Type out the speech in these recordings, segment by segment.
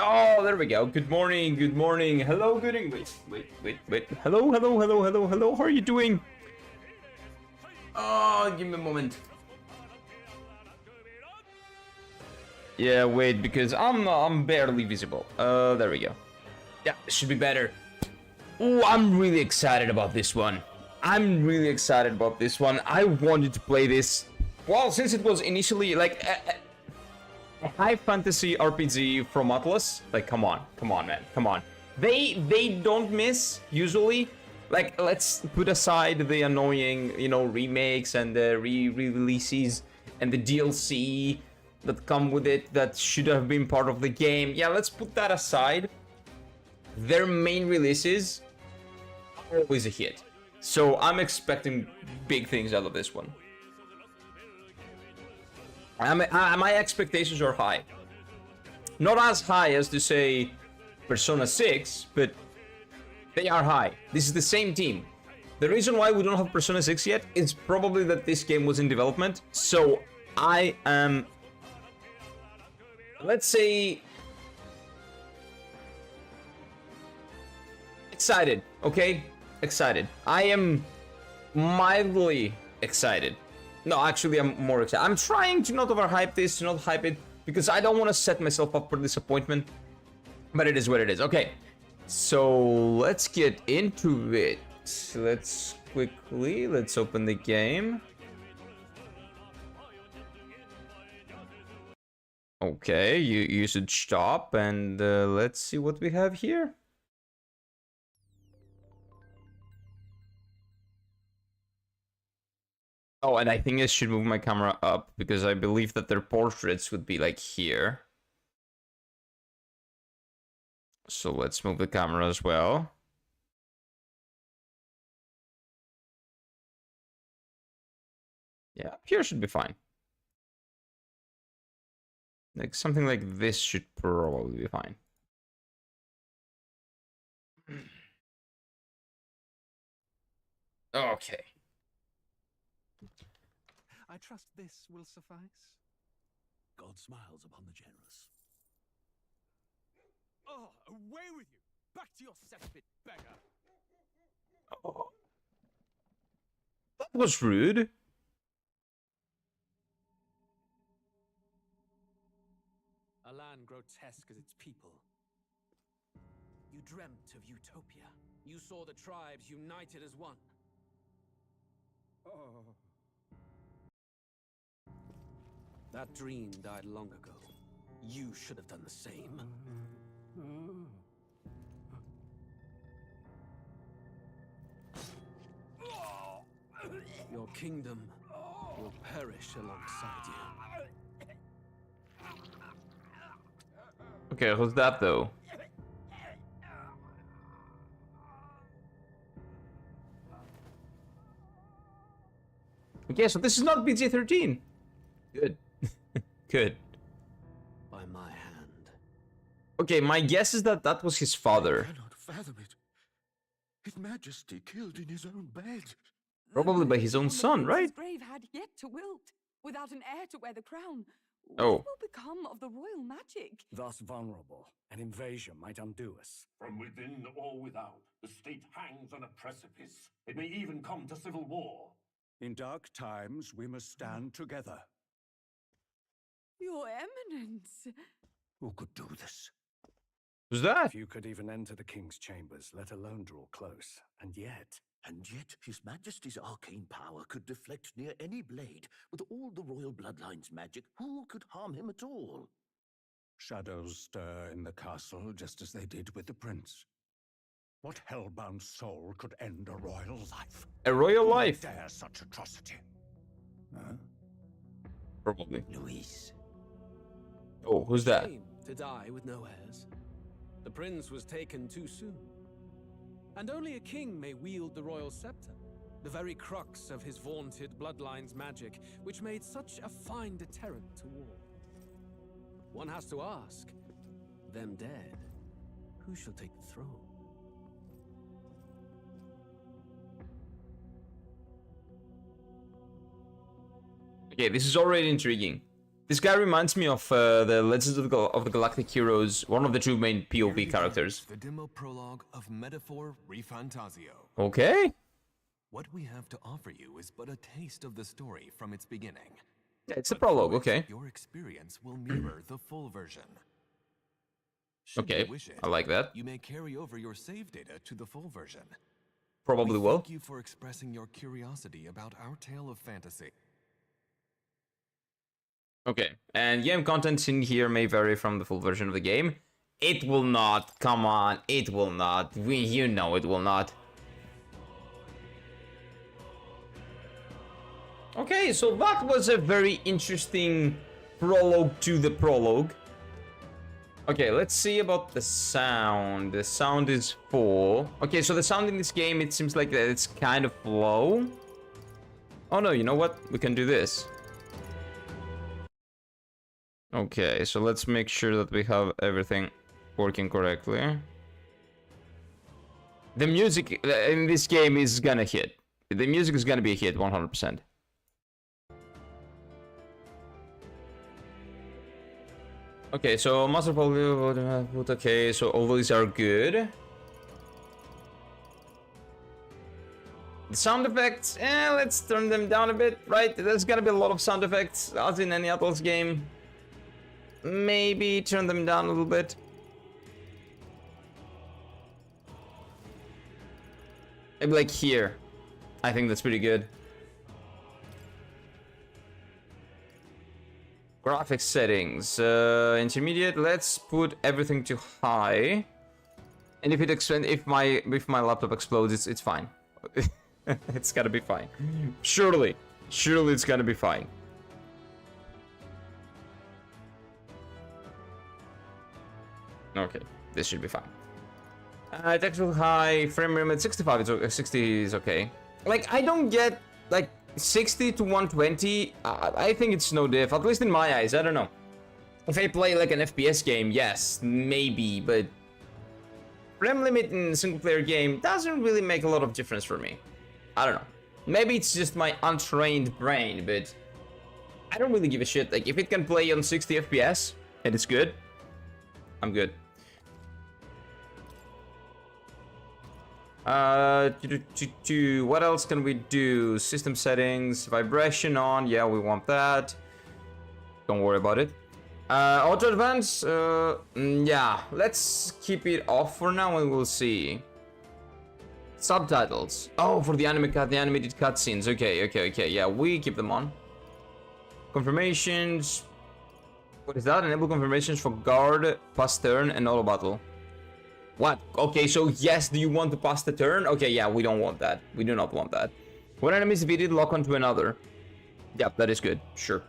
Oh, there we go. Good morning, good morning. Hello, good evening. Wait. Hello. How are you doing? Oh, give me a moment. Yeah, wait, because I'm barely visible. There we go. Yeah, it should be better. Oh, I'm really excited about this one. I wanted to play this. Well, since it was initially like a high fantasy RPG from Atlas. Like, come on, man, come on. They don't miss usually. Like, let's put aside the annoying, remakes and the re-releases and the DLC that come with it that should have been part of the game. Yeah, let's put that aside. Their main releases are always a hit. So I'm expecting big things out of this one. My expectations are high. Not as high as to say Persona 6, but they are high. This is the same team. The reason why we don't have Persona 6 yet is probably that this game was in development. So I am, let's say, excited, okay? Excited. I am mildly excited. No, actually, I'm more excited. I'm trying to not overhype this, to not hype it, because I don't want to set myself up for disappointment. But it is what it is. Okay, so let's get into it. Let's open the game. Okay, you should stop, and let's see what we have here. Oh, and I think I should move my camera up because I believe that their portraits would be like here. So let's move the camera as well. Yeah, here should be fine. Like something like this should probably be fine. Okay. I trust this will suffice. God smiles upon the generous. Oh, away with you! Back to your cesspit, beggar! Oh. That was rude. A land grotesque as its people. You dreamt of utopia. You saw the tribes united as one. Oh. That dream died long ago. You should have done the same. Your kingdom will perish alongside you. Okay, who's that though? Okay, so this is not PG-13. Good. Good. By my hand. Okay, my guess is that that was his father. I cannot fathom it. His Majesty killed in his own bed. Probably by his own son, right? His grave had yet to wilt, without an heir to wear the crown. Oh. What will become of the royal magic? Thus vulnerable, an invasion might undo us. From within or without, the state hangs on a precipice. It may even come to civil war. In dark times, we must stand together. Your Eminence. Who could do this? Who's that? Few could even enter the king's chambers, let alone draw close. And yet, His Majesty's arcane power could deflect near any blade. With all the royal bloodline's magic, who could harm him at all? shadows stir in the castle just as they did with the prince. What hellbound soul could end a royal life? A royal Who would life. dare such atrocity? Huh? Probably. Luis. Oh, who's that? Shame to die with no heirs. The prince was taken too soon. And only a king may wield the royal scepter, the very crux of his vaunted bloodline's magic, which made such a fine deterrent to war. One has to ask, them dead, who shall take the throne? Okay, this is already intriguing. This guy reminds me of the Legends of the Galactic Heroes, one of the two main POV characters. The demo prologue of Metaphor Refantasio. Okay. What we have to offer you is but a taste of the story from its beginning. Yeah, it's a But prologue, for it, okay. Your experience will mirror the full version. Should Okay, you wish it, I like that. you may carry over your save data to the full version. Probably we will. Thank you for expressing your curiosity about our tale of fantasy. Okay, and game content in here may vary from the full version of the game. It will not. Come on, it will not. You know it will not. Okay, so that was a very interesting prologue to the prologue. Okay, let's see about the sound. The sound is full. Okay, so the sound in this game, it seems like it's kind of low. Oh no, you know what? We can do this. Okay, so let's make sure that we have everything working correctly. The music in this game is gonna hit. The music is gonna be a hit, 100%. Okay, so Master Polywood, okay, so all these are good. The sound effects, let's turn them down a bit, right? There's gonna be a lot of sound effects, as in any Atlas game. Maybe turn them down a little bit. Maybe like here. I think that's pretty good. Graphics settings, intermediate. Let's put everything to high. And if my laptop explodes, it's fine. It's gotta be fine. Surely it's gonna be fine. Okay, this should be fine. Textual high, frame rate at 65, 60 is okay. Like, I don't get, like, 60 to 120, I think it's no diff, at least in my eyes, I don't know. If I play, like, an FPS game, yes, maybe, but frame limit in a single-player game doesn't really make a lot of difference for me. I don't know. Maybe it's just my untrained brain, but I don't really give a shit. Like, if it can play on 60 FPS, and it's good, I'm good. What else can we do? System settings, vibration on. Yeah, we want that. Don't worry about it. Auto advance. Yeah, let's keep it off for now, and we'll see. Subtitles. Oh, for the animated cutscenes. Okay. Yeah, we keep them on. Confirmations. What is that? Enable confirmations for guard, pass turn, and auto battle. What? Okay, so yes, do you want to pass the turn? Okay, yeah, we don't want that. We do not want that. When enemies defeated, lock onto another. Yep, that is good. Sure.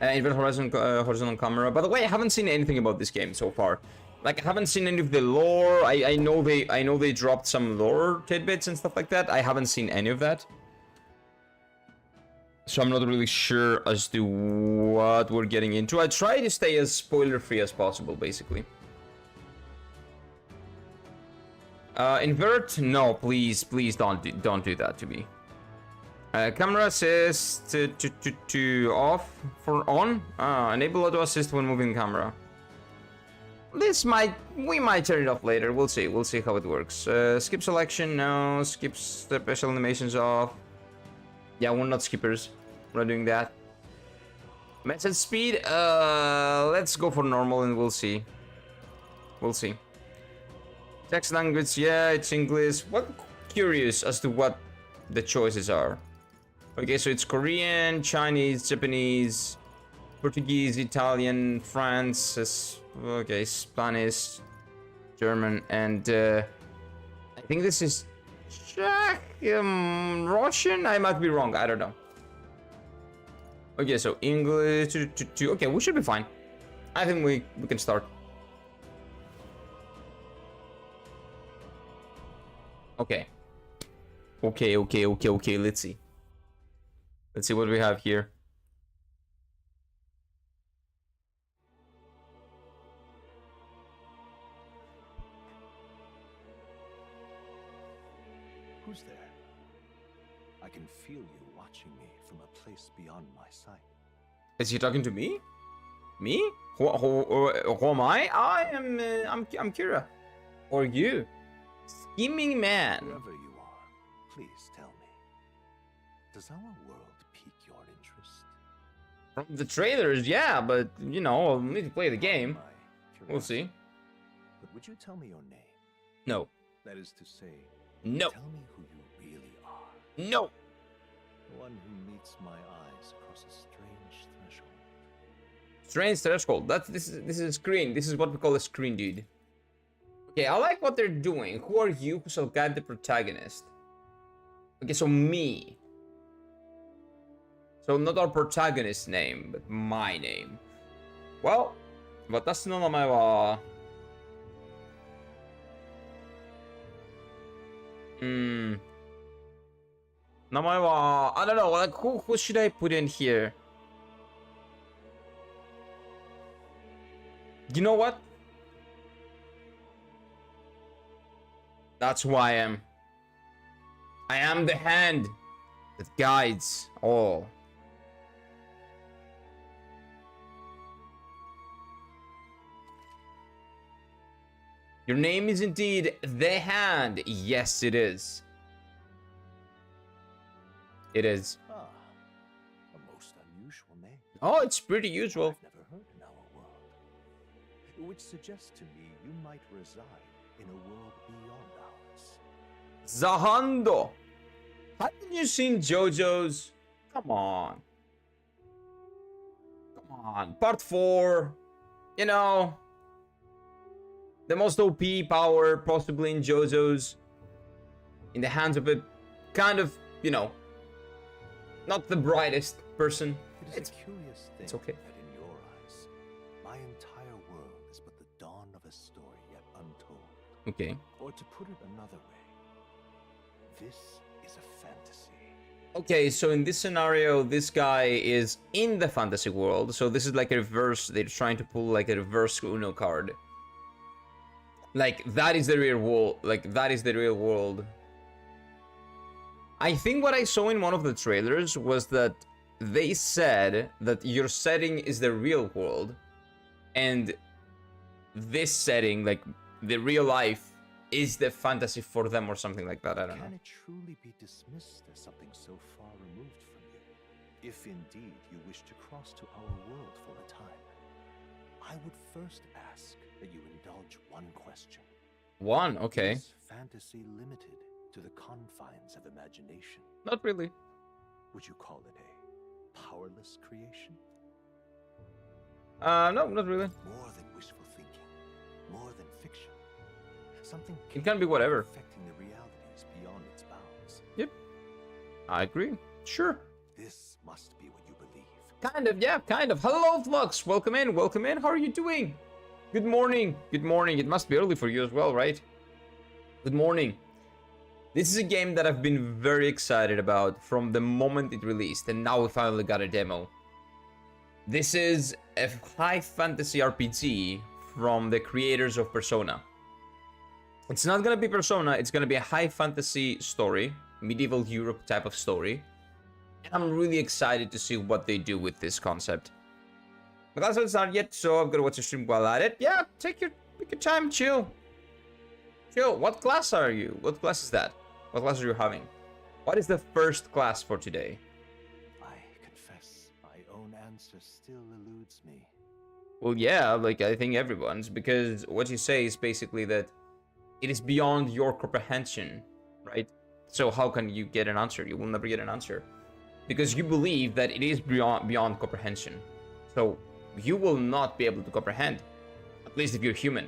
Invert horizontal camera. By the way, I haven't seen anything about this game so far. Like, I haven't seen any of the lore. I know they dropped some lore tidbits and stuff like that. I haven't seen any of that. So I'm not really sure as to what we're getting into. I try to stay as spoiler-free as possible, basically. Invert? No, please don't do that to me. Camera assist to off for on. Enable auto assist when moving camera. We might turn it off later. We'll see how it works. Skip selection, no. Skip special animations off. Yeah, we're not skippers. We're not doing that. Message speed, let's go for normal and we'll see. Text language, yeah, it's English. What curious as to what the choices are. Okay, so it's Korean, Chinese, Japanese, Portuguese, Italian, France, okay, Spanish, German, and I think this is Czech, Russian? I might be wrong, I don't know. Okay, so English, okay, we should be fine. I think we can start. Okay, let's see. Let's see what we have here. Who's there? I can feel you watching me from a place beyond my sight. Is he talking to me? Me? Who am I? I'm Kira. Or you? Scheming man. Whoever you are, please tell me. Does our world pique your interest? From the trailers, yeah, but you know, I'll need to play the game. We'll see. But would you tell me your name? No. That is to say, No. tell me who you really are. No. One who meets my eyes across a strange threshold. Strange threshold. This is a screen. This is what we call a screen, dude. Okay, I like what they're doing. Who are you who shall guide the protagonist? Okay, so me. So not our protagonist's name, but my name. Well, 私の名前は... I don't know, like who should I put in here? You know what? That's who I am. I am the hand that guides all. Your name is indeed the Hand. Yes, it is. It is. Ah, a most unusual name. Oh, it's pretty usual. I've never heard in our world. Which suggests to me you might reside in a world beyond ours. Zahando. Haven't you seen JoJo's? Come on. Come on. Part 4. You know. The most OP power possibly in JoJo's. In the hands of a kind of, you know, not the brightest person. It's a curious thing it's okay. that in your eyes, my entire world is but the dawn of a story yet untold. Okay. Or to put it another way, this is a fantasy. Okay, so in this scenario, this guy is in the fantasy world. So this is like a reverse. They're trying to pull like a reverse Uno card. Like that is the real world. Like that is the real world. I think what I saw in one of the trailers was that they said that your setting is the real world, and this setting, like the real life, is the fantasy for them or something like that. I don't know. Can it truly be dismissed as something so far removed from you? If indeed you wish to cross to our world for a time, I would first ask that you indulge one question. One, okay. Is fantasy limited to the confines of imagination? Not really. Would you call it a powerless creation? No, not really. More than wishful thinking, more than fiction. Something It can be whatever. affecting the realities beyond its bounds. Yep. I agree. Sure. This must be what you believe. Kind of, yeah, kind of. Hello, Flux. Welcome in, welcome in. How are you doing? Good morning. Good morning. It must be early for you as well, right? Good morning. This is a game that I've been very excited about from the moment it released, and now we finally got a demo. This is a high fantasy RPG from the creators of Persona. It's not gonna be Persona, it's gonna be a high fantasy story, medieval Europe type of story. And I'm really excited to see what they do with this concept. But that's not started yet, so I'm gonna watch the stream while at it. Yeah, take your time, chill. Chill. What class are you? What class is that? What class are you having? What is the first class for today? I confess, my own answer still eludes me. Well, yeah, like I think everyone's, because what you say is basically that it is beyond your comprehension, right? So how can you get an answer? You will never get an answer. Because you believe that it is beyond comprehension. So you will not be able to comprehend. At least if you're human.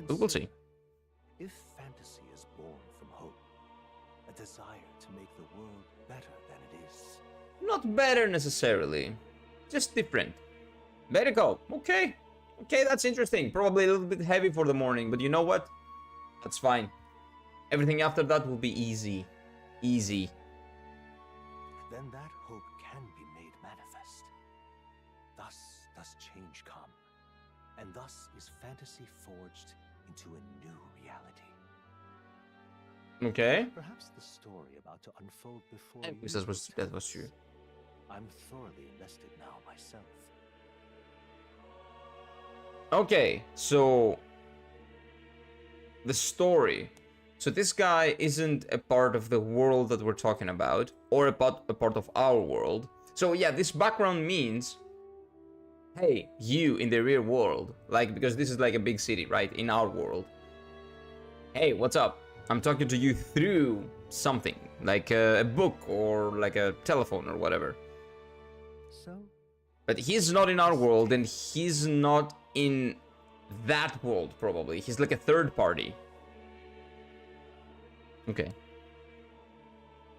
But we'll see. If fantasy is born from hope, a desire to make the world better than it is. Not better necessarily. Just different. Medical. Okay. Okay, that's interesting. Probably a little bit heavy for the morning, but you know what? That's fine. Everything after that will be easy. Easy. Then that hope can be made manifest. Thus does change come. And thus is fantasy forged into a new reality. Okay. Perhaps the story about to unfold before And you that was true. I'm thoroughly invested now myself. Okay, so the story. So this guy isn't a part of the world that we're talking about, or a part of our world. So yeah, this background means, hey, you in the real world, like, because this is like a big city, right, in our world. Hey, what's up? I'm talking to you through something, like a book or like a telephone or whatever. So? But he's not in our world, and he's not in that world, probably. He's like a third party. Okay.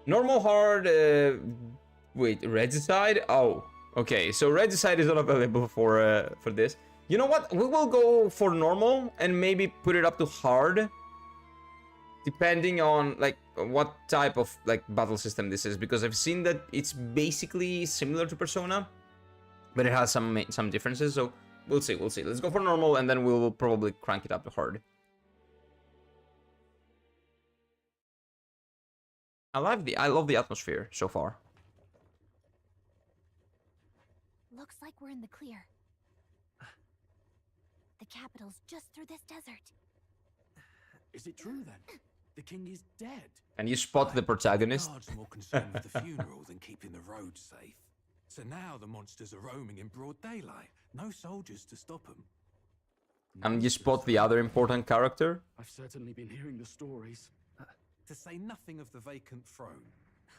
Normal, hard, wait, Regicide? Oh, okay, so Regicide is not available for this. You know what? We will go for normal and maybe put it up to hard. Depending on, like, what type of, like, battle system this is. Because I've seen that it's basically similar to Persona. But it has some differences, so we'll see, we'll see. Let's go for normal, and then we'll probably crank it up to hard. I love the atmosphere so far. Looks like we're in the clear. The capital's just through this desert. Is it true then? The king is dead. And you spot the protagonist. The guards are more concerned with the funeral than keeping the roads safe. So now the monsters are roaming in broad daylight. No soldiers to stop them. And you spot the other important character. I've certainly been hearing the stories. To say nothing of the vacant throne.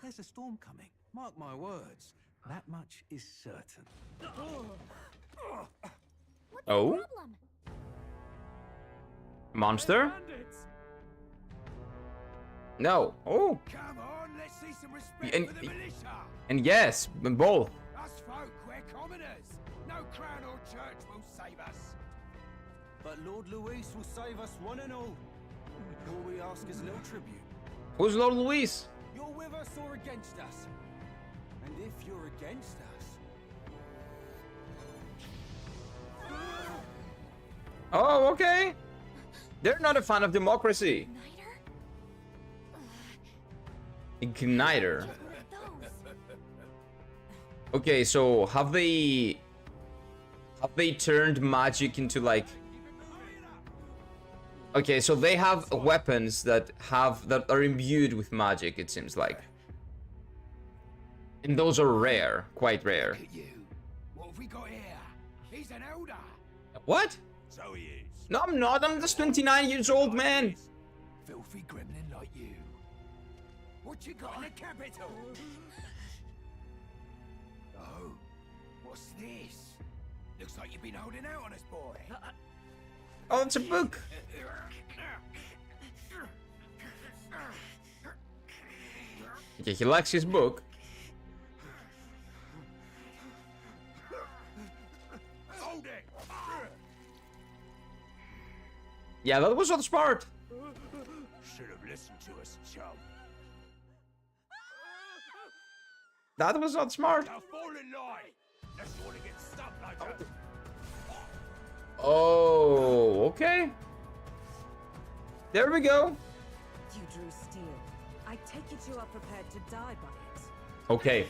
There's a storm coming. Mark my words. That much is certain. What's Oh? the problem? Monster? No. Oh. Come on, let's see some respect And- for the militia. And yes, both. Us folk, we're commoners. No crown or church will save us. But Lord Luis will save us one and all. All we ask is a little tribute. Who's Lord Luis? You're with us or against us? And if you're against us... Oh, okay. They're not a fan of democracy. Igniter. Okay, so have they turned magic into like... Okay, so they have weapons that are imbued with magic, it seems like. And those are rare, quite rare. Look at you. What have we got here? He's an elder. What? So he is. No, I'm not. I'm just 29 years old, man. Filthy gremlin like you. What you got in the capital? Oh, what's this? Looks like you've been holding out on us, boy. Oh, it's a book. Okay, he likes his book. Hold it. Yeah, that was not smart. should have listened to us, chum. That was not smart. Now fall in line. Unless you want to get stuck like that. Oh, okay. There we go. You drew steel. I take it you are prepared to die by it. Okay.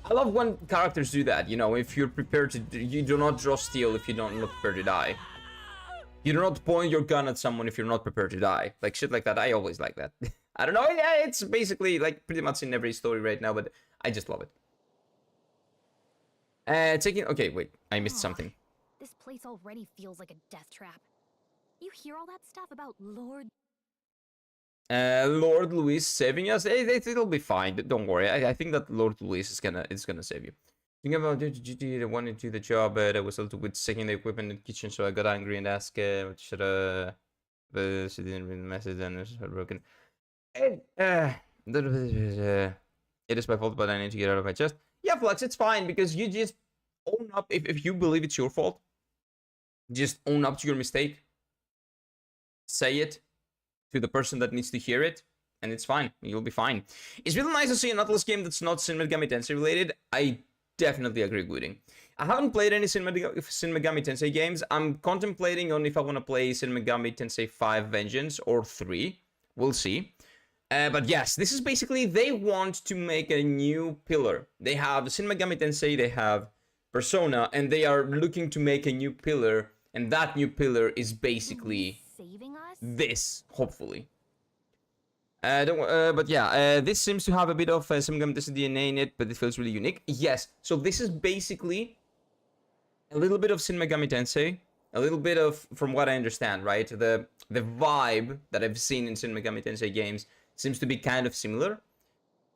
I love when characters do that, you know, if you're prepared to... You do not draw steel if you're not prepared to die. You do not point your gun at someone if you're not prepared to die. Like, shit like that. I always like that. I don't know, yeah, it's basically, like, pretty much in every story right now, but I just love it. Taking... Okay, wait. I missed something. This place already feels like a death trap. You hear all that stuff about Lord... Lord Louis saving us? It'll be fine. Don't worry. I think that Lord Louis is gonna save you. Thinking about GT, I wanted to do the job, but I was a little bit taking the equipment in the kitchen, so I got angry and asked, what should she didn't read the message and it's broken. It is my fault, but I need to get out of my chest. Yeah, Flux, it's fine, because you just own up. If you believe it's your fault, just own up to your mistake. Say it to the person that needs to hear it, and it's fine. You'll be fine. It's really nice to see an Atlas game that's not Shin Megami Tensei related. I definitely agree with you. I haven't played any Shin Megami Tensei games. I'm contemplating on if I want to play Shin Megami Tensei 5 Vengeance or 3. We'll see. But yes, this is basically, they want to make a new pillar. They have Shin Megami Tensei, they have Persona, and they are looking to make a new pillar, and that new pillar is basically saving us? This, hopefully. But yeah, this seems to have a bit of Shin Megami Tensei DNA in it, but it feels really unique. Yes, so this is basically a little bit of Shin Megami Tensei, a little bit of, from what I understand, right? The vibe that I've seen in Shin Megami Tensei games seems to be kind of similar.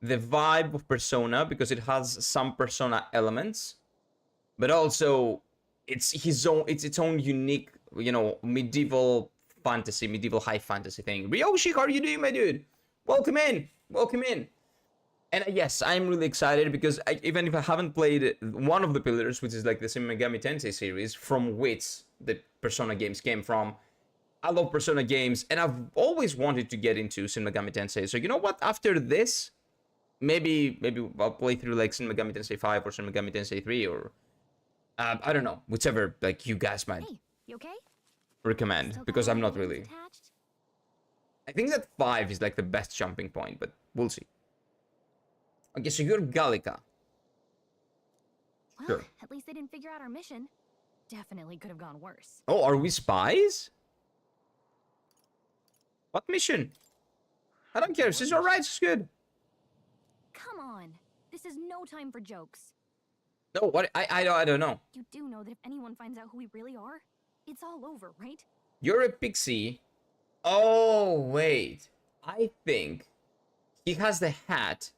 The vibe of Persona, because it has some Persona elements, but also it's its own unique, you know, medieval fantasy, medieval high fantasy thing. Ryoshi, how are you doing, my dude? Welcome in, welcome in. And yes, I'm really excited because even if I haven't played one of the pillars, which is like the Shin Megami Tensei series, from which the Persona games came from, I love Persona games, and I've always wanted to get into Shin Megami Tensei. So you know what? After this, maybe I'll play through like Shin Megami Tensei 5 or Shin Megami Tensei 3 or I don't know, whichever like you guys might you okay? recommend, because I'm not really. I think that 5 is like the best jumping point, but we'll see. Okay, so you're Gallica. Well, Sure. At least they didn't figure out our mission. Definitely could have gone worse. Oh, are we spies? What mission? I don't care. She's alright. She's good. Come on. This is no time for jokes. No, what? I don't know. You do know that if anyone finds out who we really are, it's all over, right? You're a pixie. Oh, wait. I think he has the hat.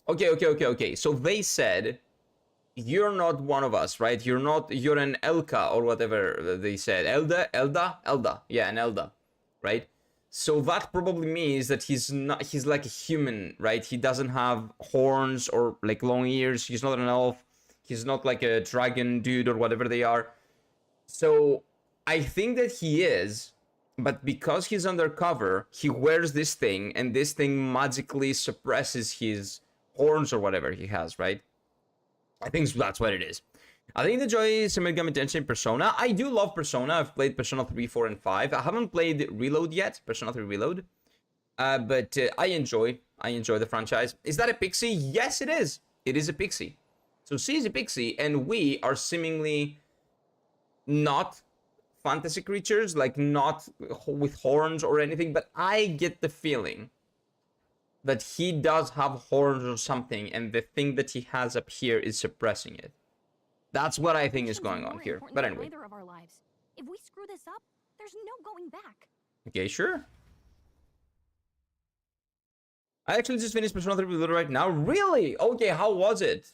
Okay. So they said, you're not one of us, right? You're an Elka or whatever they said. Elda? Yeah, an Elda, right? So that probably means that he's like a human, right? He doesn't have horns or like long ears. He's not an elf. He's not like a dragon dude or whatever they are. So I think that he is, but because he's undercover, he wears this thing, and this thing magically suppresses his horns or whatever he has, right? I think that's what it is. I think the joy is Shin Megami Tensei Persona. I do love Persona. I've played Persona 3, 4, and 5. I haven't played Reload yet, Persona 3 Reload. But I enjoy the franchise. Is that a pixie? Yes, it is. It is a pixie. So she's a pixie, and we are seemingly not fantasy creatures, like not with horns or anything, but I get the feeling that he does have horns or something, and the thing that he has up here is suppressing it. That's what I think is going on here. But anyway. Either of our lives. If we screw this up, there's no going back. Okay, sure. I actually just finished Persona 3 Reloaded right now. Really? Okay, how was it?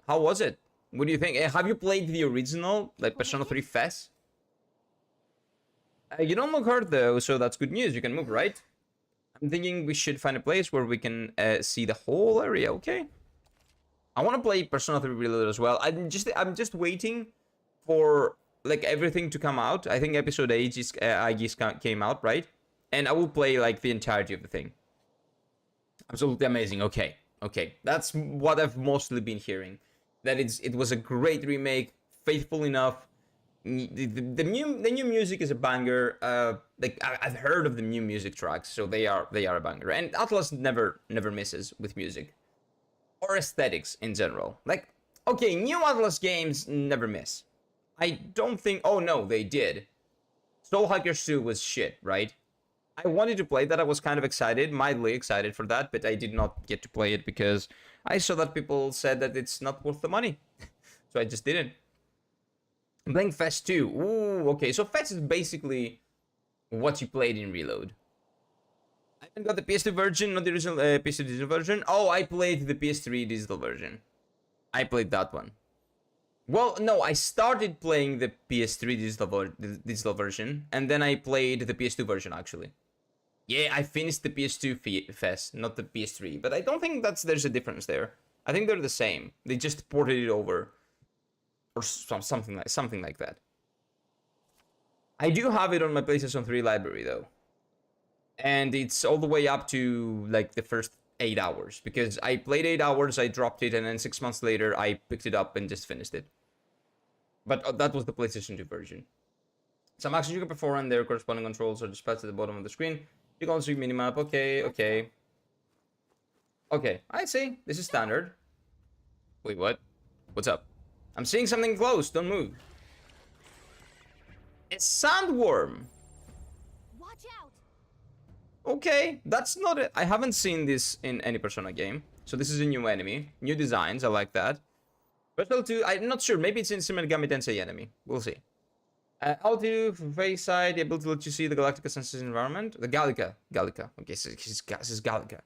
How was it? What do you think? Have you played the original, like Persona 3 FES? You don't look hurt though, so that's good news. You can move, right? I'm thinking we should find a place where we can see the whole area, okay? I want to play Persona 3 Reloaded as well. I'm just waiting for like everything to come out. I think episode 8 came out, right? and I will play like the entirety of the thing. Absolutely amazing. Okay, that's what I've mostly been hearing. That it was a great remake, faithful enough. The new music is a banger. Like I've heard of the new music tracks, so they are a banger. And Atlas never misses with music or aesthetics in general. Like, okay, new Atlas games never miss. I don't think. Oh no, they did. Soul Hackers 2 was shit, right? I wanted to play that. I was kind of excited, mildly excited for that, but I did not get to play it because I saw that people said that it's not worth the money. So I just didn't. I'm playing Fest 2. Ooh, okay. So Fest is basically what you played in Reload. I haven't got the PS2 version, not the original PS2 digital version. Oh, I played the PS3 digital version. I played that one. Well, no, I started playing the PS3 digital version, and then I played the PS2 version, actually. Yeah, I finished the PS2 Fest, not the PS3, but I don't think there's a difference there. I think they're the same. They just ported it over, or something like that. I do have it on my PlayStation 3 library, though. And it's all the way up to, like, the first 8 hours. Because I played 8 hours, I dropped it, and then 6 months later, I picked it up and just finished it. But that was the PlayStation 2 version. Some actions you can perform, and their corresponding controls are displayed at the bottom of the screen. You can also see minimap. Okay. Okay, I see. This is standard. Wait, what? What's up? I'm seeing something close. Don't move. A sandworm. Watch out. Okay, that's not it. I haven't seen this in any Persona game. So this is a new enemy. New designs, I like that. Persona 2, I'm not sure. Maybe it's in Shin Megami Tensei enemy. We'll see. Altitude, from face side, the ability to let you see the Galactica senses environment. The Gallica. Okay, so this is Gallica.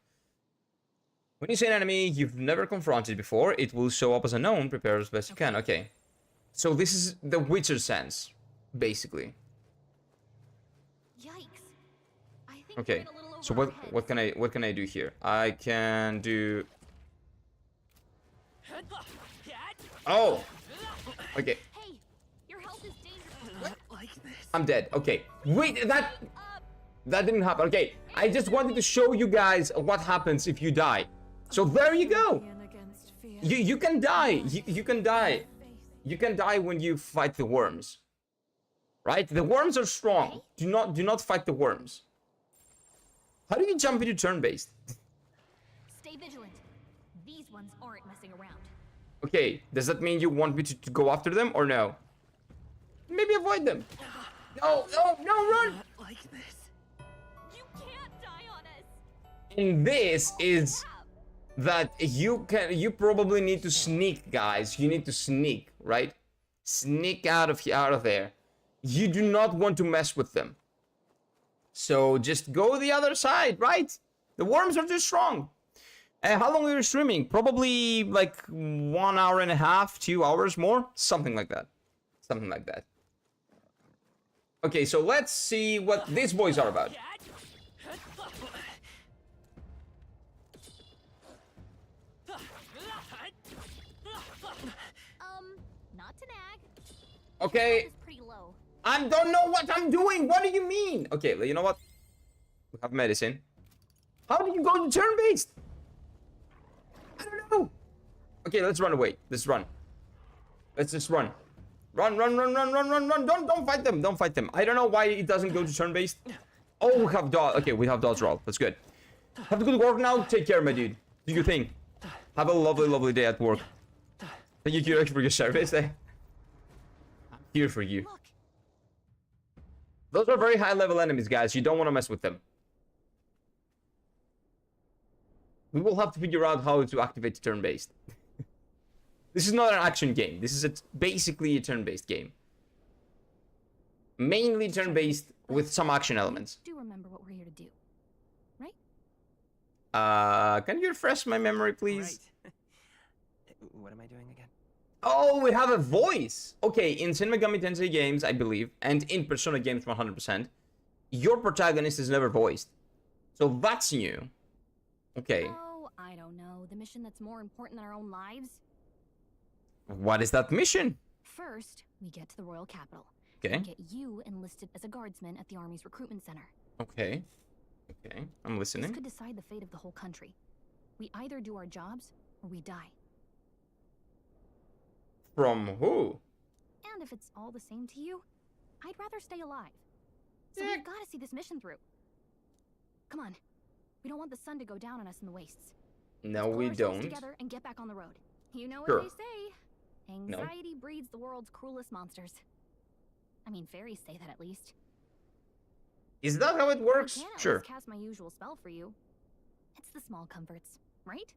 When you see an enemy you've never confronted before, it will show up as unknown. Prepare as best you can. Okay. So this is the Witcher sense, basically. Yikes. I think Okay. So what can I do here? I can do. Oh. Okay. Hey, your health is dangerous. I'm dead. Okay. Wait, that didn't happen. Okay. I just wanted to show you guys what happens if you die. So there you go. You can die. You can die. You can die when you fight the worms. Right? The worms are strong. Do not fight the worms. How do you jump into turn-based? Stay vigilant. These ones aren't messing around. Okay, does that mean you want me to go after them or no? Maybe avoid them. No, run! Like this. You can't die on us. And this is that you probably need to sneak, guys. You need to sneak, right? Sneak out of there. You do not want to mess with them. So just go the other side, right? The worms are too strong. How long are you streaming? Probably like 1 hour and a half, 2 hours more, something like that. Something like that. Okay, so let's see what these boys are about. Not to nag. Okay. Pretty low. I don't know what I'm doing. What do you mean? Okay, you know what? We have medicine. How do you go to turn-based? I don't know. Okay, let's run away. Let's run. Let's just run. Run. Don't fight them. Don't fight them. I don't know why it doesn't go to turn-based. Oh, we have dodge. Okay, we have dodge roll. That's good. Have a good work now. Take care, my dude. Do your thing. Have a lovely day at work. Thank you, Kirek, for your service. I'm here for you. Those are very high-level enemies, guys. You don't want to mess with them. We will have to figure out how to activate turn-based. This is not an action game. This is basically a turn-based game. Mainly turn-based with some action elements. Do remember what we're here to do, right? Can you refresh my memory, please? Right. What am I doing again? Oh, we have a voice. Okay, in Shin Megami Tensei games, I believe, and in Persona games 100%, your protagonist is never voiced. So that's new. Okay. Oh, I don't know. The mission that's more important than our own lives? What is that mission? First, we get to the royal capital. Okay. And get you enlisted as a guardsman at the army's recruitment center. Okay. Okay, I'm This listening. could decide the fate of the whole country. We either do our jobs, or we die. From who? And if it's all the same to you, I'd rather stay alive. So we've got to see this mission through. Come on. We don't want the sun to go down on us in the wastes. No, Let's pull we ourselves don't. together and get back on the road. You know Sure. what they say. Anxiety breeds the world's cruelest monsters. I mean, fairies say that at least. Is that how it works? I can't at Sure. least cast my usual spell for you. It's the small comforts, right?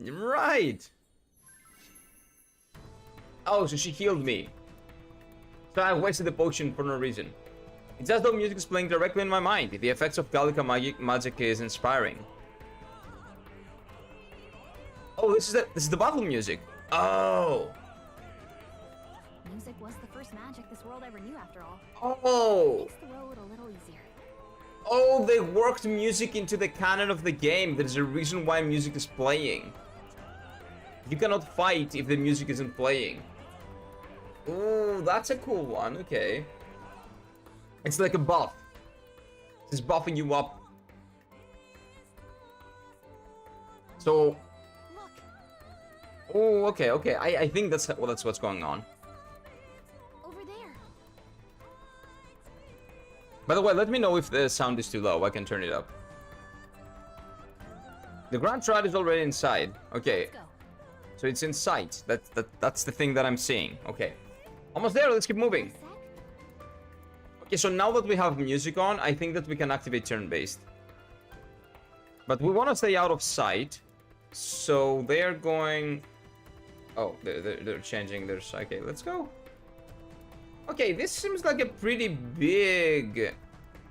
Right. Oh, so she healed me. So I wasted the potion for no reason. It's as though music is playing directly in my mind. The effects of Gallica magic is inspiring. Oh, this is the battle music. Oh. Music was the first magic this world ever knew, after all. Oh. Makes the road a little easier. Oh, they worked music into the canon of the game. There's a reason why music is playing. You cannot fight if the music isn't playing. Ooh, that's a cool one. Okay. It's like a buff. It's buffing you up. So. Oh, okay, okay. I think that's what's going on. Over there. By the way, let me know if the sound is too low. I can turn it up. The Grand Triad is already inside. Okay. So it's in sight. That's the thing that I'm seeing. Okay. Almost there. Let's keep moving. Okay, so now that we have music on, I think that we can activate turn-based. But we want to stay out of sight. So they're going... Oh, they're changing their... Okay, let's go. Okay, this seems like a pretty big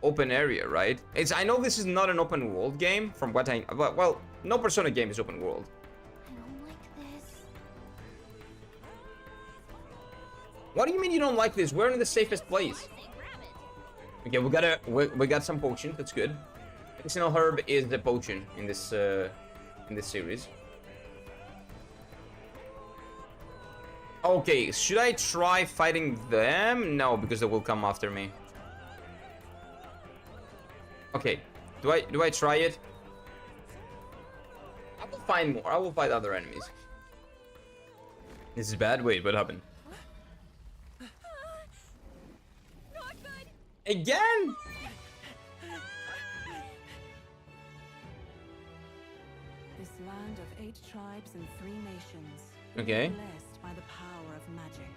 open area, right? I know this is not an open world game from what I... Well, no Persona game is open world. I don't like this. What do you mean you don't like this? We're in the safest place. Okay, we got some potions. That's good. Medicinal herb is the potion in this series. Okay, should I try fighting them? No, because they will come after me. Okay, do I try it? I will find more. I will fight other enemies. This is bad. Wait, what happened? Again? This land of 8 tribes and 3 nations. Okay. Blessed by the power of magic.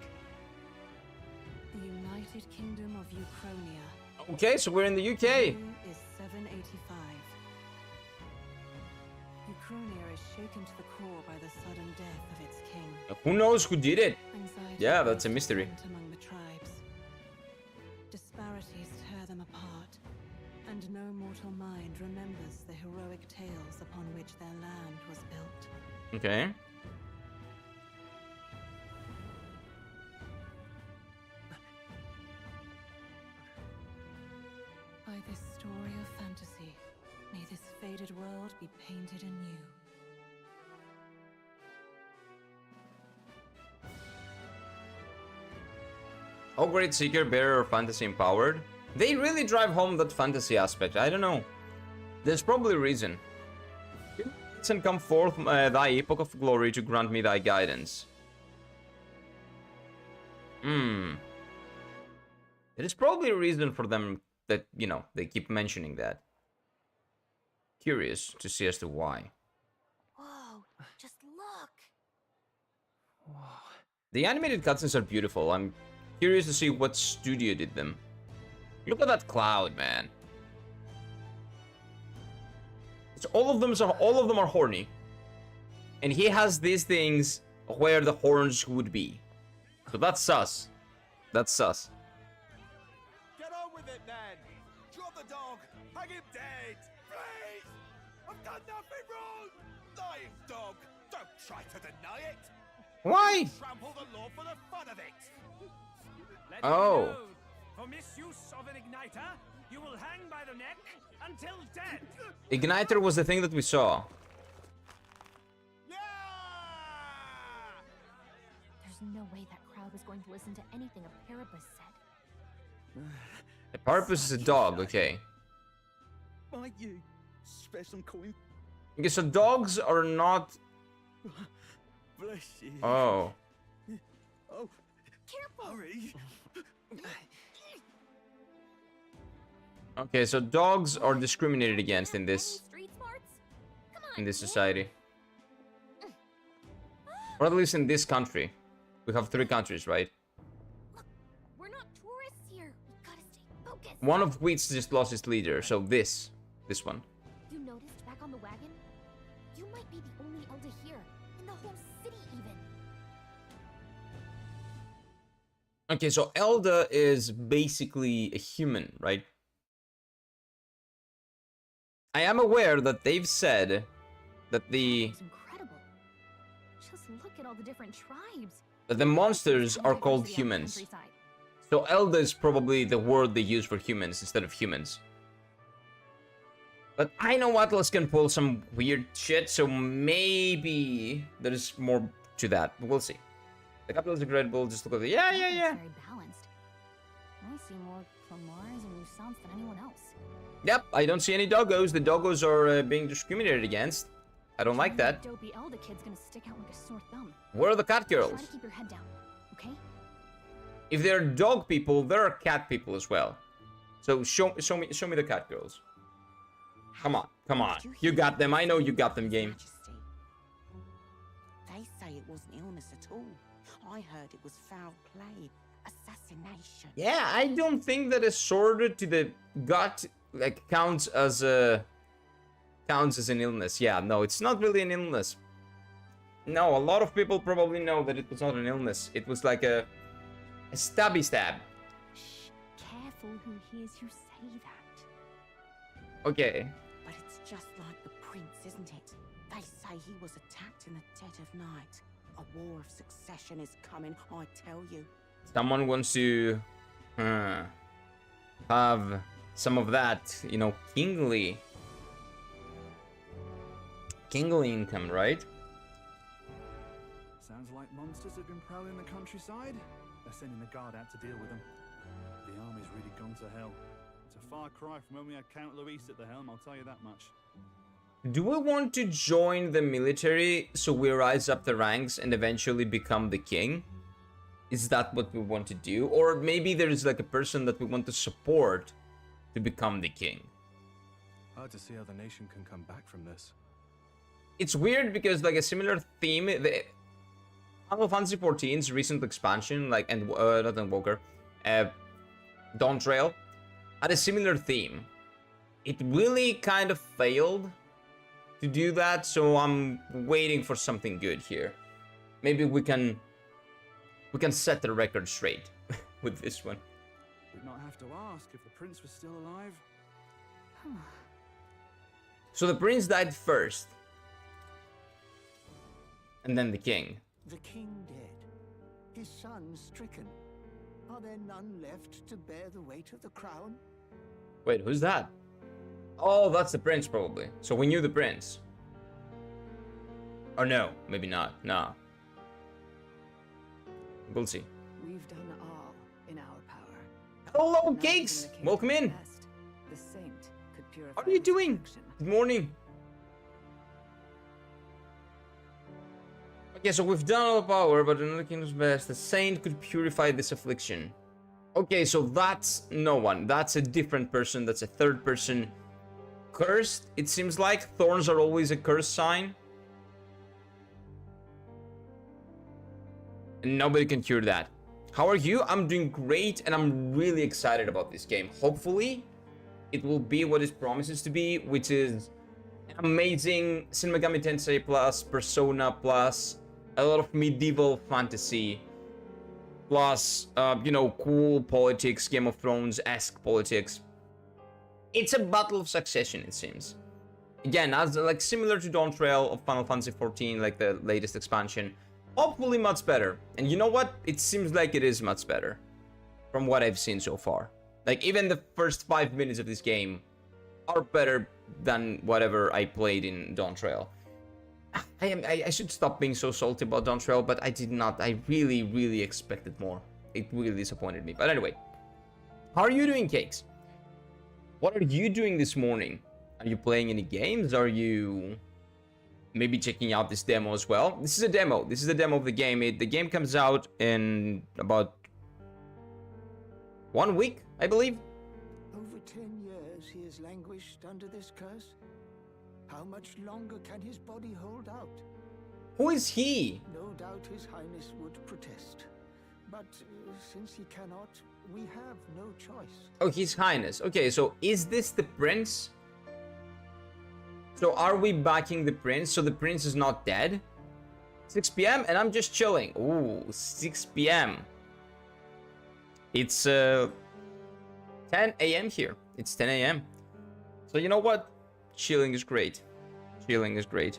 The United Kingdom of Uchronia. Okay, so we're in the UK. Is 785. Uchronia is shaken to the core by the sudden death of its king. Who knows who did it? Anxiety Yeah, that's a mystery. among the tribes. Disparities tear them apart, and no mortal mind remembers the heroic tales upon which their land was built. Okay. By this story of fantasy, may this faded world be painted anew. Oh, great seeker, bearer, or fantasy empowered. They really drive home that fantasy aspect. I don't know. There's probably a reason. And come forth thy epoch of glory to grant me thy guidance. There is probably a reason for them that, you know, they keep mentioning that. Curious to see as to why. Whoa, just look. The animated cutscenes are beautiful. I'm curious to see what studio did them. Look at that cloud, man. It's all of them are horny. And he has these things where the horns would be. So that's sus. That's sus. Get on with it, then! Drop the dog! Hang him dead! Please! I've done nothing wrong! Lying dog! Don't try to deny it! Why? Trample the law for the fun of it! Let Oh. it be known, for misuse of an igniter, you will hang by the neck until dead. Igniter was the thing that we saw. There's no way that crowd was going to listen to anything a Parapus said. The purpose is a dog, okay. bite you. Spare some coin. Okay, so dogs are not... Bless you. Oh. Oh, careful. Hurry. Okay, so dogs are discriminated against in this society. Or at least in this country. We have 3 countries, right? We're not tourists here. We gotta stay focused. One of which just lost its leader, so this one. You noticed back on the wagon? You might be the only Elder here, in the whole city even. Okay, so Elda is basically a human, right? I am aware that they've said that the Just look at all the different tribes. monsters are called humans. So Elda is probably the word they use for humans instead of humans. But I know Atlas can pull some weird shit, so maybe there's more to that. But we'll see. The capital is incredible. Just look at the yeah. Very balanced. I see more Clamars and Lusans than anyone else. Yep, I don't see any doggos. The doggos are being discriminated against. I don't like that. Dopey Elda kid's gonna stick out like a sore thumb. Where are the cat Try girls? to keep your head down, okay? If there are dog people, there are cat people as well. So show me the cat girls. Come on. You got them. I know you got them, game. They say it wasn't illness at all. I heard it was foul play, assassination. Yeah, I don't think that a sword to the gut like counts as an illness. Yeah, no, it's not really an illness. No, a lot of people probably know that it was not an illness. It was like a stabby stab. Shh, careful who hears you say that. Okay. But it's just like the prince, isn't it? They say he was attacked in the dead of night. A war of succession is coming, I tell you. Someone wants to have some of that, you know, kingly income, right? Sounds like monsters have been prowling the countryside. They're sending the guard out to deal with them. The army's really gone to hell. It's a far cry from when we had Count Luis at the helm, I'll tell you that much. Do we want to join the military so we rise up the ranks and eventually become the king? Is that what we want to do? Or maybe there's like a person that we want to support to become the king? Hard to see how the nation can come back from this. It's weird because like a similar theme, the Final Fantasy XIV's recent expansion, like not Endwalker, Dawntrail, had a similar theme. It really kind of failed to do that, so I'm waiting for something good here. Maybe we can set the record straight with this one. We'd not have to ask if the prince was still alive. So the prince died first, and then the king. The king dead, his son stricken. Are there none left to bear the weight of the crown? Wait, who's that? Oh, that's the prince probably. So we knew the prince. Or no, maybe not. Nah. We'll see. We've done all in our power. Hello, Now Cakes! even the king Welcome in. best, the saint could purify How are you his doing? affliction. Good morning. Okay, so we've done all the power, but another kingdom's best. The saint could purify this affliction. Okay, so that's no one. That's a different person. That's a third person. Cursed, it seems like. Thorns are always a curse sign. And nobody can cure that. How are you? I'm doing great, and I'm really excited about this game. Hopefully, it will be what it promises to be, which is an amazing Shin Megami Tensei plus, Persona plus, a lot of medieval fantasy, plus, you know, cool politics, Game of Thrones-esque politics. It's a battle of succession, it seems. Again, as like similar to Dawntrail of Final Fantasy XIV, like the latest expansion. Hopefully much better. And you know what? It seems like it is much better from what I've seen so far. Like even the first 5 minutes of this game are better than whatever I played in Dawntrail. I should stop being so salty about Dawntrail, but I did not. I really expected more. It really disappointed me. But anyway, how are you doing, Cakes? What are you doing this morning? Are you playing any games? Are you maybe checking out this demo as well? This is a demo. This is a demo of the game. The game comes out in about 1 week, I believe. Over 10 years he has languished under this curse. How much longer can his body hold out? Who is he? No doubt His Highness would protest. But since he cannot, we have no choice. Oh, His Highness. Okay, so is this the prince? So are we backing the prince? So the prince is not dead? 6 p.m. and I'm just chilling. Ooh, 6 p.m. It's 10 a.m. here. It's 10 a.m. So you know what? Chilling is great. Chilling is great.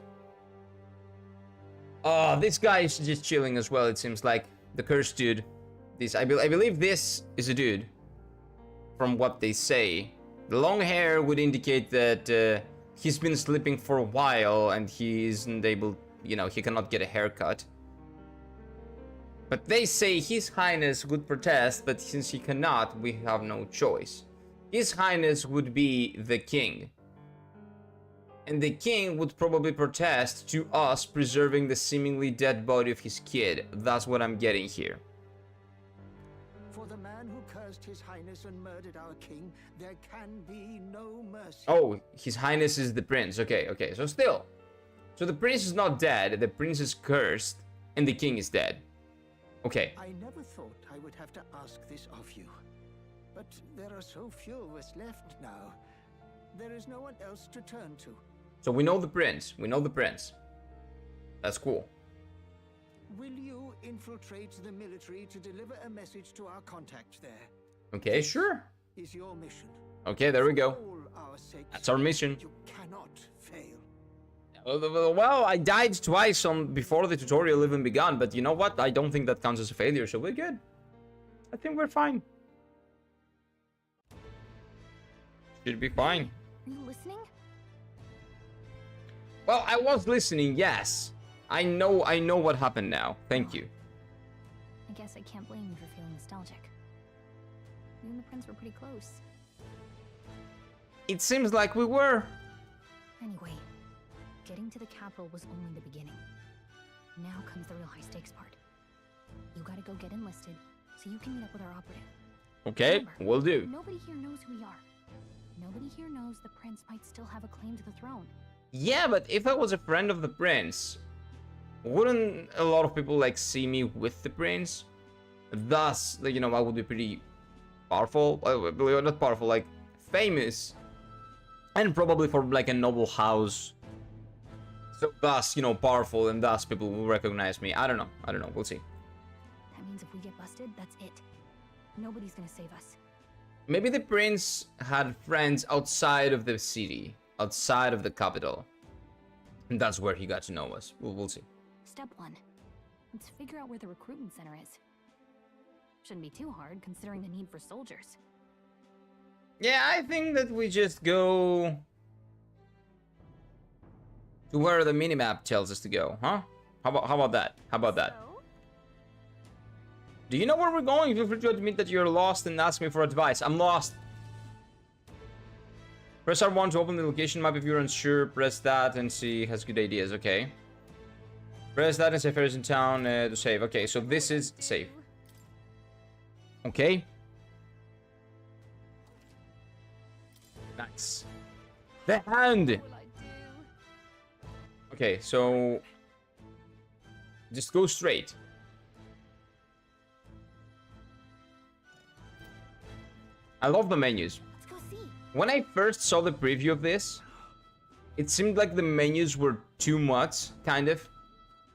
Oh, this guy is just chilling as well, it seems like. The cursed dude. I believe this is a dude. From what they say. The long hair would indicate that he's been sleeping for a while and he isn't able, you know, he cannot get a haircut. But they say His Highness would protest, but since he cannot, we have no choice. His Highness would be the king. And the king would probably protest to us preserving the seemingly dead body of his kid. That's what I'm getting here. For the man who cursed His Highness and murdered our king, there can be no mercy. Oh, His Highness is the prince. Okay, okay. So still. So the prince is not dead, the prince is cursed, and the king is dead. Okay. I never thought I would have to ask this of you. But there are so few of us left now. There is no one else to turn to. So we know the prince. We know the prince. That's cool. Will you infiltrate the military to deliver a message to our contact there? Okay, sure. Is your mission. Okay, there we go. For all our sakes, That's our mission. you cannot fail. Well, I died twice before the tutorial even began, but you know what? I don't think that counts as a failure, so we're good. I think we're fine. Should be fine. Are you listening? Well, I was listening, yes. I know what happened now. Thank you. I guess I can't blame you for feeling nostalgic. You and the prince were pretty close. It seems like we were. Anyway, getting to the capital was only the beginning. Now comes the real high-stakes part. You gotta go get enlisted, so you can meet up with our operative. Okay, Remember, will do. Nobody here knows who we are. Nobody here knows the prince might still have a claim to the throne. Yeah, but if I was a friend of the prince, wouldn't a lot of people like see me with the prince? Thus, you know, I would be pretty powerful. Not powerful, like famous, and probably for like a noble house. So thus, you know, powerful, and thus people will recognize me. I don't know. We'll see. That means if we get busted, that's it. Nobody's gonna save us. Maybe the prince had friends outside of the city, outside of the capital. And that's where he got to know us. We'll see. Step 1. Let's figure out where the recruitment center is. Shouldn't be too hard, considering the need for soldiers. Yeah, I think that we just go to where the minimap tells us to go, huh? How about that? How about that? Do you know where we're going? Feel free to admit that you're lost and ask me for advice. I'm lost. Press R1 to open the location map if you're unsure. Press that and see has good ideas. Okay. Press that and say Ferris in town to save. Okay, so this is save. Okay. Nice. The hand! Okay, so just go straight. I love the menus. Let's go see. When I first saw the preview of this, it seemed like the menus were too much, kind of.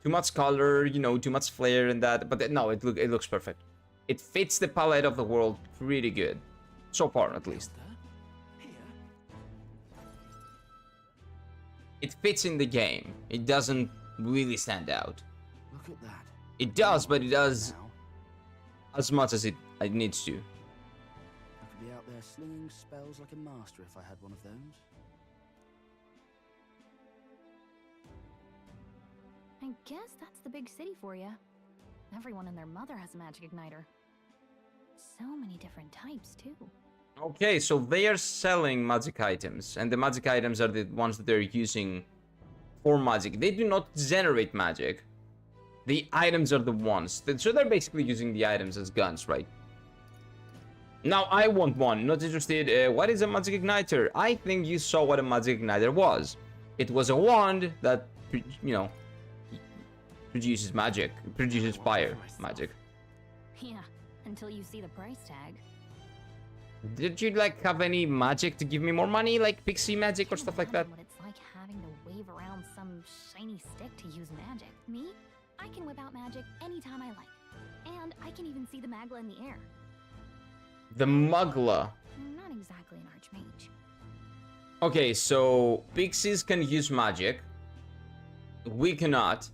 Too much color, you know, too much flair and that. But no, it looks perfect. It fits the palette of the world pretty good. So far, at least. It fits in the game. It doesn't really stand out. Look at that. It does, but it does as much as it needs to. I could be out there slinging spells like a master if I had one of those. I guess that's the big city for you. Everyone and their mother has a magic igniter. So many different types, too. Okay, so they are selling magic items, and the magic items are the ones that they're using for magic. They do not generate magic. The items are the ones. So they're basically using the items as guns, right? Now, I want one. Not interested. What is a magic igniter? I think you saw what a magic igniter was. It was a wand that, you know, produces magic. Produces fire magic. Yeah, until you see the price tag. Did you, like, have any magic to give me more money? Like pixie magic or stuff like that? What it's like having to wave around some shiny stick to use magic. Me? I can whip out magic anytime I like. And I can even see the Magla in the air. The Mugla. Not exactly an archmage. Okay, so pixies can use magic. We cannot.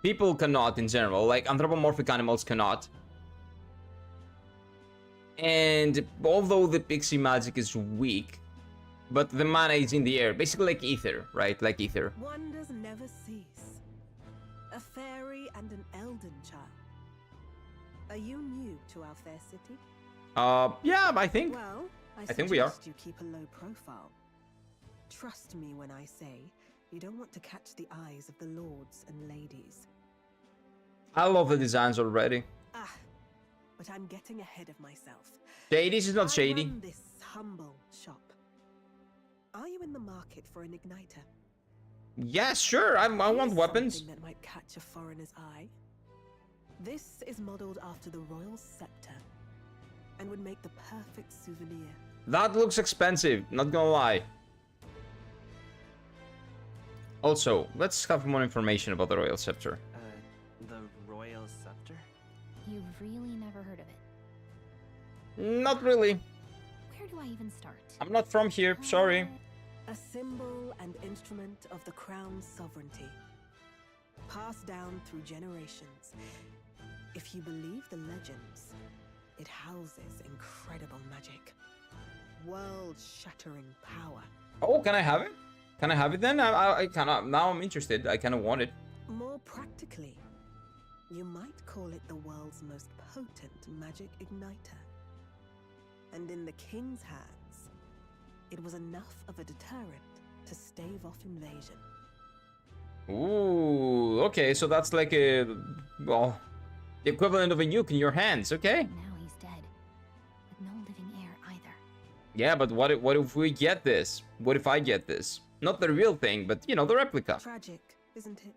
People cannot in general. Like anthropomorphic animals cannot. And although the pixie magic is weak, but the mana is in the air. Basically like ether, right? Like ether. Wonders never cease. A fairy and an Elden child. Are you new to our fair city? Yeah, I think. Well, I think we are. You keep a low profile. Trust me when I say you don't want to catch the eyes of the lords and ladies. I love the designs already. Ah, but I'm getting ahead of myself. Shady is not I shady. run this humble shop. Are you in the market for an igniter? Yeah, sure. I want weapons. Something that might catch a foreigner's eye. This is modeled after the royal scepter and would make the perfect souvenir. That looks expensive, not gonna lie. Also, let's have more information about the royal scepter. The royal scepter? You've really never heard of it. Not really. Where do I even start? I'm not from here, sorry. A symbol and instrument of the crown's sovereignty. Passed down through generations. If you believe the legends, it houses incredible magic. World-shattering power. Oh, can I have it? Can I have it then? I kind of, now I'm interested. I kind of want it. More practically, you might call it the world's most potent magic igniter. And in the king's hands, it was enough of a deterrent to stave off invasion. Ooh, okay, so that's like a, well, the equivalent of a nuke in your hands, okay? Now he's dead, with no living heir either. Yeah, but what if we get this? What if I get this? Not the real thing, but, you know, the replica. Tragic, isn't it?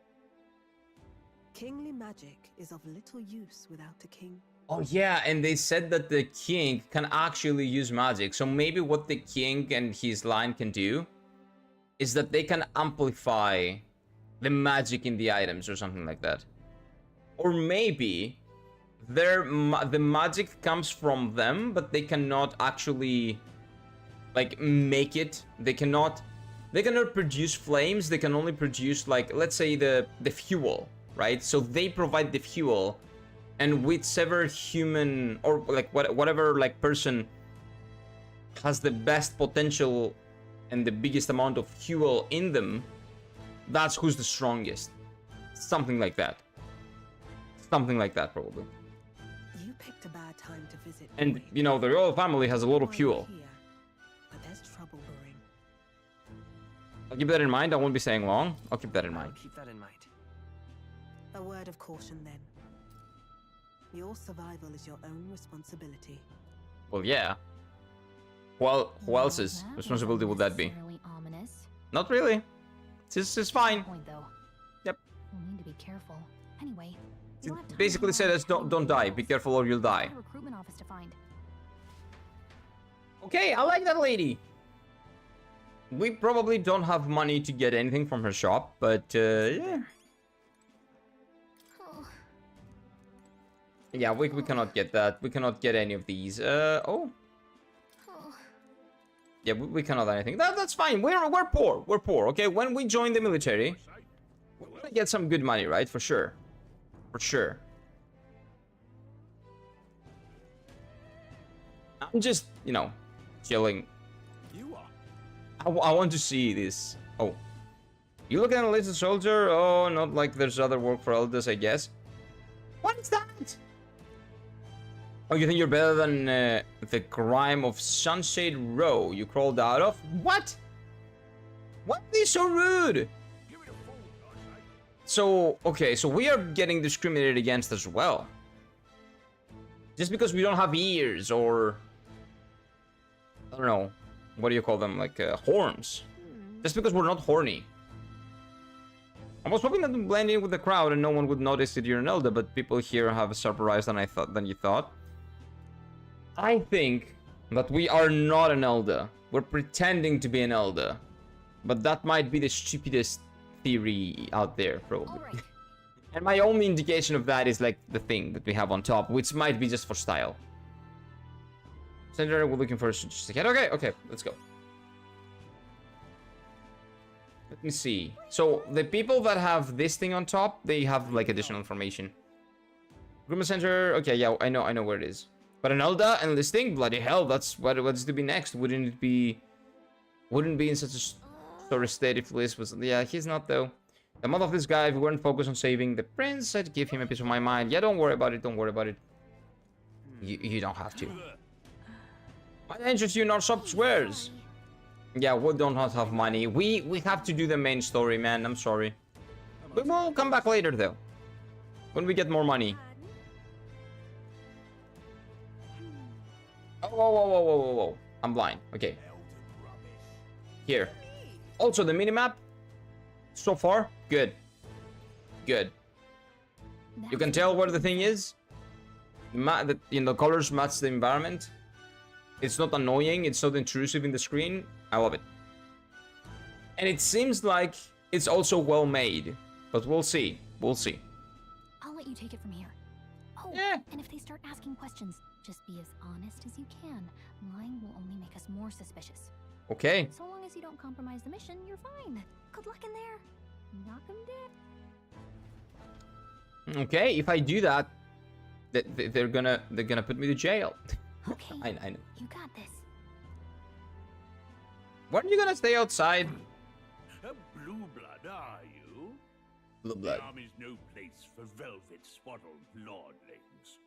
Kingly magic is of little use without a king. Oh yeah, and they said that the king can actually use magic. So maybe what the king and his line can do is that they can amplify the magic in the items or something like that. Or maybe the magic comes from them, but they cannot actually like make it. They cannot produce flames. They can only produce, like, let's say the fuel, right? So they provide the fuel, and whichever human or like whatever like person has the best potential and the biggest amount of fuel in them, that's who's the strongest. Something like that. Something like that, probably. You picked a bad time to visit. And, you know, the royal family has a lot of fuel. But there's trouble brewing. I'll keep that in mind. I won't be staying long. I'll keep that in mind. Keep that in mind. A word of caution then. Your survival is your own responsibility. Well, yeah. Well, who else's responsibility would that be? Ominous. Not really. It's fine. Point though. Yep. We'll need to be careful. Anyway, It basically said us don't die. Be careful or you'll die. Recruitment office to find. Okay, I like that lady. We probably don't have money to get anything from her shop, but yeah. Yeah, we cannot get that. We cannot get any of these. Oh. Yeah, we cannot do anything. That's fine. We're poor. We're poor. Okay, when we join the military, we're gonna get some good money, right? For sure. For sure. I'm just, you know, chilling. You are. I want to see this. Oh. You looking at a little soldier? Oh, not like there's other work for elders, I guess. What is that? Oh, you think you're better than the crime of Sunshade Row you crawled out of? What? What is so rude? So, okay, so we are getting discriminated against as well. Just because we don't have ears or... I don't know. What do you call them? Like, horns. Just because we're not horny. I was hoping that to blend in with the crowd and no one would notice that you're an elder, but people here have a surprise than you thought. I think that we are not an elder. We're pretending to be an elder. But that might be the stupidest theory out there, probably. Right. And my only indication of that is like the thing that we have on top, which might be just for style. Senator, we're looking for a certificate. Okay, let's go. Let me see. So the people that have this thing on top, they have like additional information. Grima Center. Okay, yeah, I know where it is. But an Elder and this thing, bloody hell, that's what's to be next. Wouldn't be in such a sort of state if Liz was. Yeah, he's not though. The mother of this guy, if we weren't focused on saving the prince, I'd give him a piece of my mind. Yeah, don't worry about it. Don't worry about it. You don't have to. My interest you in our shop swears. Yeah, we don't have money. We have to do the main story, man. I'm sorry. We will come back later though, when we get more money. Oh, whoa. I'm blind. Okay. Here. Also, the minimap. So far, good. Good. You can tell where the thing is. The colors match the environment. It's not annoying. It's not intrusive in the screen. I love it. And it seems like it's also well made. But we'll see. We'll see. I'll let you take it from here. Oh, and if they start asking questions, just be as honest as you can. Lying will only make us more suspicious. Okay. So long as you don't compromise the mission, you're fine. Good luck in there. Knock 'em dead. Okay, if I do that, they're gonna put me to jail. Okay. I know. You got this. Weren't you gonna stay outside? A blue blood, are you? Blue blood. The army's no place for velvet swaddled lordlings.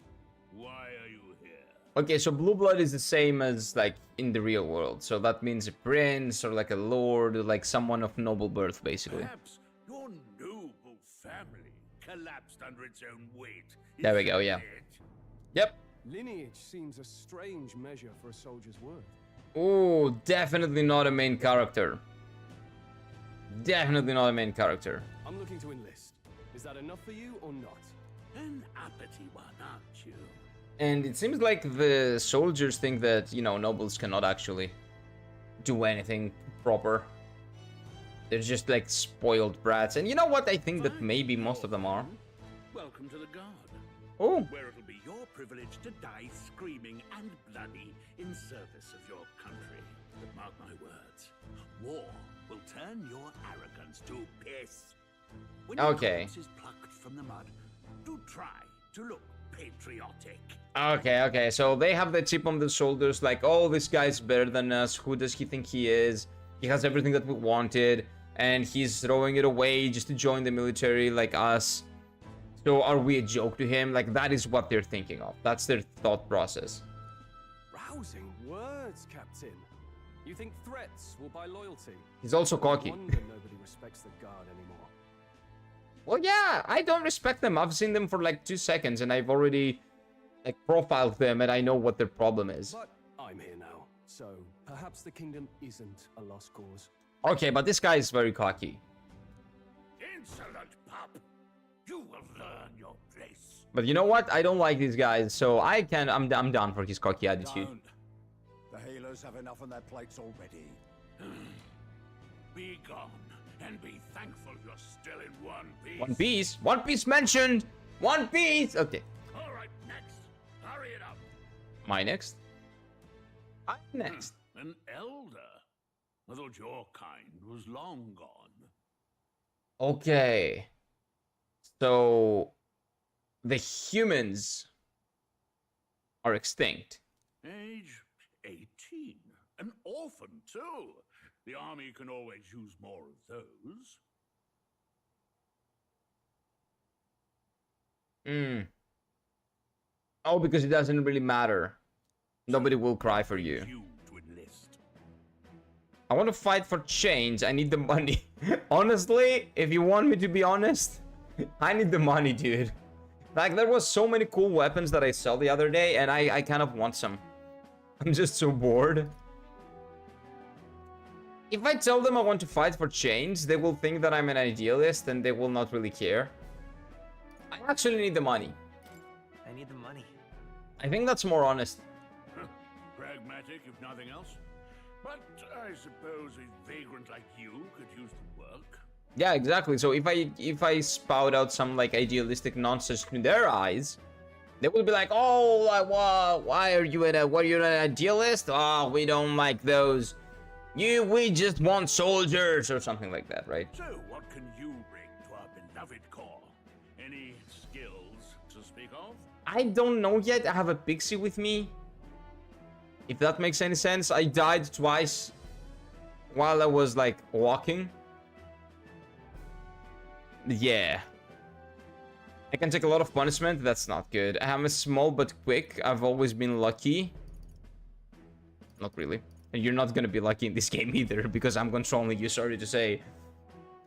Why are you here? Okay, so blue blood is the same as like in the real world. So that means a prince or like a lord, or like someone of noble birth, basically. Perhaps your noble family collapsed under its own weight. There we go, yeah. Yep. Lineage seems a strange measure for a soldier's worth. Oh, definitely not a main character. Definitely not a main character. I'm looking to enlist. Is that enough for you or not? An uppity one, aren't you? And it seems like the soldiers think that, you know, nobles cannot actually do anything proper. They're just like spoiled brats. And you know what? I think that maybe most of them are. Welcome to the Guard. Oh. Where it'll be your privilege to die screaming and bloody in service of your country. But mark my words, war will turn your arrogance to piss. When your corpse is plucked from the mud, do try to look patriotic. Okay, so they have the chip on their shoulders, like, oh, this guy's better than us. Who does he think he is? He has everything that we wanted, and he's throwing it away just to join the military like us. So are we a joke to him? Like, that is what they're thinking of. That's their thought process. Rousing words, Captain. You think threats will buy loyalty? He's also cocky. No wonder nobody respects the Guard anymore. Well, yeah, I don't respect them. I've seen them for like 2 seconds, and I've already like profiled them, and I know what their problem is. But I'm here now, so perhaps the kingdom isn't a lost cause. Okay, but this guy is very cocky. Insolent pup! You will learn your place. But you know what? I don't like these guys, so I'm down for his cocky attitude. Don't. The healers have enough on their plates already. Be gone, and be thankful you're still in one piece. One Piece? One Piece mentioned! One Piece! Okay. Alright, next. Hurry it up. My next? I'm next. An elder. I thought your kind was long gone. Okay. So the humans are extinct. Age 18. An orphan, too. The army can always use more of those. Oh, because it doesn't really matter. Nobody will cry for you. I want to fight for change. I need the money. Honestly, if you want me to be honest, I need the money, dude. Like, there was so many cool weapons that I saw the other day, and I kind of want some. I'm just so bored. If I tell them I want to fight for change, they will think that I'm an idealist, and they will not really care. I actually need the money. I need the money. I think that's more honest. Pragmatic, if nothing else. But I suppose a vagrant like you could use the work. Yeah, exactly. So if I spout out some like idealistic nonsense in their eyes, they will be like, "Oh, why are you an idealist? Oh, we don't like those. We just want soldiers," or something like that, right? So, what can you bring to our beloved core? Any skills to speak of? I don't know yet. I have a pixie with me. If that makes any sense. I died twice while I was like walking. Yeah. I can take a lot of punishment. That's not good. I am small but quick. I've always been lucky. Not really. And you're not gonna be lucky in this game either, because I'm controlling you, sorry to say.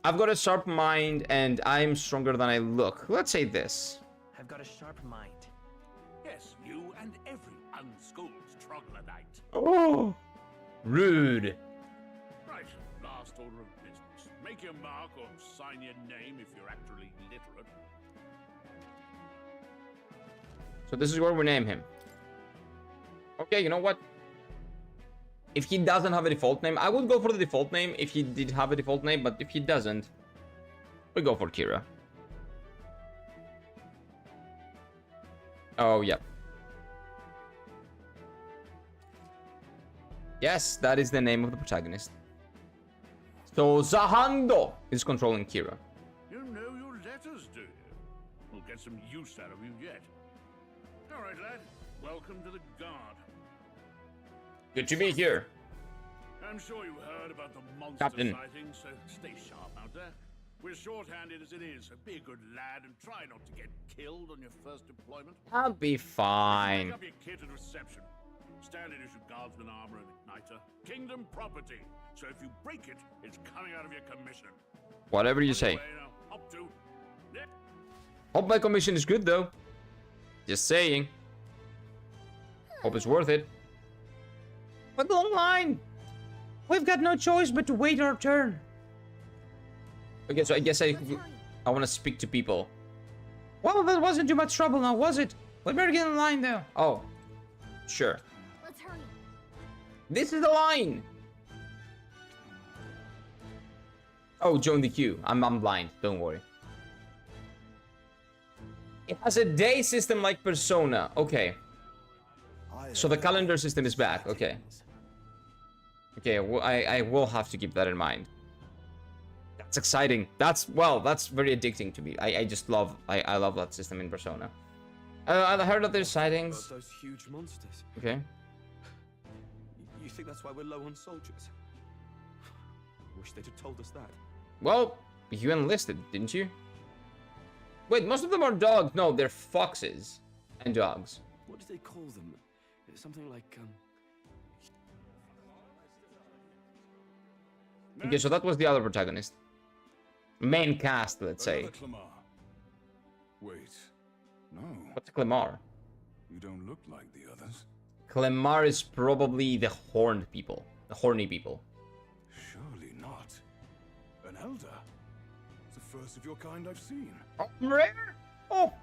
I've got a sharp mind and I'm stronger than I look. Let's say this. I've got a sharp mind. Yes, you and every unschooled troglodyte. Oh, rude. Right, last order of business. Make your mark or sign your name if you're actually literate. So this is where we name him. Okay, you know what? If he doesn't have a default name, I would go for the default name if he did have a default name, but if he doesn't, we go for Kira. Oh, yeah. Yes, that is the name of the protagonist. So Zahando is controlling Kira. You know your letters, do you? We'll get some use out of you yet. All right, lad. Welcome to the Guard. Good to be here. I'm sure you heard about the monster Captain. sightings, so stay sharp out there. We're short-handed as it is, so be a good lad and try not to get killed on your first deployment. I'll be fine. Pick up your kit at reception. Standard issue guardsman armor and igniter. Kingdom property. So if you break it, it's coming out of your commission. Whatever you say. Now, up to. Nick. Hope my commission is good though. Just saying. Hope it's worth it. But long line. We've got no choice but to wait our turn. Okay, so I guess I want to speak to people. Well, that wasn't too much trouble now, was it? We better get in line though. Oh, sure. Let's hurry. This is the line. Oh, join the queue. I'm blind. Don't worry. It has a day system like Persona. Okay. So the calendar system is back. Okay. Okay, well, I will have to keep that in mind. That's exciting. That's very addicting to me. I just love, I love that system in Persona. I heard that there's sightings. Those huge monsters. Okay. You think that's why we're low on soldiers? Wish they'd have told us that. Well, you enlisted, didn't you? Wait, most of them are dogs. No, they're foxes and dogs. What do they call them? Something like, Okay, so that was the other protagonist. Main cast, let's say. Another Clemar. Wait, no. What's Clemar? You don't look like the others. Clemar is probably the horned people. The horny people. Surely not. An elder? It's the first of your kind I've seen. Oh, rare? Oh,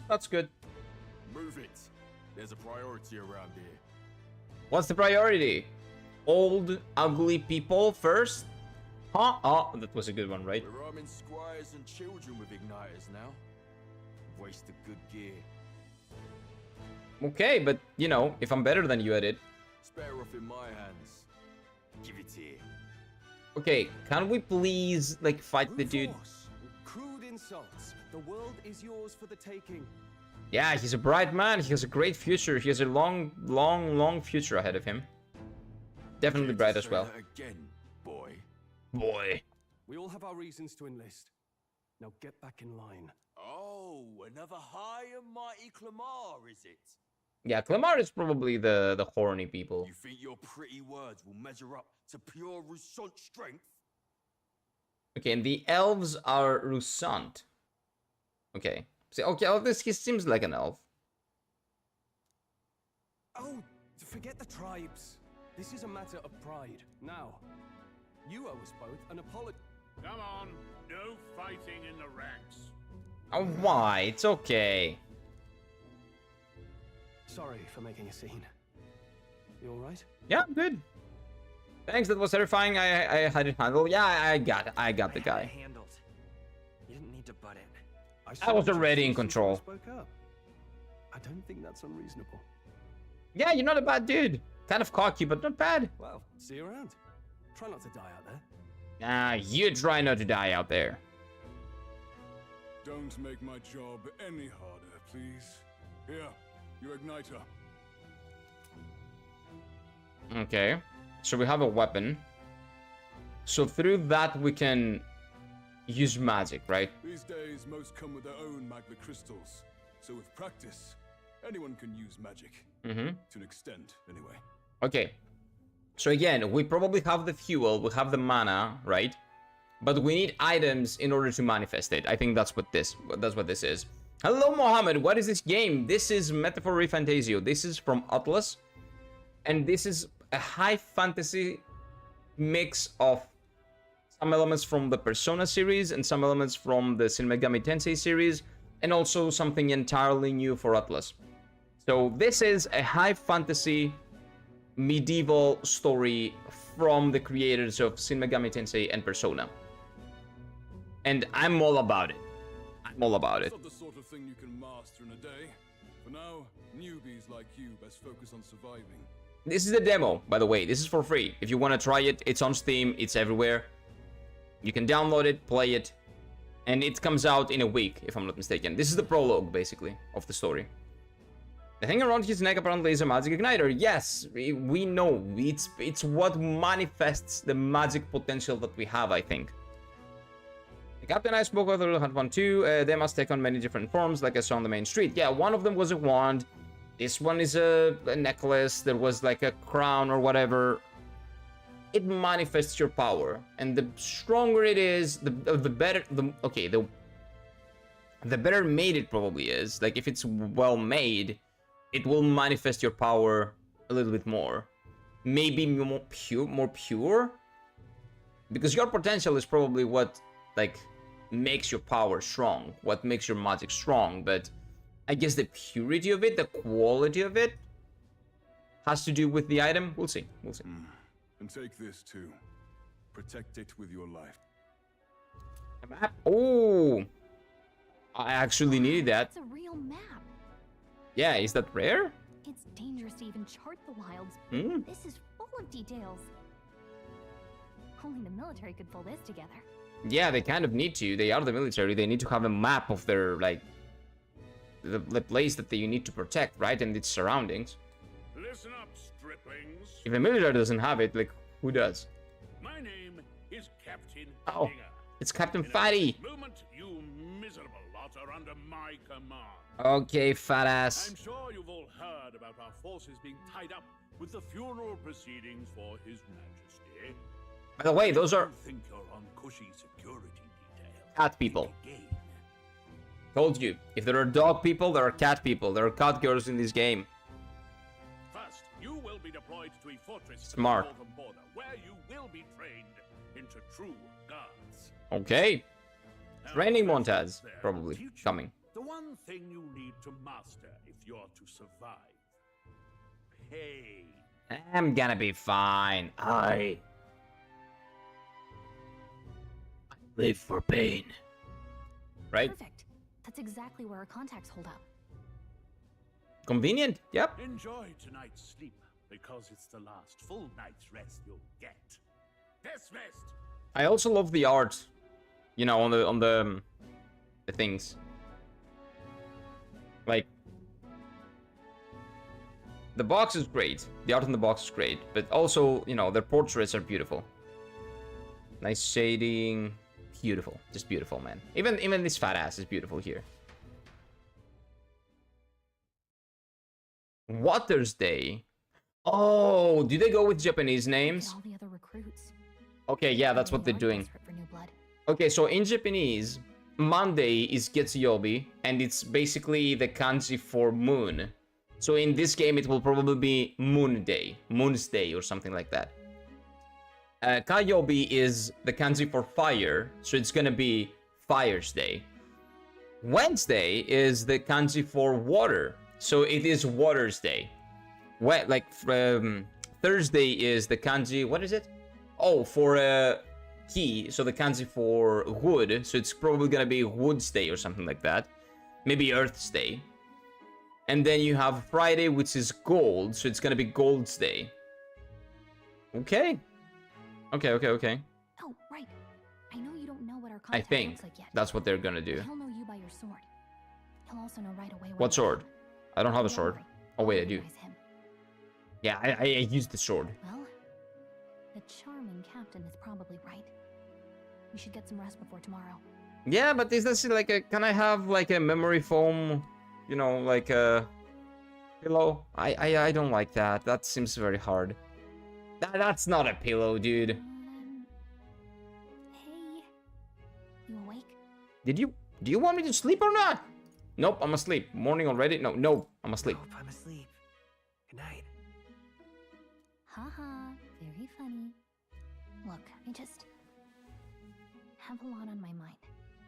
that's good. Move it. There's a priority around here. What's the priority? Old, ugly people first? Huh? Oh, that was a good one, right? We're arming squires and children with igniters now. Waste of good gear. Okay, but, you know, if I'm better than you at it. Spare off in my hands. Give it here. Okay, can we please, like, fight the dude? crude insults. The world is yours for the taking. Yeah, he's a bright man. He has a great future. He has a long, long, long future ahead of him. Definitely bright as well. Again, boy. Boy. We all have our reasons to enlist. Now get back in line. Oh, Oh, another high and mighty Clamar, is it? Yeah, Clamar is probably the horny people. You think your pretty words will measure up to pure Rusant strength? Okay, and the elves are Rusant. Okay. See, okay, oh, he seems like an elf. Oh, forget the tribes. This is a matter of pride. Now, you owe us both an apology. Come on, no fighting in the ranks. Oh, why? It's okay. Sorry for making a scene. You all right? Yeah, I'm good. Thanks, that was terrifying. I had it handled. Yeah, I got the guy. Handled. You didn't need to butt in. I was already in control. Spoke up. I don't think that's unreasonable. Yeah, you're not a bad dude. Kind of cocky, but not bad. Well, see you around. Try not to die out there. Ah, you try not to die out there. Don't make my job any harder, please. Here, your igniter. Okay, so we have a weapon. So through that we can use magic, right? These days, most come with their own magma crystals. So with practice, anyone can use magic. Mm-hmm. To an extent, anyway. Okay. So again, we probably have the fuel, we have the mana, right? But we need items in order to manifest it. I think that's what this is. Hello, Mohammed. What is this game? This is Metaphor ReFantasio. This is from Atlas. And this is a high fantasy mix of some elements from the Persona series and some elements from the Shin Megami Tensei series, and also something entirely new for Atlas. So this is a high fantasy medieval story from the creators of Shin Megami Tensei and Persona. And I'm all about it. I'm all about it. It's not the sort of thing you can master in a day. For now, newbies like you best focus on surviving. This is a demo, by the way. This is for free. If you want to try it, it's on Steam. It's everywhere. You can download it, play it, and it comes out in a week, if I'm not mistaken. This is the prologue, basically, of the story. The thing around his neck apparently is a magic igniter. Yes, we know. It's what manifests the magic potential that we have, I think. The captain I spoke with had one too. They must take on many different forms, like I saw on the main street. Yeah, one of them was a wand. This one is a necklace. There was like a crown or whatever. It manifests your power, and the stronger it is, the better. The better made it probably is. Like if it's well made, it will manifest your power a little bit more. Maybe more pure, because your potential is probably what like makes your power strong, what makes your magic strong. But I guess the purity of it, the quality of it, has to do with the item. We'll see. We'll see. And take this too. Protect it with your life. A map? Oh, I actually needed that. It's a real map. Yeah, is that rare? It's dangerous to even chart the wilds. Hmm? This is full of details. Only the military could pull this together. Yeah, they kind of need to. They are the military. They need to have a map of their, like, the place that they need to protect, right? And its surroundings. Listen up, striplings. If the military doesn't have it, like, who does? My name is Captain Oh, Dinger. it's Captain Fatty. Moment, you miserable lot are under my command. Okay, fat ass. I'm sure you've all heard about our forces being tied up with the funeral proceedings for His Majesty. By the way, those are I think you're on cushy security details. cat people. Told you. If there are dog people, there are cat people. There are cat girls in this game. First, you will be deployed to a fortress Smart. on the northern border, where you will be trained into true guards. Okay. Now, Training let's montage, there probably, teach you coming. The one thing you need to master if you're to survive. Pain. I'm gonna be fine. I live for pain. Right? Perfect. That's exactly where our contacts hold up. Convenient. Yep. Enjoy tonight's sleep, because it's the last full night's rest you'll get. Dismissed! I also love the art. You know, on the things. Like, the box is great. The art on the box is great, but also, you know, their portraits are beautiful. Nice shading, beautiful, just beautiful, man. Even this fat ass is beautiful here. Water's Day. Oh, do they go with Japanese names? All the other recruits. Okay, yeah, that's what they're doing. For new blood. Okay, so in Japanese, Monday is Getsuyobi, and it's basically the kanji for moon. So in this game, it will probably be Moon Day, Moon's Day, or something like that. Kayobi is the kanji for fire, so it's gonna be Fire's Day. Wednesday is the kanji for water, so it is Water's Day. Thursday is the kanji, what is it? Oh, for ki, so the kanji for wood, so it's probably gonna be Wood's Day or something like that. Maybe Earth's Day. And then you have Friday, which is gold, so it's gonna be Gold's Day. Okay. Okay. Oh, right. I know you don't know what our I contact think looks like yet. that's what they're gonna do. But he'll know you by your sword. He'll also know right away What sword? I don't have a sword. Oh wait, I do. Yeah, I used the sword. Well, the charming captain is probably right. We should get some rest before tomorrow. Yeah, but is this like a... Can I have like a memory foam, you know, like a pillow? I don't like that. That seems very hard. That's not a pillow, dude. Hey, you awake? Do you want me to sleep or not? Nope, I'm asleep. Morning already? No, I'm asleep. Hope I'm asleep. Good night. Haha, very funny. Look, I just have a lot on my mind.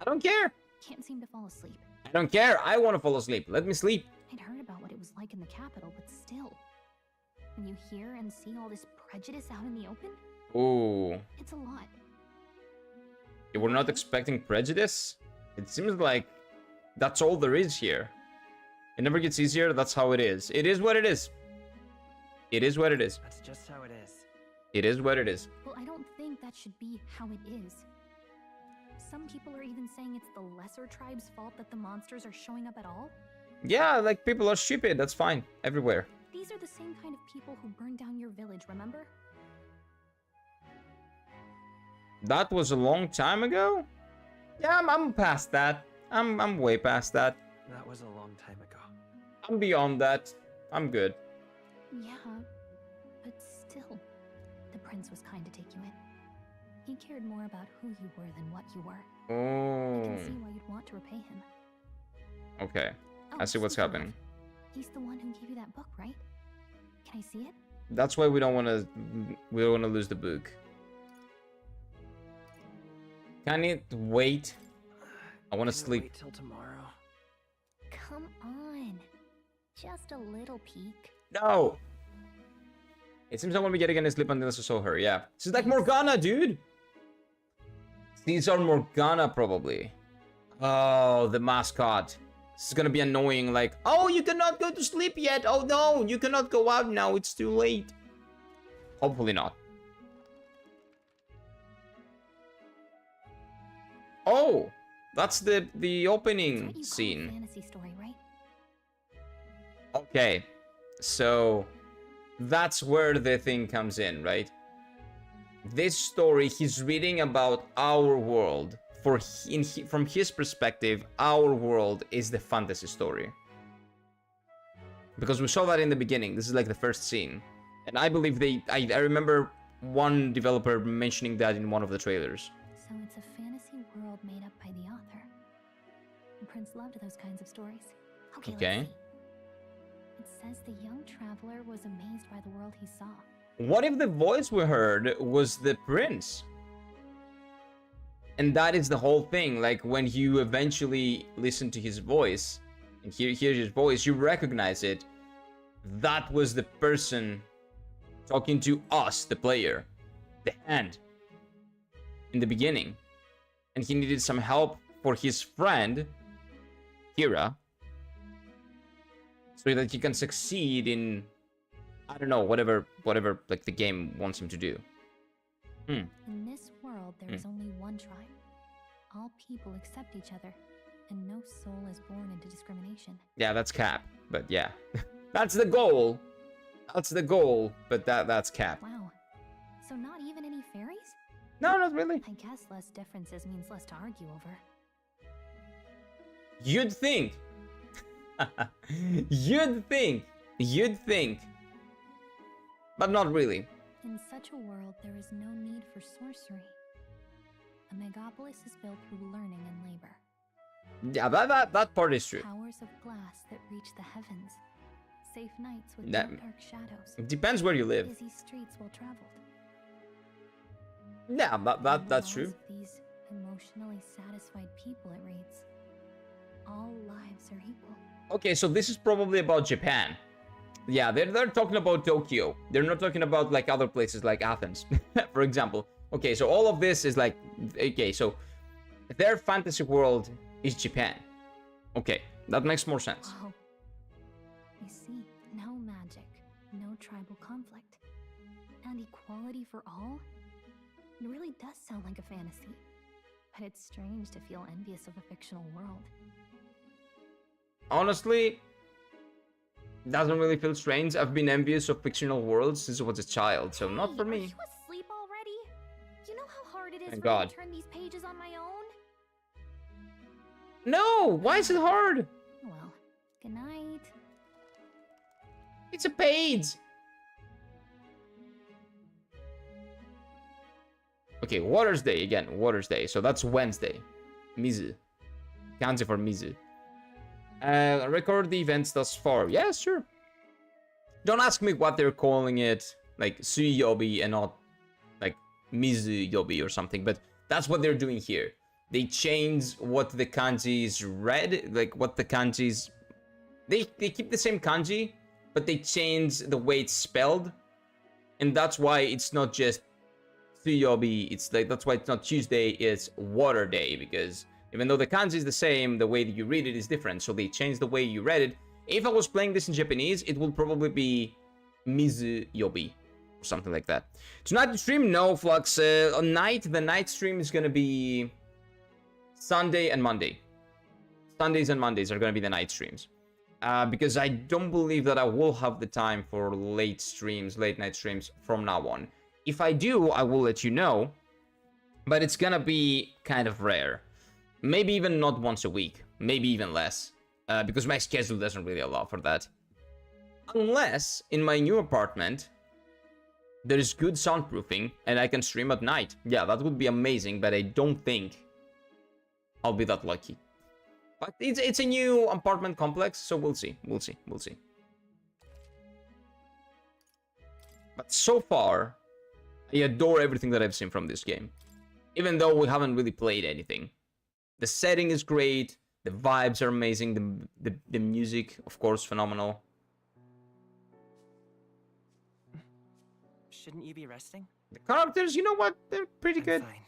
I don't care. Can't seem to fall asleep. I don't care. I want to fall asleep. Let me sleep. I'd heard about what it was like in the capital, but still. When you hear and see all this prejudice out in the open, Ooh. it's a lot. You were not expecting prejudice? It seems like that's all there is here. It never gets easier. That's how it is. It is what it is. It is what it is. That's just how it is. It is what it is. Well, I don't think that should be how it is. Some people are even saying it's the lesser tribe's fault that the monsters are showing up at all. Yeah, like people are stupid. That's fine. Everywhere. These are the same kind of people who burned down your village, remember? That was a long time ago? Yeah, I'm past that. I'm way past that. That was a long time ago. I'm beyond that. I'm good. Yeah, but still, the prince was kind to take you in. He cared more about who you were than what you were. I can see Oh. why you'd want to repay him. Okay. Oh, I see what's speaking of, happening. He's the one who gave you that book, right? Can I see it? That's why we don't want to lose the book. Can it wait? I want to sleep. Wait till tomorrow. Come on. Just a little peek. No. It seems I won't be getting any sleep unless I saw her. Yeah. She's like Morgana, dude. Caesar Morgana, probably. Oh, the mascot. This is gonna be annoying. Like, oh, you cannot go to sleep yet. Oh no, you cannot go out now. It's too late. Hopefully not. Oh, that's the opening scene. Fantasy story, right? Okay, so that's where the thing comes in, right? This story, he's reading about our world. From his perspective, our world is the fantasy story. Because we saw that in the beginning. This is like the first scene. And I believe I remember one developer mentioning that in one of the trailers. So it's a fantasy world made up by the author. The prince loved those kinds of stories. Okay, Okay. let's see. It says the young traveler was amazed by the world he saw. What if the voice we heard was the prince? And that is the whole thing. Like when you eventually listen to his voice and hear his voice, you recognize it. That was the person talking to us, the player, the hand, in the beginning. And he needed some help for his friend, Kira, so that he can succeed in, I don't know, whatever like the game wants him to do. In this world, there is only one tribe. All people accept each other, and no soul is born into discrimination. Yeah, that's Cap, but yeah. That's the goal. That's the goal, but that's Cap. Wow. So not even any fairies? No, not really. I guess less differences means less to argue over. You'd think. You'd think. You'd think. But not really. In such a world, there is no need for sorcery. A megapolis is built through learning and labor. Yeah, that part is true. Towers of glass that reach the heavens. Safe nights with That- no dark shadows. It depends where you live. Busy streets well traveled. Yeah, that's true. These emotionally satisfied people, it reads. All lives are equal. Okay, so this is probably about Japan. Yeah, they're talking about Tokyo. They're not talking about like other places like Athens, for example. Okay, so all of this is like, okay, so their fantasy world is Japan. Okay, that makes more sense. Oh. You see, no magic, no tribal conflict, and equality for all? It really does sound like a fantasy. But it's strange to feel envious of a fictional world. Honestly, doesn't really feel strange. I've been envious of fictional worlds since I was a child, so not for Are me. you asleep already? You know how hard it is Thank for me God. to turn these pages on my own? No, why is it hard? Well, good night. It's a page. Okay, Water's Day again. Water's Day. So that's Wednesday. Mizu. Kanji for Mizu. Record the events thus far. Yeah, sure. Don't ask me what they're calling it, like Suyobi and not like Mizu Yobi or something, but that's what they're doing here. They change what the kanjis read, like what the kanjis... They keep the same kanji, but they change the way it's spelled. And that's why it's not just Suyobi, it's like, that's why it's not Tuesday, it's Water Day, because even though the kanji is the same, the way that you read it is different, so they change the way you read it. If I was playing this in Japanese, it would probably be Mizu Yobi, or something like that. Tonight the stream, no, Flux. On night, the night stream is gonna be Sunday and Monday. Sundays and Mondays are gonna be the night streams. Because I don't believe that I will have the time for late night streams from now on. If I do, I will let you know, but it's gonna be kind of rare. Maybe even not once a week, maybe even less, because my schedule doesn't really allow for that. Unless, in my new apartment, there is good soundproofing and I can stream at night. Yeah, that would be amazing, but I don't think I'll be that lucky. But it's a new apartment complex, so we'll see. But so far, I adore everything that I've seen from this game. Even though we haven't really played anything. The setting is great, the vibes are amazing, the music, of course, phenomenal. Shouldn't you be resting? The characters, you know what? They're pretty good. Fine.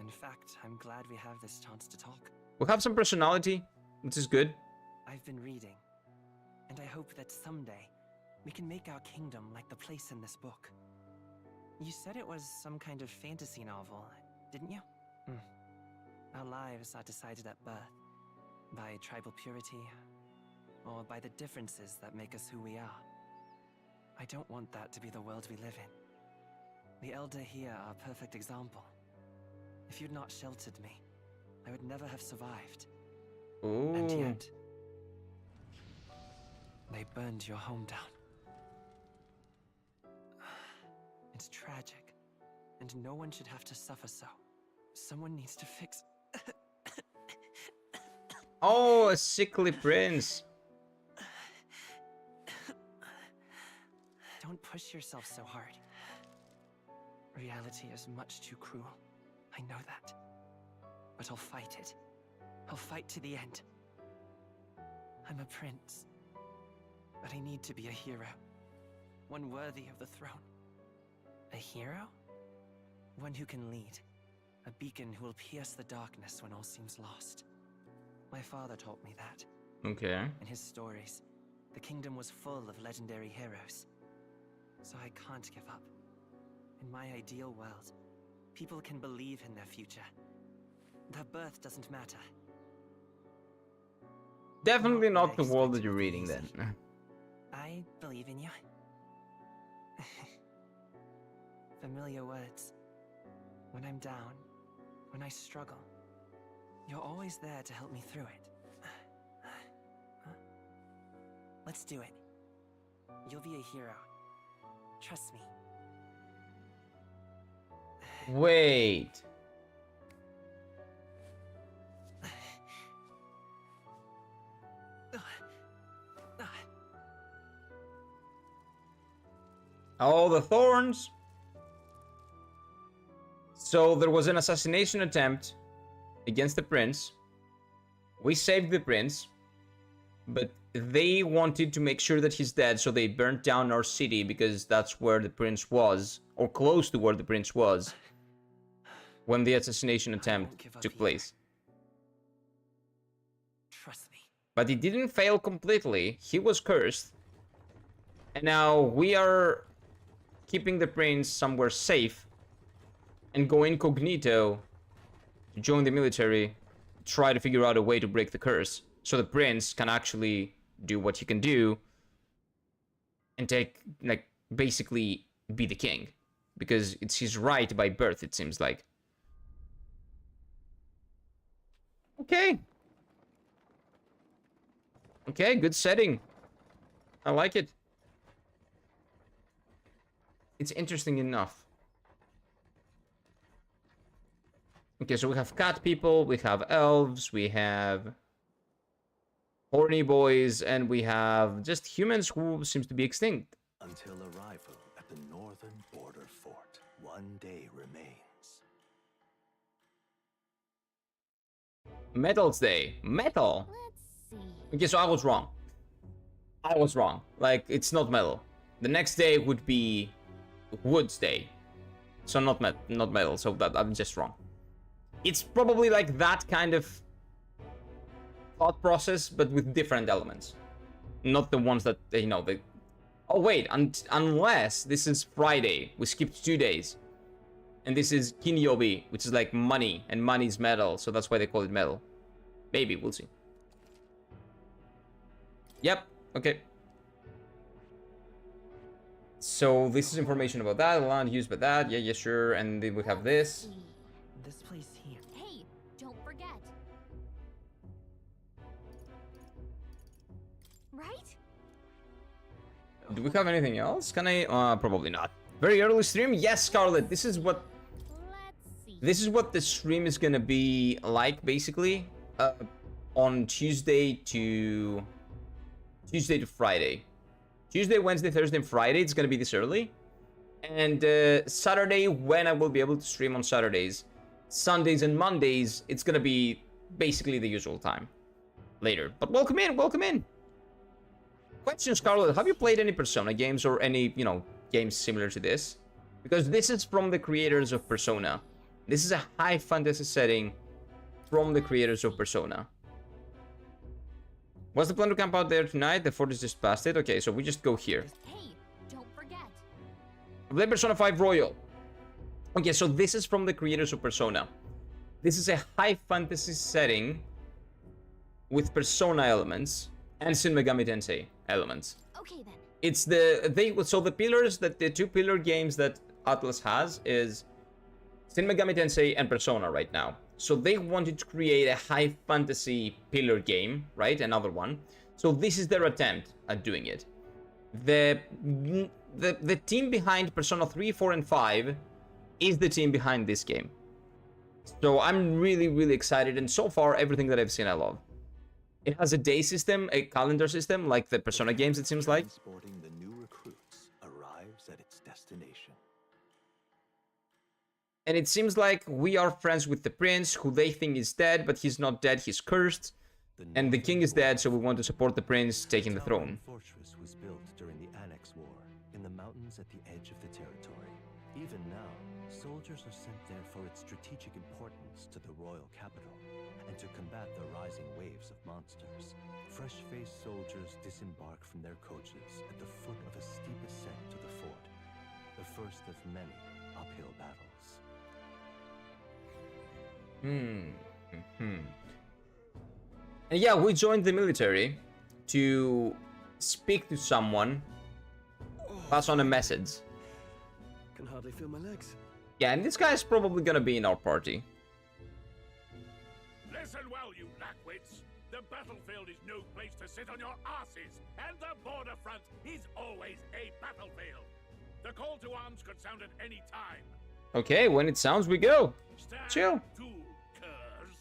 In fact, I'm glad we have this chance to talk. We have some personality, which is good. I've been reading, and I hope that someday we can make our kingdom like the place in this book. You said it was some kind of fantasy novel, didn't you? Our lives are decided at birth, by tribal purity, or by the differences that make us who we are. I don't want that to be the world we live in. The Elder here are a perfect example. If you'd not sheltered me, I would never have survived. Ooh. And yet, they burned your home down. It's tragic, and no one should have to suffer so. Someone needs to fix... Oh, a sickly prince. Don't push yourself so hard. Reality is much too cruel. I know that. But I'll fight it. I'll fight to the end. I'm a prince. But I need to be a hero. One worthy of the throne. A hero? One who can lead. A beacon who will pierce the darkness when all seems lost. My father taught me that. Okay. In his stories, the kingdom was full of legendary heroes. So I can't give up. In my ideal world, people can believe in their future. Their birth doesn't matter. Definitely not the world that you're reading then. I believe in you. Familiar words. When I'm down, when I struggle, you're always there to help me through it. Let's do it. You'll be a hero. Trust me. Wait. Oh, the thorns. So there was an assassination attempt against the prince. We saved the prince, but they wanted to make sure that he's dead, so they burnt down our city because that's where the prince was, or close to where the prince was, when the assassination attempt took place. Trust me. But he didn't fail completely. He was cursed. And now we are keeping the prince somewhere safe and go incognito to join the military, try to figure out a way to break the curse so the prince can actually do what he can do and take, like, basically be the king, because it's his right by birth, it seems like. Okay, good setting. I like it. It's interesting enough. Okay, so we have cat people, we have elves, we have horny boys, and we have just humans who seems to be extinct. Until arrival at the northern border fort, one day remains. Metal's Day. Metal? Okay, so I was wrong. Like, it's not metal. The next day would be Wood's Day. So not metal, so that I'm just wrong. It's probably like that kind of thought process, but with different elements. Not the ones that, you know, the... Oh, wait, unless this is Friday. We skipped 2 days. And this is Kinyobi, which is like money, and money's metal, so that's why they call it metal. Maybe, we'll see. Yep, okay. So this is information about that, land used by that, yeah, sure, and then we have this. This place here. Hey, don't forget. Right? Do we have anything else? Can I? Probably not. Very early stream? Yes, Scarlet. This is what the stream is gonna be like, basically. On Tuesday to Friday. Tuesday, Wednesday, Thursday, and Friday, it's gonna be this early. And Saturday, when I will be able to stream on Saturdays. Sundays and Mondays, it's gonna be basically the usual time. Later. But welcome in, welcome in. Question, Scarlet, have you played any Persona games or any, you know, games similar to this? Because this is from the creators of Persona. This is a high fantasy setting from the creators of Persona. What's the plan to camp out there tonight? The fort is just past it. Okay, so we just go here. Hey, don't forget. Play Persona 5 Royal. Okay, so this is from the creators of Persona. This is a high fantasy setting with Persona elements and Shin Megami Tensei elements. Okay then. It's so the pillars that the 2 pillar games that Atlus has is Shin Megami Tensei and Persona right now. So they wanted to create a high fantasy pillar game, right? Another one. So this is their attempt at doing it. The team behind Persona 3, 4, and 5 is the team behind this game. So I'm really, really excited, and so far everything that I've seen I love. It has a day system, a calendar system, like the Persona games, it seems like. Transporting the new recruits arrives at its destination. And it seems like we are friends with the prince, who they think is dead, but he's not dead, he's cursed. And the king is dead, so we want to support the prince taking the throne. The fortress was built during the Annex War, in the mountains at the edge of the territory. Even now, soldiers are sent there for its strategic importance to the royal capital, and to combat the rising waves of monsters. Fresh-faced soldiers disembark from their coaches at the foot of a steep ascent to the fort, the first of many uphill battles. And yeah, we joined the military to speak to someone, pass on a message. Can hardly feel my legs. Yeah, and this guy is probably gonna be in our party. Listen well, you lackwits. The battlefield is no place to sit on your asses, and the border front is always a battlefield. The call to arms could sound at any time. Okay, when it sounds, we go. Chill. To Kurz.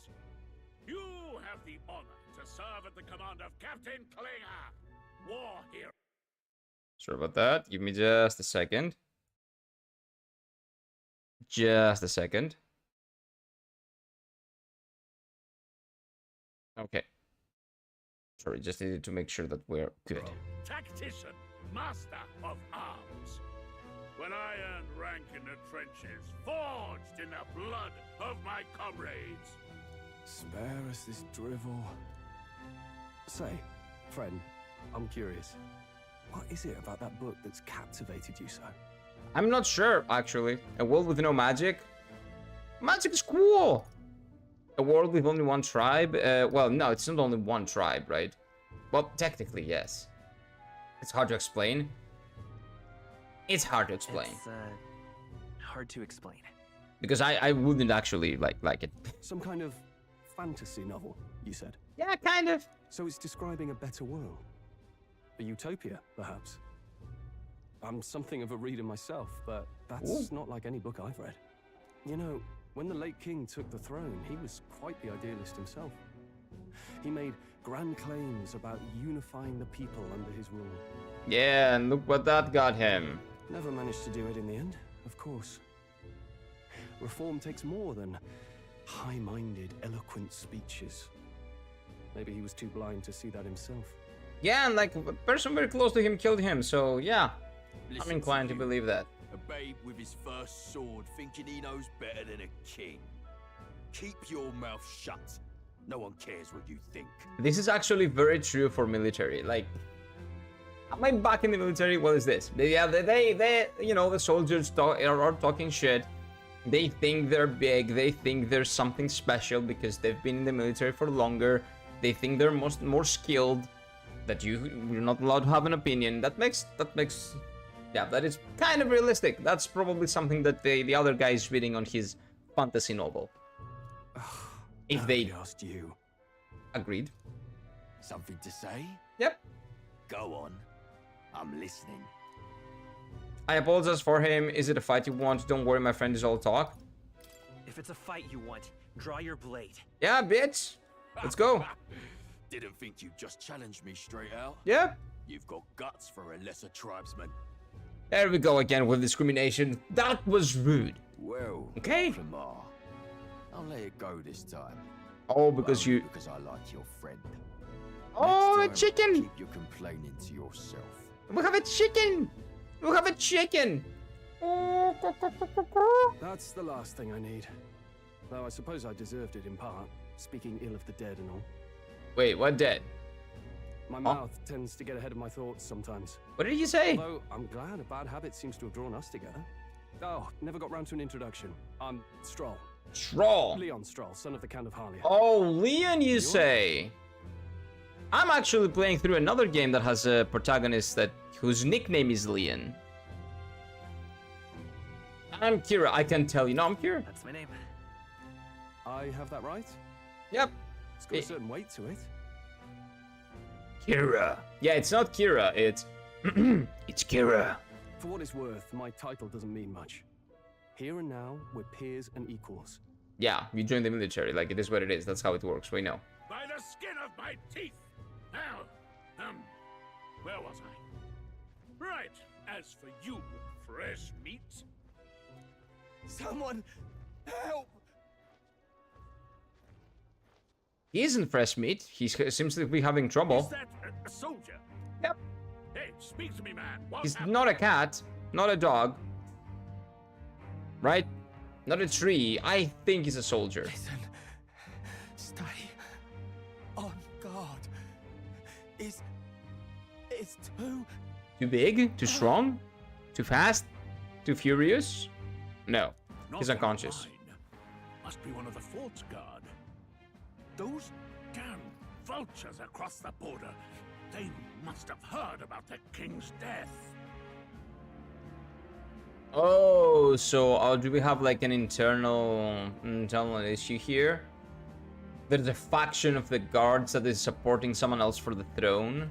You have the honor to serve at the command of Captain Klinger, war hero. Sorry about that. Give me just a second. Just a second. Okay. Sorry, just needed to make sure that we're good. Tactician, master of arms. When I earned rank in the trenches, forged in the blood of my comrades. Spare us this drivel. Say, friend, I'm curious. What is it about that book that's captivated you so? I'm not sure, actually. A world with no magic? Magic is cool! A world with only one tribe? Well, no, it's not only one tribe, right? Well, technically, yes. It's hard to explain. It's hard to explain. It's hard to explain. Because I wouldn't actually like it. Some kind of fantasy novel, you said? Yeah, kind of. So it's describing a better world. A utopia, perhaps. I'm something of a reader myself, but that's not like any book I've read. You know, when the late king took the throne, he was quite the idealist himself. He made grand claims about unifying the people under his rule. Yeah, and look what that got him. Never managed to do it in the end, of course. Reform takes more than high-minded, eloquent speeches. Maybe he was too blind to see that himself. Yeah, and like a person very close to him killed him, so yeah. Listen I'm inclined to you, believe that. A babe with his first sword thinking he knows better than a king. Keep your mouth shut. No one cares what you think. This is actually very true for military. Like, am I back in the military? What is this? They you know, the soldiers are talking shit. They think they're big. They think they're something special because they've been in the military for longer. They think they're more skilled. That you're not allowed to have an opinion. That makes yeah, that is kind of realistic. That's probably something that the other guy is reading on his fantasy novel. If they asked you. Agreed. Something to say? Yep. Go on. I'm listening. I apologize for him. Is it a fight you want? Don't worry, my friend, is all talk. If it's a fight you want, draw your blade. Yeah, bitch. Let's go. Didn't think you'd just challenge me straight out. Yeah. You've got guts for a lesser tribesman. There we go again with discrimination. That was rude. Well, okay. Lamar, I'll let it go this time. Oh, because you. Because I like your friend. Oh, Next time, chicken! Keep your complaining to yourself. We have a chicken. We have a chicken. That's the last thing I need. Though I suppose I deserved it in part, speaking ill of the dead and all. Wait, what dead? My mouth tends to get ahead of my thoughts sometimes. What did you say? Although I'm glad a bad habit seems to have drawn us together. Oh, never got round to an introduction. I'm Stroll. Stroll. Leon Stroll, son of the Count of Harlia. Oh, Leon, you say? I'm actually playing through another game that has a protagonist whose nickname is Leon. I'm Kira. I can tell you. No, I'm Kira. That's my name. I have that right? Yep. It's got a certain weight to it. Kira. Yeah, it's not Kira. It's it's Kira. For what it's worth, my title doesn't mean much. Here and now, we're peers and equals. Yeah, you joined the military. Like, it is what it is. That's how it works. We know. By the skin of my teeth. Now, where was I? Right. As for you, fresh meat. Someone help! He isn't fresh meat. He seems to be having trouble. Is that a soldier? Yep. Hey, speak to me, man. He's not a cat, not a dog. Right? Not a tree. I think he's a soldier. Listen. Stay on guard. It's too big? Too strong? Too fast? Too furious? No. He's unconscious. Must be one of the fort's guard. Those damn vultures across the border. They must have heard about the king's death. Oh, so do we have like an internal issue here? There's a faction of the guards that is supporting someone else for the throne.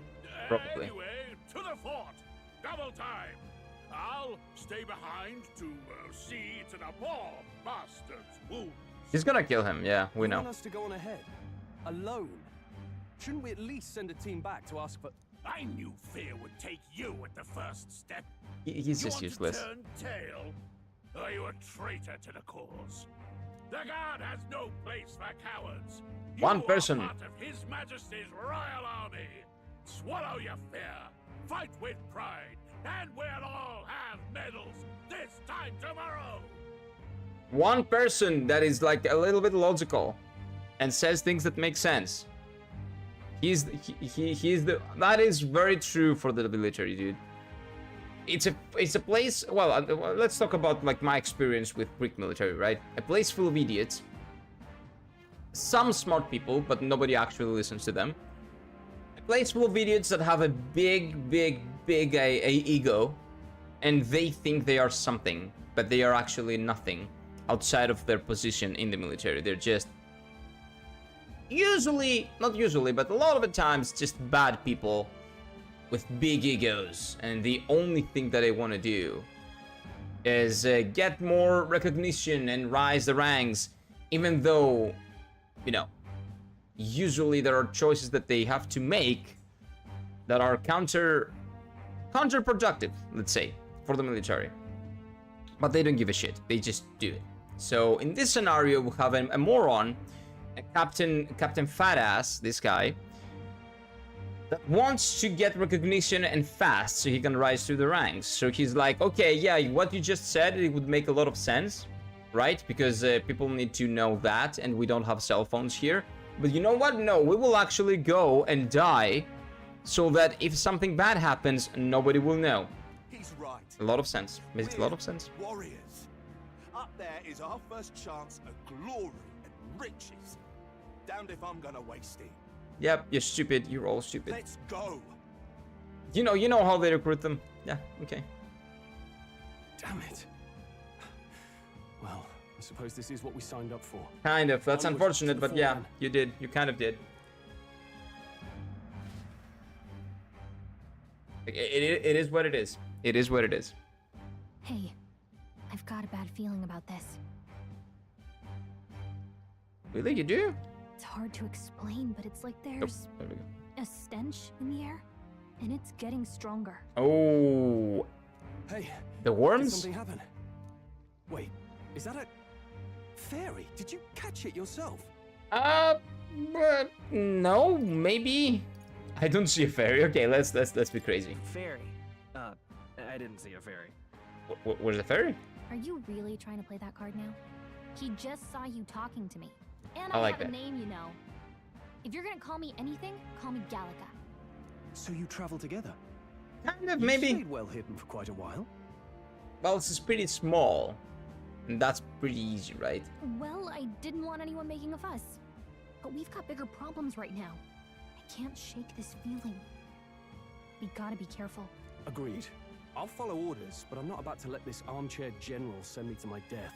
Probably. Anyway, to the fort! Double time! I'll stay behind to see to the poor bastard's wounds. He's gonna kill him, yeah, we You know. want us to go on ahead? Alone? Shouldn't we at least send a team back to ask for... I knew fear would take you at the first step. He's just you useless. Want to turn tail? Are you a traitor to the cause? The guard has no place for cowards. One you person. Are part of His Majesty's Royal Army. Swallow your fear. Fight with pride, and we'll all have medals this time tomorrow. One person that is like a little bit logical and says things that make sense. He's the that is very true for the military, dude. It's a place. Well, let's talk about like my experience with Greek military, right? A place full of idiots. Some smart people, but nobody actually listens to them. A place full of idiots that have a big ego, and they think they are something, but they are actually nothing outside of their position in the military. They're just usually, not usually, but a lot of the times, just bad people with big egos, and the only thing that they want to do is get more recognition and rise the ranks, even though, you know, usually there are choices that they have to make that are counterproductive, let's say, for the military. But they don't give a shit. They just do it. So in this scenario, we have a moron, a Captain Fatass, this guy, that wants to get recognition and fast so he can rise through the ranks. So he's like, okay, yeah, what you just said, it would make a lot of sense, right? Because people need to know that, and we don't have cell phones here. But you know what? No, we will actually go and die so that if something bad happens, nobody will know. He's right. A lot of sense. Makes a lot of sense. Warriors. Up there is our first chance at glory and riches. Damned if I'm gonna waste it. Yep, you're stupid. You're all stupid. Let's go. You know how they recruit them. Yeah, okay. Damn it. Well, I suppose this is what we signed up for. Kind of. That's Onwards unfortunate, to the but yeah, fore, you did. You kind of did. It is what it is. It is what it is. Hey, I've got a bad feeling about this. Really, you do? It's hard to explain, but it's like there's There we go. a stench in the air, and it's getting stronger. Oh. Hey. The Did worms? something happen? Wait, is that a fairy? Did you catch it yourself? But no, maybe. I don't see a fairy. Okay, let's be crazy. Fairy. I didn't see a fairy. Where's the fairy? Are you really trying to play that card now? He just saw you talking to me. And I I like have that. a name, you know. If you're gonna call me anything, call me Gallica. So you travel together? Kind of, You maybe. stayed well hidden for quite a while. Well, it's pretty small. And that's pretty easy, right? Well, I didn't want anyone making a fuss. But we've got bigger problems right now. I can't shake this feeling. We gotta be careful. Agreed. I'll follow orders, but I'm not about to let this armchair general send me to my death.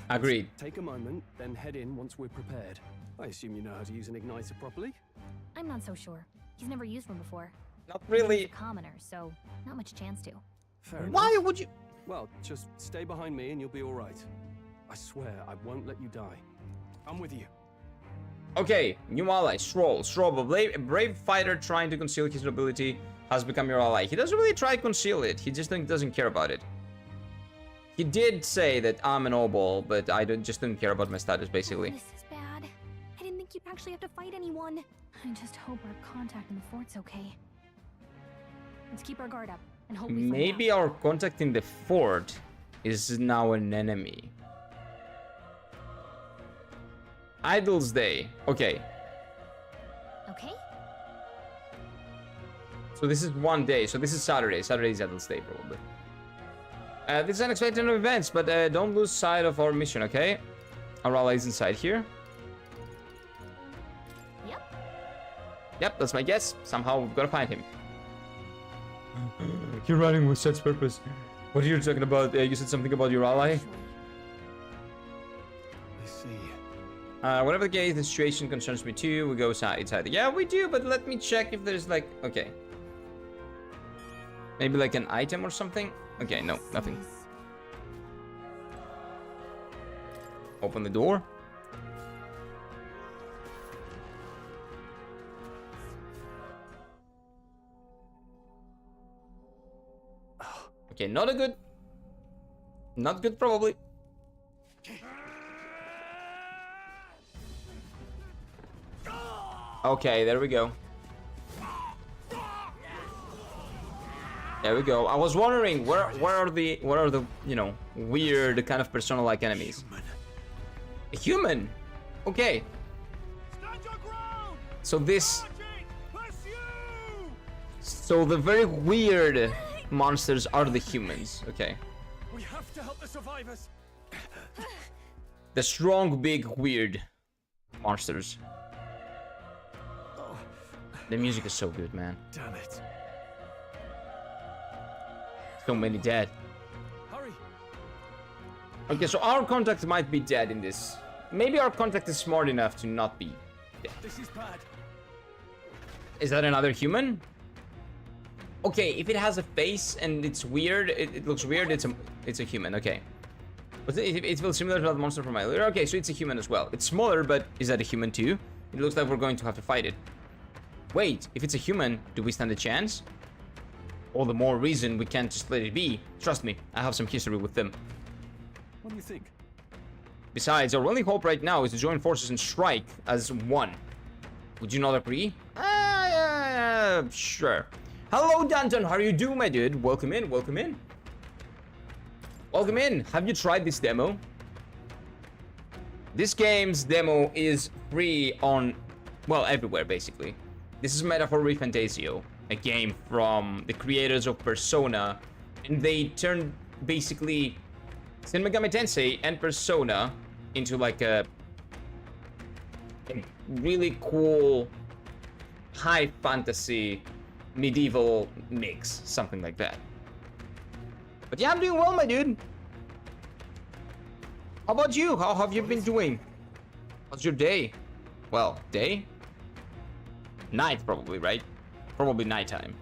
Agreed. Let's take a moment, then head in once we're prepared. I assume you know how to use an igniter properly? I'm not so sure. He's never used one before. Not He's really. a commoner, so not much chance to. Fair enough. Why would you? Well, just stay behind me and you'll be all right. I swear I won't let you die. I'm with you. Okay, new ally, Stroll. Stroll, a brave fighter trying to conceal his nobility, has become your ally. He doesn't really try to conceal it. He just doesn't care about it. He did say that I'm an noble, but I just don't care about my status, basically. This is bad. I didn't think you'd actually have to fight anyone. I just hope our contact in the fort's okay. Let's keep our guard up and hope we find Maybe our contact in the fort is now an enemy. Idle's Day. Okay. Okay? So this is one day. So this is Saturday. Saturday is Idle's Day, probably. This is unexpected events, but don't lose sight of our mission, okay? Our ally is inside here. Yep. Yep, that's my guess. Somehow we've got to find him. You're running with such purpose. What are you talking about? You said something about your ally? I see. Whatever the case, the situation concerns me too. We go inside. Yeah, we do, but let me check if there's like... Okay. Maybe like an item or something? Okay, no, nothing. Open the door. Okay, not a good... Not good, probably. Okay, there we go. There we go. I was wondering where are the you know, weird kind of Persona-like enemies. A human. Okay. So this. So the very weird monsters are the humans. Okay. We have to help the survivors. The strong, big, weird monsters. The music is so good, man. Damn it. So many dead. Hurry. Okay, so our contact might be dead in this. Maybe our contact is smart enough to not be dead. This is bad. Is that another human? Okay, if it has a face and it's weird, it looks weird, it's a human, okay. But it feels similar to that monster from earlier. Okay, so it's a human as well. It's smaller, but is that a human too? It looks like we're going to have to fight it. Wait, if it's a human, do we stand a chance? All the more reason we can't just let it be. Trust me, I have some history with them. What do you think? Besides, our only hope right now is to join forces and strike as one. Would you not agree? Sure. Hello, Danton. How are you doing, my dude? Welcome in, welcome in. Welcome in. Have you tried this demo? This game's demo is free on, well, everywhere, basically. This is Metaphor ReFantasio, a game from the creators of Persona, and they turned basically Shin Megami Tensei and Persona into like a really cool high fantasy medieval mix, something like that. But yeah, I'm doing well, my dude. How about you? How have you been doing? How's your day? Well, day? Night, probably, right? Probably nighttime.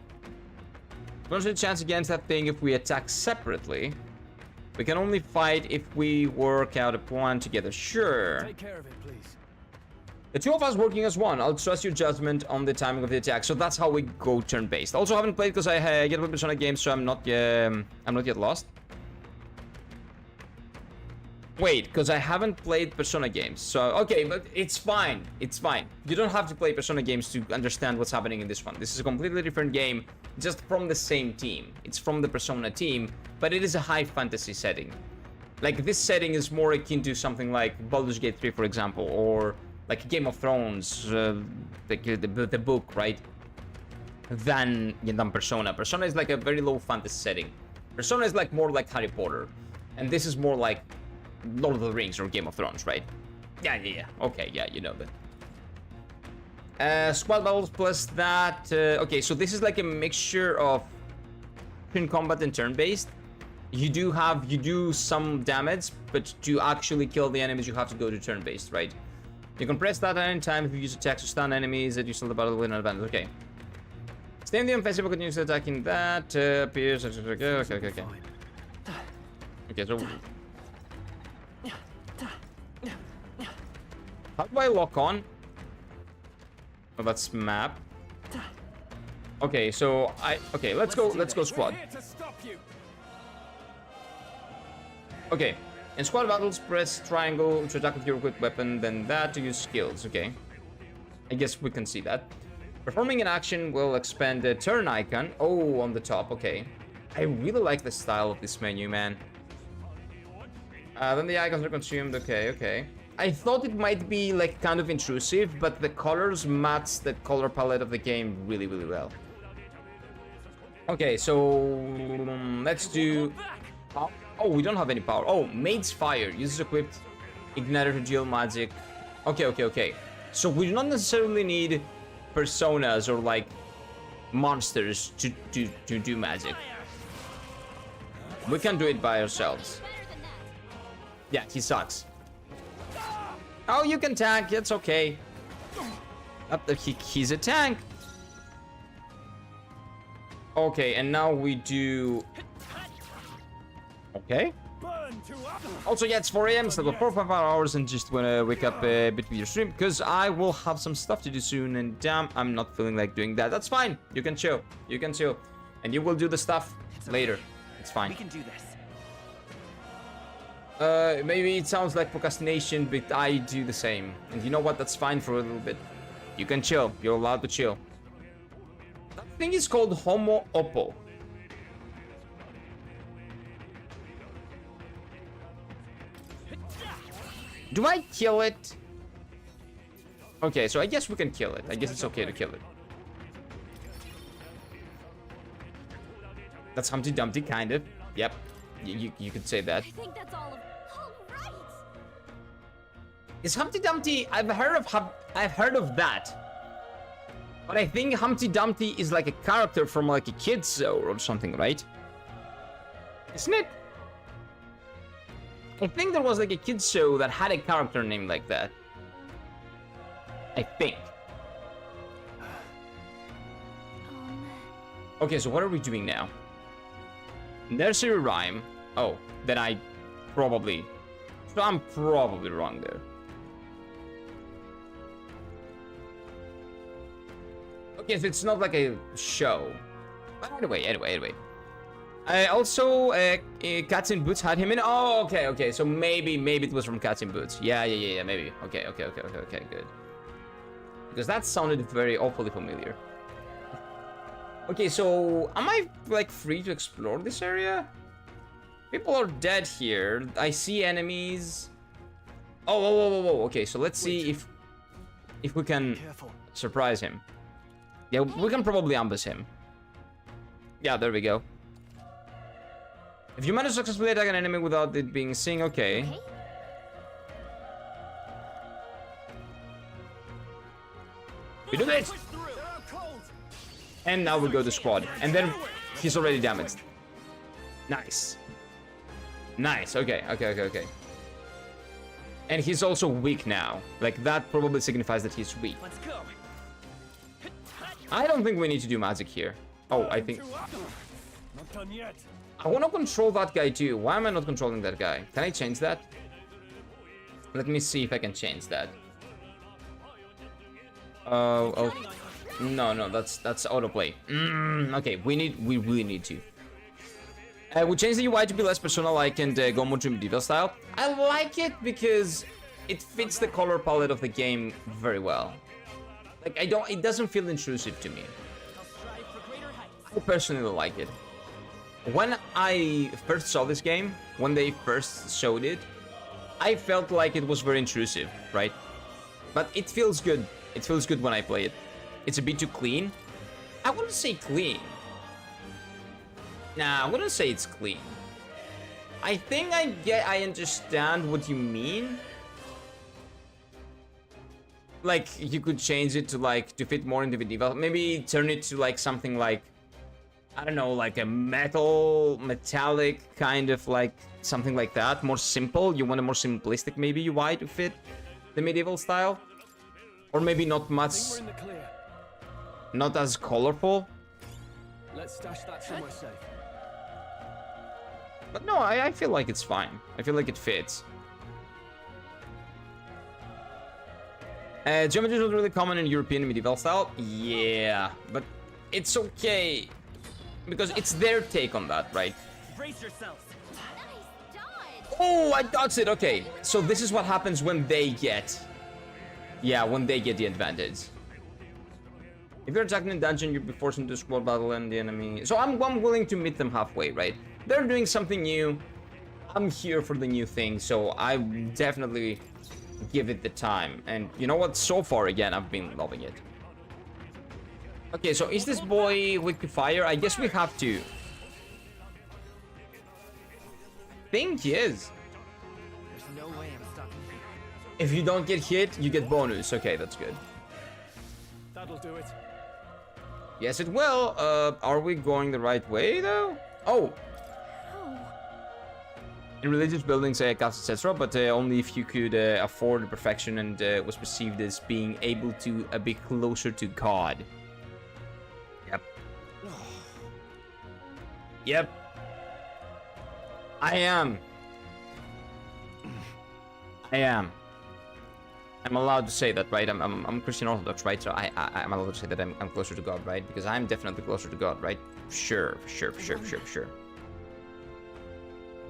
There's a chance against that thing if we attack separately. We can only fight if we work out a plan together. Sure. Take care of it, please. The two of us working as one. I'll trust your judgment on the timing of the attack. So that's how we go turn-based. Also, haven't played because I get with Persona games, so I'm not yet lost. Wait, because I haven't played Persona games. So, okay, but it's fine. It's fine. You don't have to play Persona games to understand what's happening in this one. This is a completely different game, just from the same team. It's from the Persona team, but it is a high fantasy setting. Like, this setting is more akin to something like Baldur's Gate 3, for example, or like Game of Thrones, the book, right? Than Persona. Persona is like a very low fantasy setting. Persona is like more like Harry Potter. And this is more like Lord of the Rings or Game of Thrones, right? Yeah. Okay, yeah, you know that. Squad battles plus that. Okay, so this is like a mixture of turn combat and turn-based. You do some damage, but to actually kill the enemies, you have to go to turn-based, right? You can press that at any time if you use attacks to stun enemies that you start the battle with an advantage. Okay. Stay in the offensive, continues attacking that. Appears. Okay. Okay, so. How do I lock on? Oh, that's map. Okay, so okay, let's go squad. Okay, in squad battles, press triangle to attack with your equipped weapon, then that to use skills. Okay, I guess we can see that. Performing an action will expand the turn icon. Oh, on the top. Okay, I really like the style of this menu, man. Then the icons are consumed. Okay. I thought it might be like kind of intrusive, but the colors match the color palette of the game really well. Okay, so let's do. Oh, we don't have any power. Oh, Maid's Fire uses equipped igniter to deal magic. Okay. So we do not necessarily need personas or like monsters to do magic. We can do it by ourselves. Yeah, he sucks. Oh, you can tank. It's okay. He's a tank. Okay, and now we do... Okay. Also, yeah, it's 4 a.m. So about 4 or 5 hours, and just wanna wake up a bit with your stream because I will have some stuff to do soon. And damn, I'm not feeling like doing that. That's fine. You can chill. You can chill, and you will do the stuff later. It's fine. We can do this. Maybe it sounds like procrastination, but I do the same. And you know what? That's fine for a little bit. You can chill. You're allowed to chill. That thing is called Homo Oppo. Do I kill it? Okay, so I guess we can kill it. I guess it's okay to kill it. That's Humpty Dumpty, kind of. Yep. You could say that. I think that's all of right. Is Humpty Dumpty? I've heard of that. But I think Humpty Dumpty is like a character from like a kid's show or something, right? Isn't it? I think there was like a kid's show that had a character named like that. I think. Okay, so what are we doing now? Nursery rhyme. Oh, then I probably... So I'm probably wrong there. Okay, so it's not like a show. But anyway. Also, Cats in Boots had him in. Oh, okay. So maybe it was from Cats in Boots. Yeah, maybe. Okay, good. Because that sounded very awfully familiar. Okay, so am I like free to explore this area? People are dead here. I see enemies. Oh. Okay, so let's see if we can surprise him. Yeah, we can probably ambush him. Yeah, there we go. If you manage to successfully attack an enemy without it being seen, okay. We do it! And now we go to squad. And then he's already damaged. Nice. Okay. And he's also weak now. Like, that probably signifies that he's weak. Let's go. I don't think we need to do magic here. Oh, I think... Not done yet. I want to control that guy too. Why am I not controlling that guy? Can I change that? Let me see if I can change that. Oh. No, that's autoplay. Okay, we really need to. We changed the UI to be less persona-like and go more to medieval style. I like it because it fits the color palette of the game very well. Like, it doesn't feel intrusive to me. I personally like it. When I first saw this game, when they first showed it, I felt like it was very intrusive, right? But it feels good. It feels good when I play it. It's a bit too clean. I wouldn't say clean. Nah, I wouldn't say it's clean. I think I understand what you mean. Like, you could change it to like, to fit more into the development. Maybe turn it to like something like, I don't know, like a metallic kind of like, something like that. More simple. You want a more simplistic maybe UI to fit the medieval style. Or maybe not much, not as colorful. Let's stash that somewhere safe. But no, I feel like it's fine. I feel like it fits. Geometry is not really common in European medieval style. Yeah, but it's okay. Because it's their take on that, right? Brace yourselves. Oh, I dodged it. Okay, so this is what happens when they get... Yeah, when they get the advantage. If you're attacking a dungeon, you'll be forced into squad battle and the enemy... So I'm willing to meet them halfway, right? They're doing something new. I'm here for the new thing, so I definitely give it the time. And you know what? So far, again, I've been loving it. Okay, so is this boy weak to fire? I guess we have to. I think he is. There's no way I'm stopping you. If you don't get hit, you get bonus. Okay, that's good. That'll do it. Yes, it will. Are we going the right way, though? Oh. in religious buildings, castles, etc., but only if you could afford perfection and was perceived as being able to be closer to God. Yep. Yep. I am. I'm allowed to say that, right? I'm Christian Orthodox, right? So I'm allowed to say that I'm closer to God, right? Because I'm definitely closer to God, right? Sure.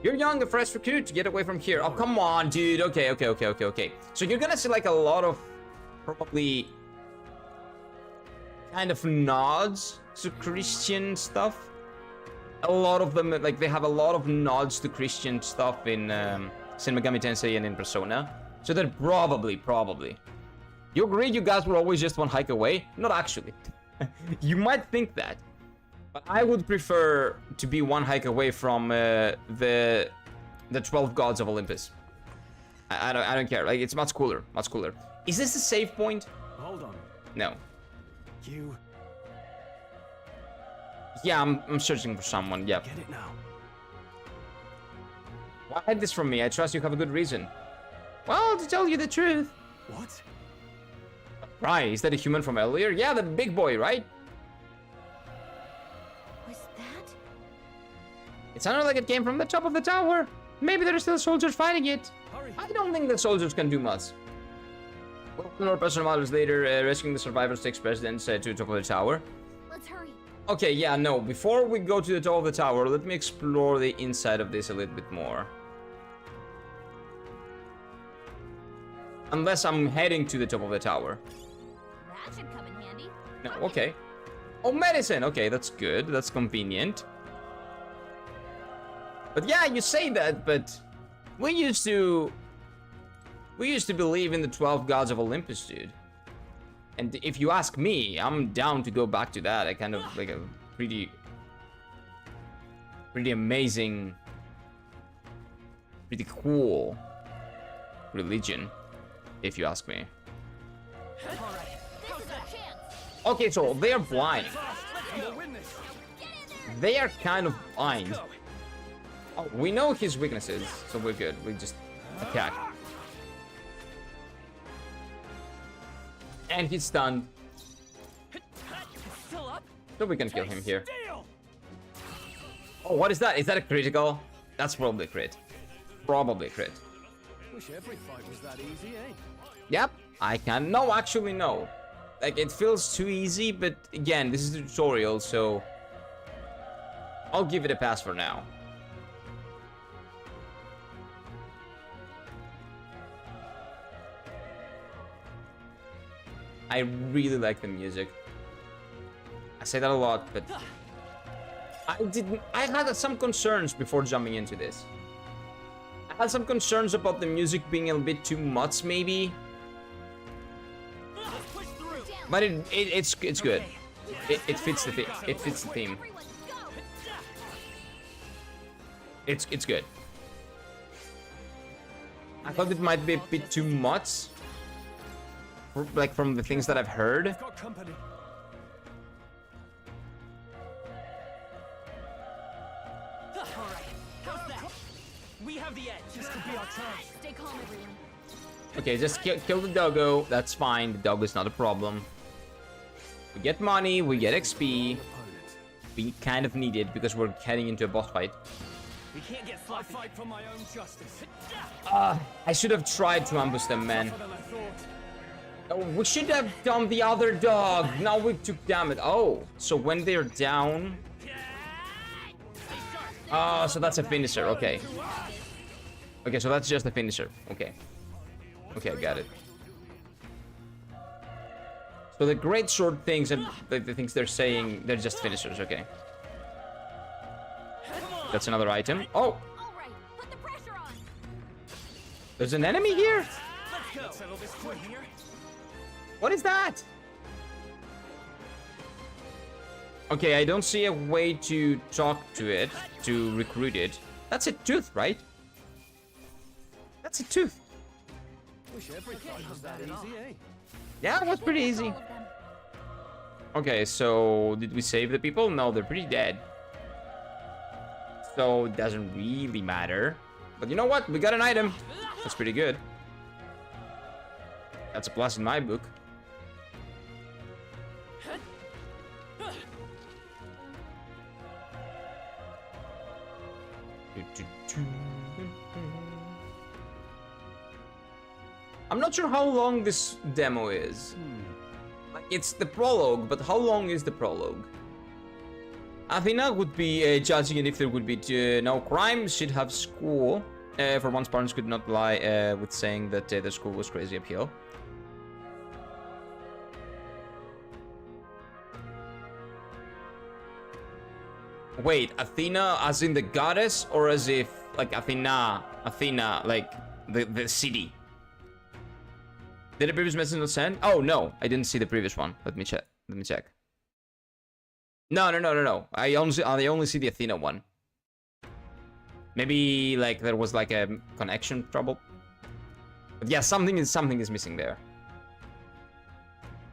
You're young, a fresh recruit. Get away from here. Oh, come on, dude. Okay. So you're gonna see like a lot of probably kind of nods to Christian stuff. A lot of them, like they have a lot of nods to Christian stuff in Shin Megami Tensei and in Persona. So they're probably. You agree you guys were always just one hike away? Not actually. You might think that. But I would prefer to be one hike away from the 12 gods of Olympus. I don't care. Like, it's much cooler. Is this a save point? Hold on. No. You... Yeah, I'm searching for someone. Yeah. Get it now. Why hide this from me? I trust you have a good reason. Well, to tell you the truth. What? Right, is that a human from earlier? Yeah, the big boy, right? Was that? It sounded like it came from the top of the tower. Maybe there are still soldiers fighting it. Hurry. I don't think the soldiers can do much. Well, more personal matters later. Rescuing the survivors takes precedence to the top of the tower. Let's hurry. Okay, yeah, no. Before we go to the top of the tower, let me explore the inside of this a little bit more. Unless I'm heading to the top of the tower. That should come in handy. No, okay. Oh, medicine. Okay, that's good. That's convenient. But yeah, you say that, but we used to believe in the 12 gods of Olympus, dude. And if you ask me, I'm down to go back to that. I kind of like a pretty amazing, pretty cool religion, if you ask me. Okay, so they are blind. They are kind of blind. Oh, we know his weaknesses, so we're good. We just attack. And he's stunned. So we can kill him here. Oh, what is that? Is that a critical? That's probably a crit. Probably a crit. Wish every fight was that easy, eh? Yep, I can. No, actually, no. Like, it feels too easy, but again, this is a tutorial, so I'll give it a pass for now. I really like the music. I say that a lot, but I had some concerns before jumping into this. I had some concerns about the music being a bit too much, maybe. But it's good. It fits the theme. It fits the theme. It's good. I thought it might be a bit too much. Like from the things that I've heard. We have the edge. This could be our chance. Stay calm, everyone. Okay, just kill the doggo. That's fine. The doggo is not a problem. We get money. We get XP. We kind of need it because we're heading into a boss fight. We can't get sloppy. I fight for my own justice. I should have tried to ambush them, man. Oh, we should have done the other dog. Now we took damage. Oh, so when they're down. Oh, so that's a finisher. Okay. Okay, so that's just a finisher. Okay. Okay, I got it. So the great sword things and the things they're saying, they're just finishers. Okay. That's another item. Oh. There's an enemy here? Let's settle this quick here. What is that? Okay, I don't see a way to talk to it, to recruit it. That's a tooth, right? That's a tooth. Wish every fight was that easy, eh? Yeah, it was pretty easy. Okay, so did we save the people? No, they're pretty dead. So it doesn't really matter. But you know what? We got an item. That's pretty good. That's a plus in my book. I'm not sure how long this demo is. Like, it's the prologue, but how long is the prologue? Athena would be judging it if there would be no crime. She'd have school. For once, parents could not lie with saying that the school was crazy uphill. Wait, Athena as in the goddess, or as if like Athena like the city? Did the previous message not send? Oh no, I didn't see the previous one. Let me check. No. I only see the Athena one. Maybe like there was like a connection trouble. But yeah, something is missing there.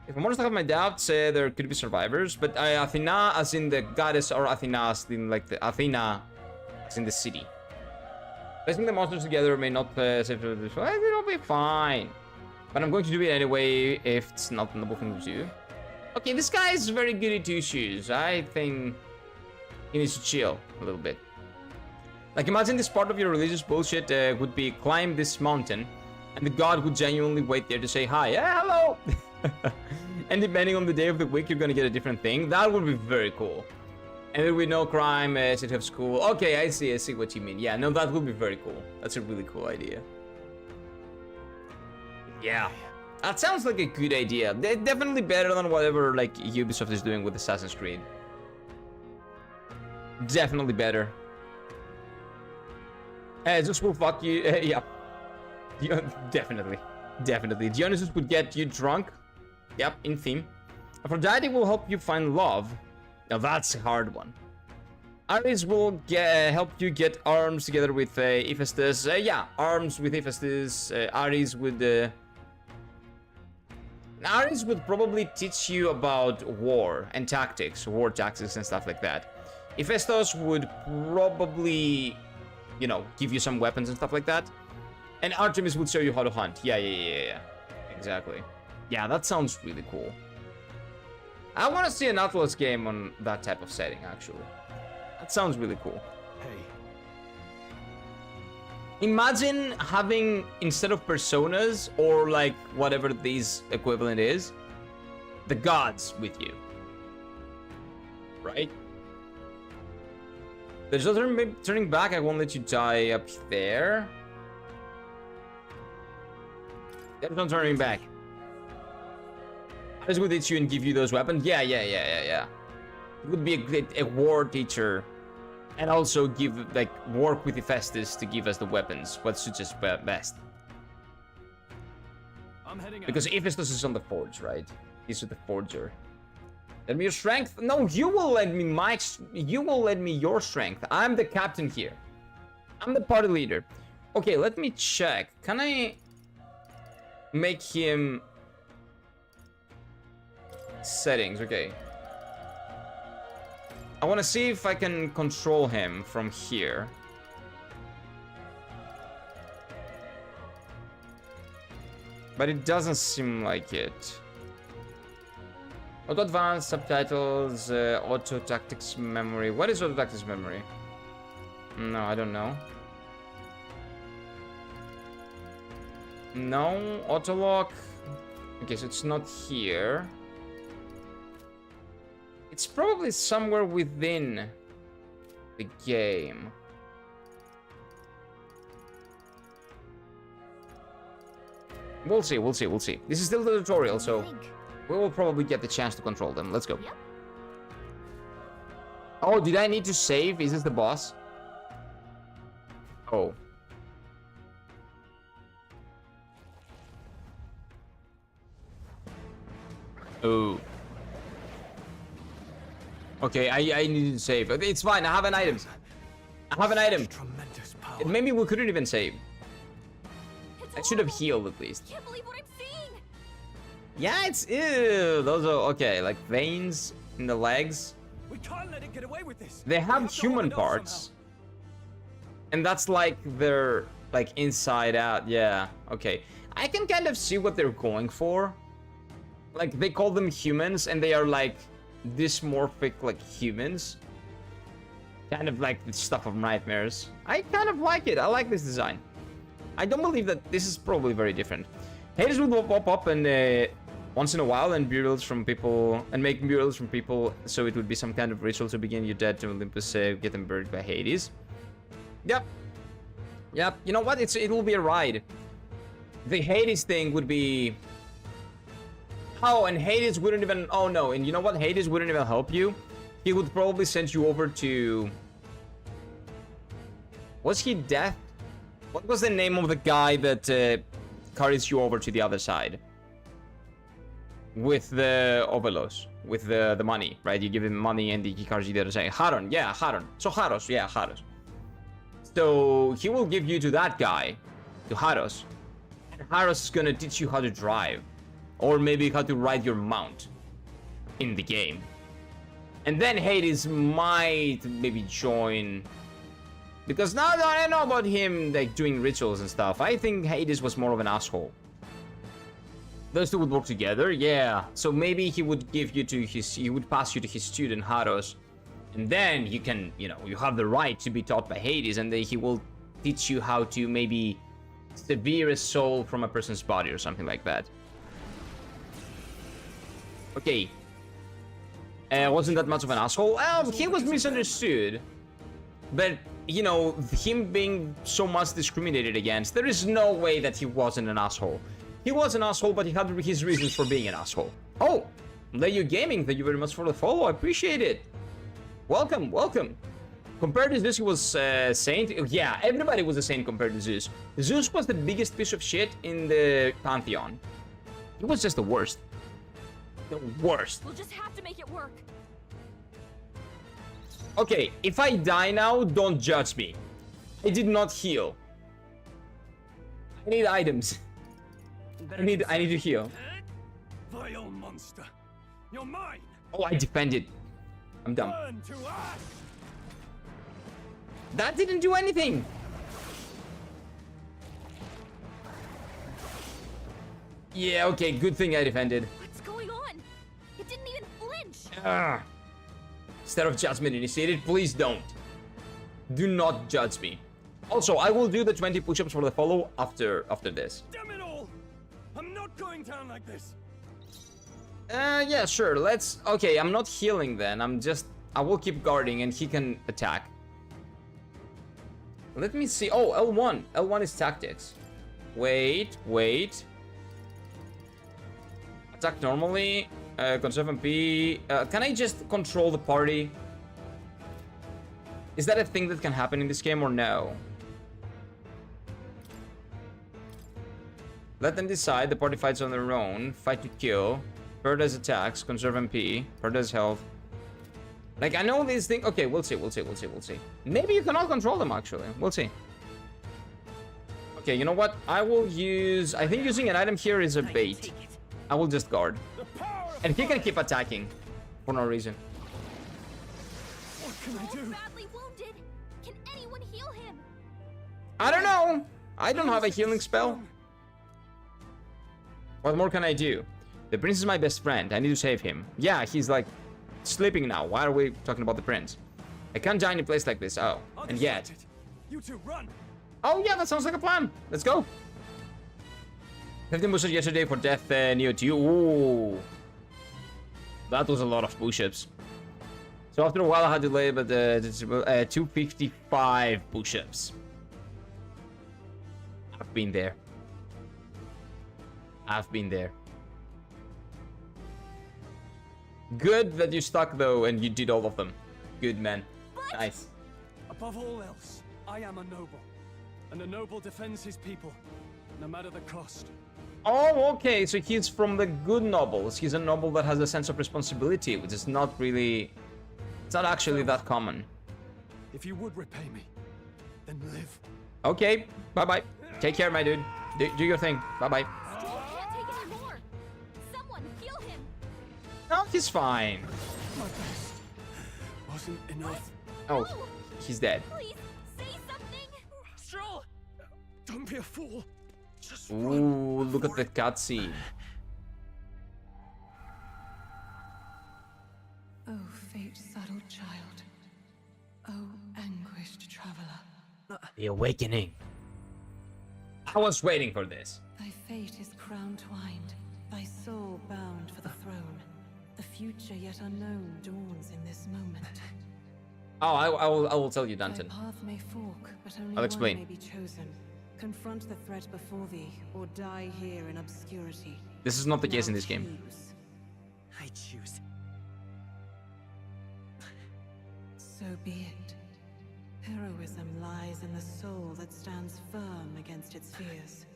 If I'm honest, I have my doubts. There could be survivors, but Athena as in the goddess, or Athena as in like the Athena as in the city. Placing the monsters together may not save the it'll be fine. But I'm going to do it anyway if it's not a noble thing to do. Okay, this guy is very good at two shoes. I think he needs to chill a little bit. Like, imagine this part of your religious bullshit would be climb this mountain, and the god would genuinely wait there to say hi. Yeah, hello! And depending on the day of the week, you're gonna get a different thing. That would be very cool. And there would be no crime, should have school. Okay, I see what you mean. Yeah, no, that would be very cool. That's a really cool idea. Yeah, that sounds like a good idea. They're definitely better than whatever like Ubisoft is doing with Assassin's Creed. Definitely better. Just will fuck you. Yeah, definitely. Dionysus would get you drunk. Yep, in theme. Aphrodite will help you find love. Now that's a hard one. Ares will help you get arms together with Hephaestus. Yeah, arms with Hephaestus. Ares would probably teach you about war and tactics, war tactics and stuff like that. Hephaestus would probably, you know, give you some weapons and stuff like that. And Artemis would show you how to hunt. Yeah. Exactly. Yeah, that sounds really cool. I want to see an Atlas game on that type of setting, actually. That sounds really cool. Hey. Imagine having, instead of personas, or like whatever this equivalent is, the gods with you. Right? There's no turning back. I won't let you die up there. There's no turning back. Ares would teach you and give you those weapons. Yeah. It would be a war teacher. And also give, like, work with Hephaestus to give us the weapons. What suits us best. I'm heading out. Because Hephaestus is on the forge, right? He's with the forger. Let me your strength. No, you will lend me your strength. I'm the captain here. I'm the party leader. Okay, let me check. Can I make him settings? Okay. I want to see if I can control him from here. But it doesn't seem like it. Auto advanced subtitles, auto tactics memory. What is auto tactics memory? No, I don't know. No, auto lock. Okay, so it's not here. It's probably somewhere within the game. We'll see. This is still the tutorial, so we will probably get the chance to control them. Let's go. Yep. Oh, did I need to save? Is this the boss? Oh. Oh. Okay, I need to save. Okay, it's fine. I have an item. Maybe we couldn't even save. I should have healed at least. Can't believe what I'm seeing. Yeah, it's ew. Those are okay, like veins in the legs. We can't let it get away with this. They have human parts. And that's like their like inside out. Yeah, okay. I can kind of see what they're going for. Like they call them humans and they are like dysmorphic like humans. Kind of like the stuff of nightmares. I kind of like it. I like this design. I don't believe that this is probably very different. Hades will pop up and once in a while and murals from people and make murals from people, so it would be some kind of ritual to begin your dead to Olympus, get them buried by Hades. Yep. Yep. You know what? It will be a ride. The Hades thing would be... Oh, and Hades wouldn't even... Oh, no. And you know what? Hades wouldn't even help you. He would probably send you over to... Was he Death? What was the name of the guy that carries you over to the other side? With the Ovelos. With the money, right? You give him money and he carries you the other side. Haron. Yeah, Haron. So Haros. Yeah, Haros. So he will give you to that guy. To Haros. And Haros is gonna teach you how to drive. Or maybe how to ride your mount. In the game. And then Hades might maybe join... Because now that I know about him like doing rituals and stuff, I think Hades was more of an asshole. Those two would work together, yeah. So maybe he would give you to his... He would pass you to his student, Haros. And then you can, you know, you have the right to be taught by Hades. And then he will teach you how to maybe sever a soul from a person's body or something like that. Okay. Wasn't that much of an asshole? Well, he was misunderstood. But, you know, him being so much discriminated against, there is no way that he wasn't an asshole. He was an asshole, but he had his reasons for being an asshole. Oh, Leyu Gaming, thank you very much for the follow. I appreciate it. Welcome, welcome. Compared to Zeus, he was saint. Yeah, everybody was a saint compared to Zeus. Zeus was the biggest piece of shit in the Pantheon. He was just the worst. The worst. We'll just have to make it work. Okay, if I die now, don't judge me. I did not heal. I need items. I need to heal. Vile monster. You're mine. Oh, I defended. I'm dumb. Burn to ash. That didn't do anything. Yeah, okay, good thing I defended. What's going on? It didn't even flinch. Instead of judgment initiated, please don't. Do not judge me. Also, I will do the 20 push-ups for the follow after this. Damn it all! I'm not going down like this. Yeah, sure. Let's... Okay, I'm not healing then. I will keep guarding and he can attack. Let me see. Oh, L1. L1 is tactics. Wait. Attack normally. Conserve MP. Can I just control the party? Is that a thing that can happen in this game or no? Let them decide. The party fights on their own. Fight to kill. Paradise attacks. Conserve MP. Paradise health. Like, I know these things. Okay, we'll see. Maybe you can all control them, actually. We'll see. Okay, you know what? I will use... I think using an item here is a bait. I will just guard. And he can keep attacking. For no reason. What can I do? Badly wounded. Can anyone heal him? I don't know. I don't have a healing spell. What more can I do? The prince is my best friend. I need to save him. Yeah, he's like sleeping now. Why are we talking about the prince? I can't die in a place like this. Oh, and yet. You two run. Oh yeah, that sounds like a plan. Let's go. 15 push-ups yesterday for Death Neo 2. Ooh. That was a lot of push-ups. So after a while I had to lay but 255 push-ups. I've been there. Good that you stuck though and you did all of them. Good man. Nice. Above all else, I am a noble. And a noble defends his people, no matter the cost. Oh, okay, so he's from the good nobles. He's a noble that has a sense of responsibility, which is not really... It's not actually that common. If you would repay me, then live. Okay, bye-bye. Take care, my dude. Do your thing. Bye-bye. Can't take any more. Someone heal him. No, he's fine. My best wasn't enough. Oh, he's dead. Please say something. Don't be a fool. Just Ooh, look at the cutscene. Oh, fate-saddled child. Oh, anguished traveler. The awakening. I was waiting for this. Thy fate is crown-twined, thy soul bound for the throne. The future yet unknown dawns in this moment. Oh, I will tell you, Danton. Thy path may fork, but only I'll explain. one may be chosen. Confront the threat before thee, or die here in obscurity. This is not the case in this game. Choose. I choose. So be it. Heroism lies in the soul that stands firm against its fears.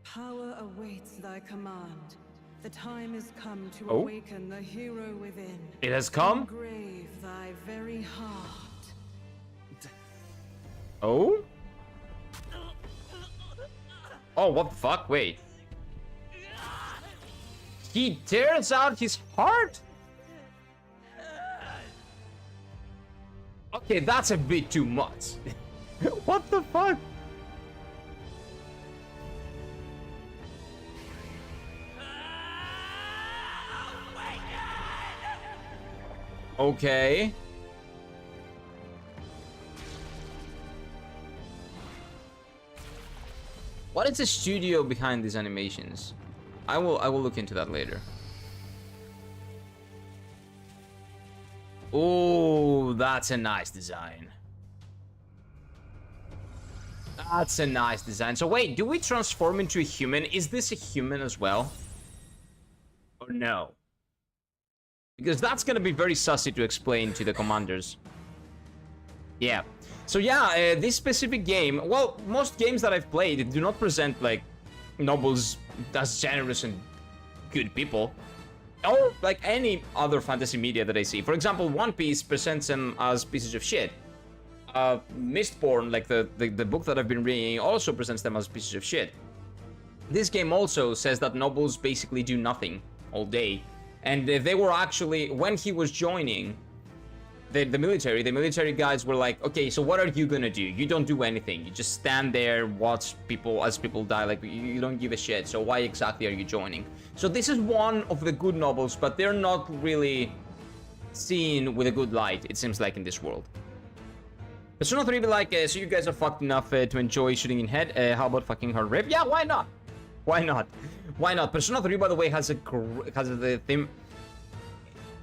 Power awaits thy command. The time has come to awaken the hero within. It has come? Engrave thy very heart. Oh? Oh, what the fuck? Wait. He tears out his heart? Okay, that's a bit too much. What the fuck? Okay. What is the studio behind these animations? I will look into that later. Oh, that's a nice design. That's a nice design. So wait, do we transform into a human? Is this a human as well? Or no? Because that's gonna be very sussy to explain to the commanders. Yeah. So yeah, this specific game, well, most games that I've played do not present like nobles as generous and good people. Or like any other fantasy media that I see. For example, One Piece presents them as pieces of shit. Mistborn, like the book that I've been reading, also presents them as pieces of shit. This game also says that nobles basically do nothing all day. And they were actually, when he was joining the military guys were like, okay, so what are you gonna do? You don't do anything. You just stand there, watch people as people die. Like, you don't give a shit. So why exactly are you joining? So this is one of the good nobles, but they're not really seen with a good light, it seems like, in this world. Persona 3 be like, so you guys are fucked enough to enjoy shooting in head. How about fucking hard rip? Yeah, why not? Why not? Why not? Persona 3, by the way, has the theme.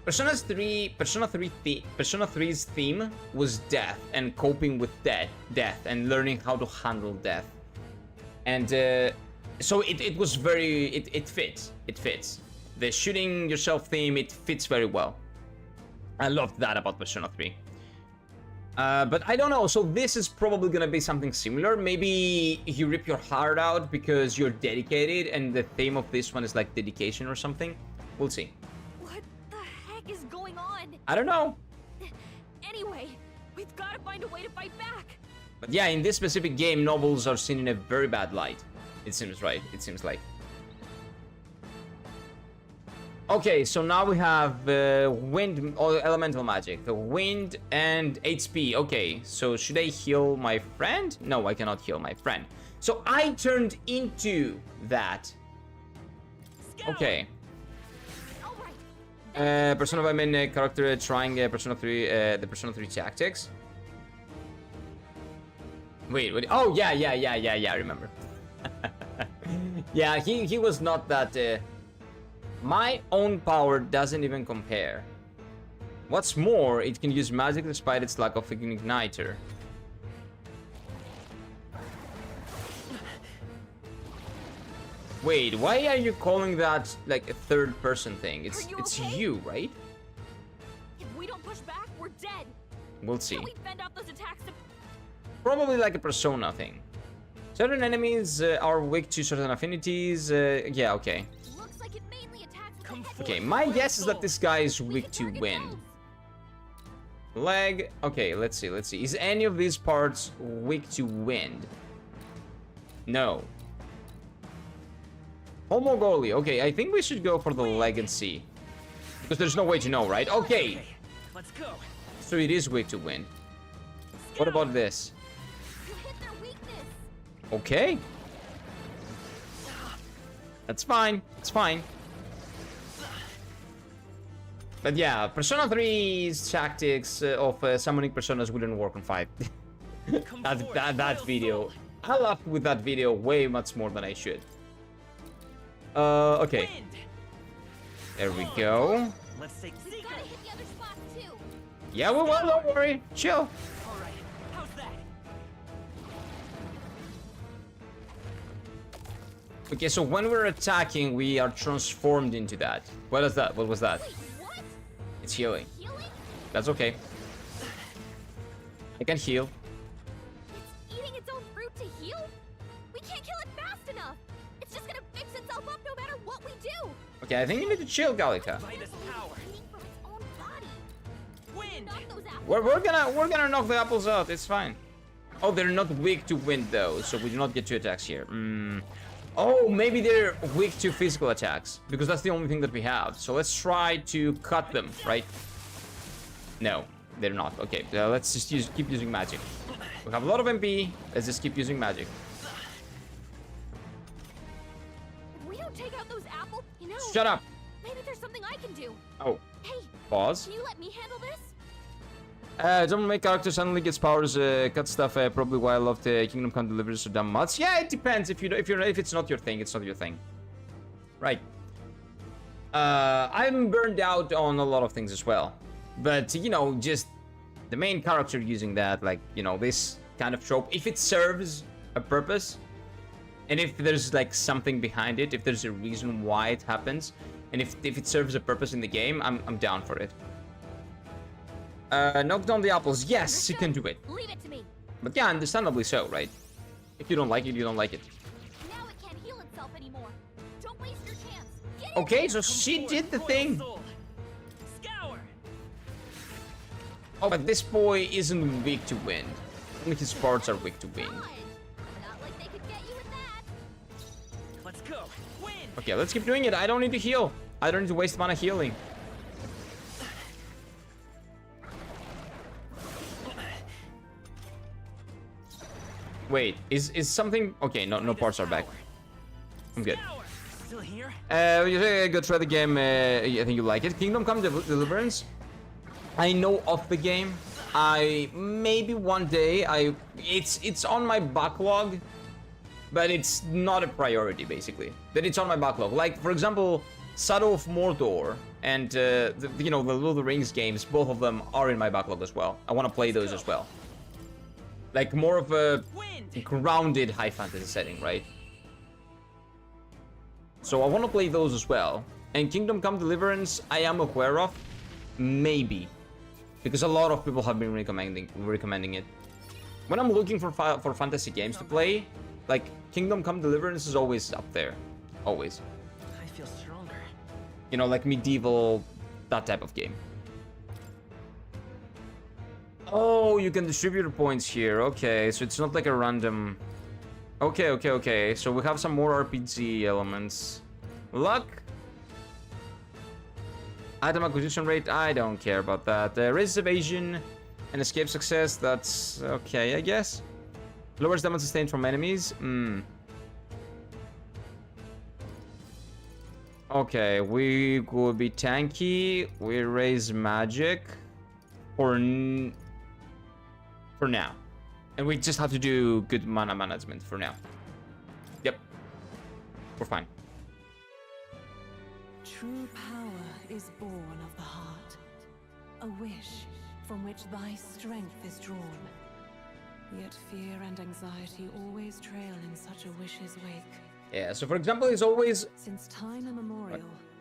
Persona 3's theme was death and coping with death and learning how to handle death. And so it was very, it fits. The shooting yourself theme, it fits very well. I loved that about Persona 3. But I don't know, so this is probably gonna be something similar. Maybe you rip your heart out because you're dedicated and the theme of this one is like dedication or something. We'll see. What the heck is going on? I don't know. Anyway, we've got to find a way to fight back. But yeah, in this specific game, nobles are seen in a very bad light. It seems right. It seems like. Okay, so now we have wind or elemental magic. The wind and HP. Okay, so should I heal my friend? No, I cannot heal my friend. So I turned into that. Okay. Persona 5 main character trying Persona 3, the Persona 3 tactics. Wait, oh yeah, I remember. Yeah, he was not that. My own power doesn't even compare. What's more, it can use magic despite its lack of an igniter. Wait, why are you calling that like a third person thing? It's you, right? If we don't push back, we're dead. We'll see. Can we fend off those attacks? Probably like a Persona thing. Certain enemies are weak to certain affinities. Yeah, okay. Looks like it mainly attacks. Okay, my guess is that this guy is weak to wind. Leg. Okay, let's see. Is any of these parts weak to wind? No. Homogoli. Okay, I think we should go for the leg and see. Because there's no way to know, right? Okay. Let's go. So it is weak to wind. What about this? You hit their weakness. Okay. That's fine. It's fine. But yeah, Persona 3's tactics of summoning personas wouldn't work on 5. that video. I laughed with that video way much more than I should. Okay. There we go. Let's take. We gotta hit the other spots too. Yeah, we will. Don't worry. Chill. All right. How's that? Okay, so when we're attacking, we are transformed into that. What is that? What was that? Wait, what? It's healing. Healing? That's okay. I can heal. It's eating its own fruit to heal? We can't kill it fast enough. It's just gonna fix itself up no matter what we do. Okay, I think you need to chill, Gallica. By this power. Eating from its own body. Wind. Knock those apples. We're gonna knock the apples out. It's fine. Oh, they're not weak to wind though, so we do not get 2 attacks here. Oh, maybe they're weak to physical attacks because that's the only thing that we have. So let's try to cut them, right? No, they're not. Okay, let's just keep using magic. We have a lot of MP. Let's just keep using magic. If we don't take out those apples, you know. Shut up. Maybe there's something I can do. Oh. Hey. Pause. Can you let me handle this? Don't make character suddenly gets powers, cut stuff. Probably why I love the Kingdom Come Deliverance so damn much. Yeah, it depends. If it's not your thing, it's not your thing. Right. I'm burned out on a lot of things as well, but you know, just the main character using that, like you know, this kind of trope. If it serves a purpose, and if there's like something behind it, if there's a reason why it happens, and if it serves a purpose in the game, I'm down for it. Knock down the apples. Yes, you can do it. Leave it to me. But yeah, understandably so, right? If you don't like it, you don't like it. Now it can't heal itself anymore. Don't waste your chance. Get Okay, so she did the thing. Scour. Oh, but this boy isn't weak to wind. Only his parts are weak to wind. Not like they could get you with that. Let's go. Wind. Okay, let's keep doing it. I don't need to heal. I don't need to waste mana healing. Wait, is something... Okay, no parts are back. I'm good. Still here? Go try the game. I think you like it. Kingdom Come Deliverance. I know of the game. Maybe one day it's on my backlog, but it's not a priority basically. But it's on my backlog. Like for example, Shadow of Mordor and the Lord of the Rings games. Both of them are in my backlog as well. I want to play those as well. Like more of a grounded high fantasy setting, right? So I want to play those as well. And Kingdom Come Deliverance, I am aware of, maybe, because a lot of people have been recommending it. When I'm looking for fantasy games to play, like Kingdom Come Deliverance is always up there, always. I feel stronger. You know, like medieval, that type of game. Oh, you can distribute your points here. Okay, so it's not like a random... Okay. So we have some more RPG elements. Luck. Item acquisition rate, I don't care about that. Resist evasion and escape success, that's okay, I guess. Lowers damage sustained from enemies. Okay, we could be tanky. We raise magic. For now. And we just have to do good mana management for now. Yep. We're fine. True power is born of the heart. A wish from which thy strength is drawn. Yet fear and anxiety always trail in such a wish's wake. Yeah, so for example, it's always... Since time immemorial,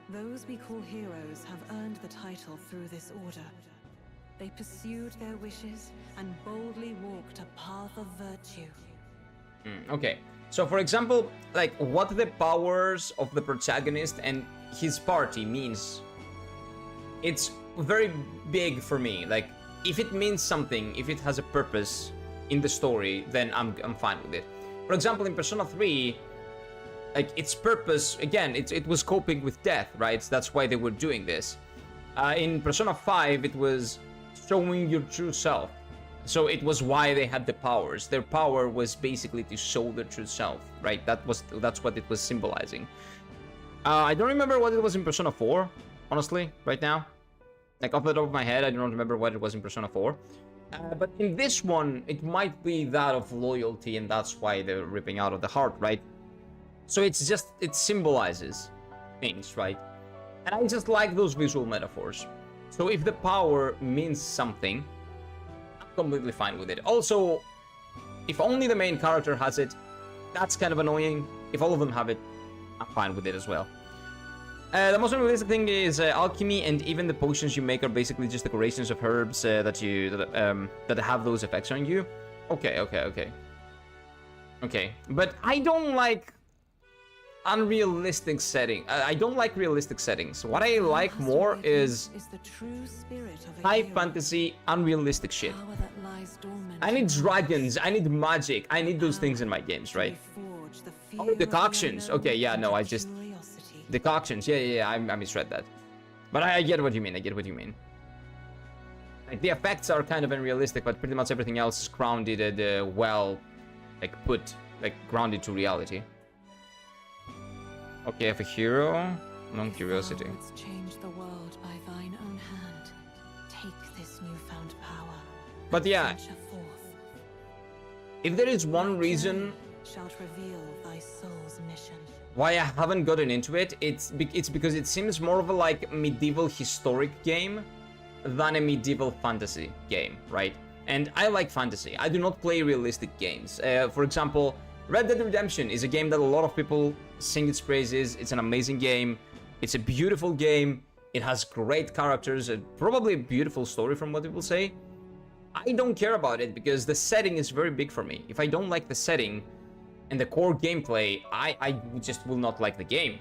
those we call heroes have earned the title through this order. They pursued their wishes and boldly walked a path of virtue. Okay, so for example, like what the powers of the protagonist and his party means, it's very big for me. Like if it means something, if it has a purpose in the story, then I'm fine with it. For example, in Persona 3, like its purpose, again, it was coping with death, right? That's why they were doing this. In Persona 5, it was showing your true self, So it was why they had the powers. Their power was basically to show their true self, right? That's what it was symbolizing. I don't remember what it was in Persona 4, honestly, right now. Like, off the top of my head, I don't remember what it was in Persona 4. But in this one, it might be that of loyalty, and that's why they're ripping out of the heart, right? So it symbolizes things, right? And I just like those visual metaphors. So if the power means something, I'm completely fine with it. Also, if only the main character has it, that's kind of annoying. If all of them have it, I'm fine with it as well. The most unrealistic thing is alchemy, and even the potions you make are basically just decorations of herbs that have those effects on you. Okay. But I don't like unrealistic setting. I don't like realistic settings. What I like more is high fantasy, unrealistic shit. I need dragons. I need magic. I need those things in my games, right? Oh, decoctions. Okay, yeah, no, decoctions. Yeah, I misread that. But I get what you mean. Like, the effects are kind of unrealistic, but pretty much everything else is grounded and grounded to reality. Okay, I have a hero. No curiosity. Change the world by thine own hand. Take this newfound power. But yeah, if there is one reason shalt reveal thy soul's mission. Why I haven't gotten into it, it's because it seems more of a medieval historic game than a medieval fantasy game, right? And I like fantasy. I do not play realistic games. For example, Red Dead Redemption is a game that a lot of people sing its praises. It's an amazing game. It's a beautiful game. It has great characters, probably a beautiful story from what people say. I don't care about it because the setting is very big for me. If I don't like the setting and the core gameplay, I just will not like the game.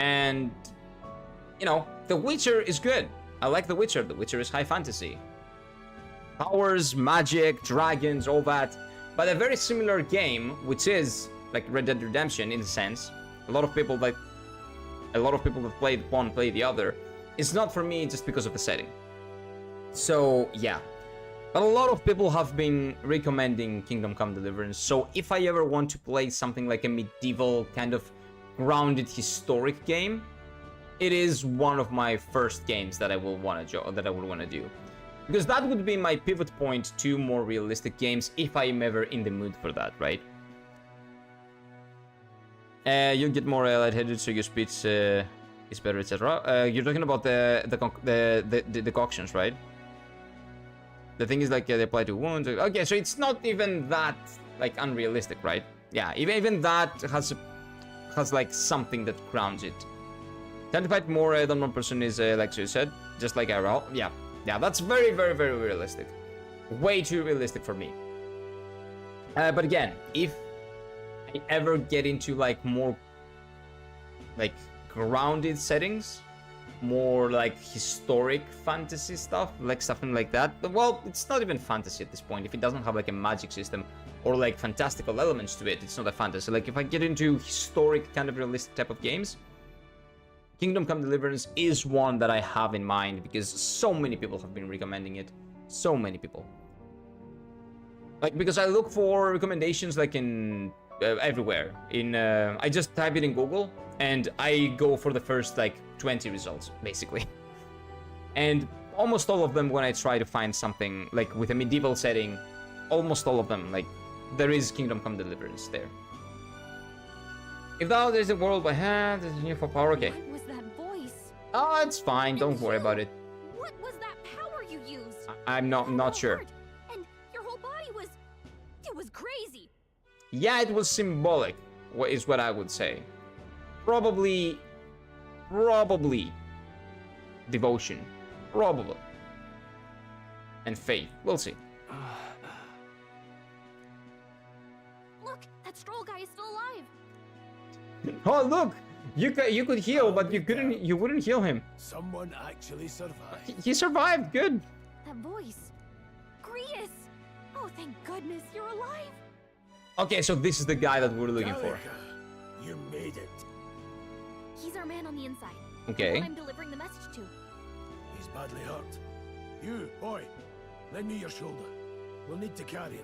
And, you know, The Witcher is good. I like The Witcher. The Witcher is high fantasy. Powers, magic, dragons, all that. But a very similar game, which is like Red Dead Redemption in a sense. A lot of people that played one play the other. It's not for me just because of the setting. So yeah. But a lot of people have been recommending Kingdom Come Deliverance. So if I ever want to play something like a medieval kind of grounded historic game, it is one of my first games that I will want to do. Because that would be my pivot point to more realistic games if I am ever in the mood for that, right? You get more lightheaded, so your speech is better, etc. You're talking about the decoctions, right? The thing is, like, they apply to wounds. Okay, so it's not even that like unrealistic, right? Yeah, even that has like something that grounds it. Trying to fight more than one person is like you said, just like IRL. Yeah, that's very, very, very realistic. Way too realistic for me. But again, if I ever get into like more like grounded settings, more like historic fantasy stuff, like something like that. Well, it's not even fantasy at this point. If it doesn't have like a magic system or like fantastical elements to it, it's not a fantasy. Like if I get into historic kind of realistic type of games, Kingdom Come Deliverance is one that I have in mind because so many people have been recommending it. So many people. Like, because I look for recommendations like in everywhere. I just type it in Google and I go for the first like 20 results, basically. And almost all of them, when I try to find something like with a medieval setting, almost all of them, like, there is Kingdom Come Deliverance there. If thou there's a world by hand, there's a new for power, okay. What was that voice? Oh, it's fine, don't worry about it. What was that power you used? I'm not sure. And your whole body was crazy. Yeah, it was symbolic, is what I would say. Probably devotion. Probably. And faith. We'll see. Look, that Stroll guy is still alive. Oh, look! You could heal, but you wouldn't heal him. Someone actually survived. He survived, good. That voice. Grius! Oh, thank goodness you're alive. Okay, so this is the guy that we're looking for. You made it. He's our man on the inside. Okay. The one I'm delivering the message to. He's badly hurt. You, boy, lend me your shoulder. We'll need to carry him.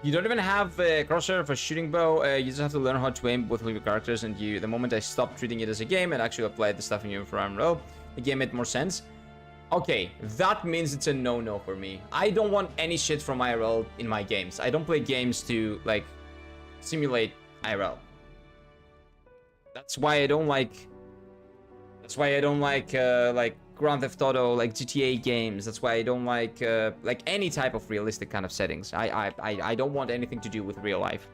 You don't even have a crosshair for shooting bow. You just have to learn how to aim both of your characters. And the moment I stopped treating it as a game and actually applied the stuff in Uniform Row, the game made more sense. Okay, that means it's a no-no for me. I don't want any shit from IRL in my games. I don't play games to, like, simulate IRL. That's why I don't like... That's why I don't like Grand Theft Auto, like GTA games. That's why I don't like any type of realistic kind of settings. I don't want anything to do with real life.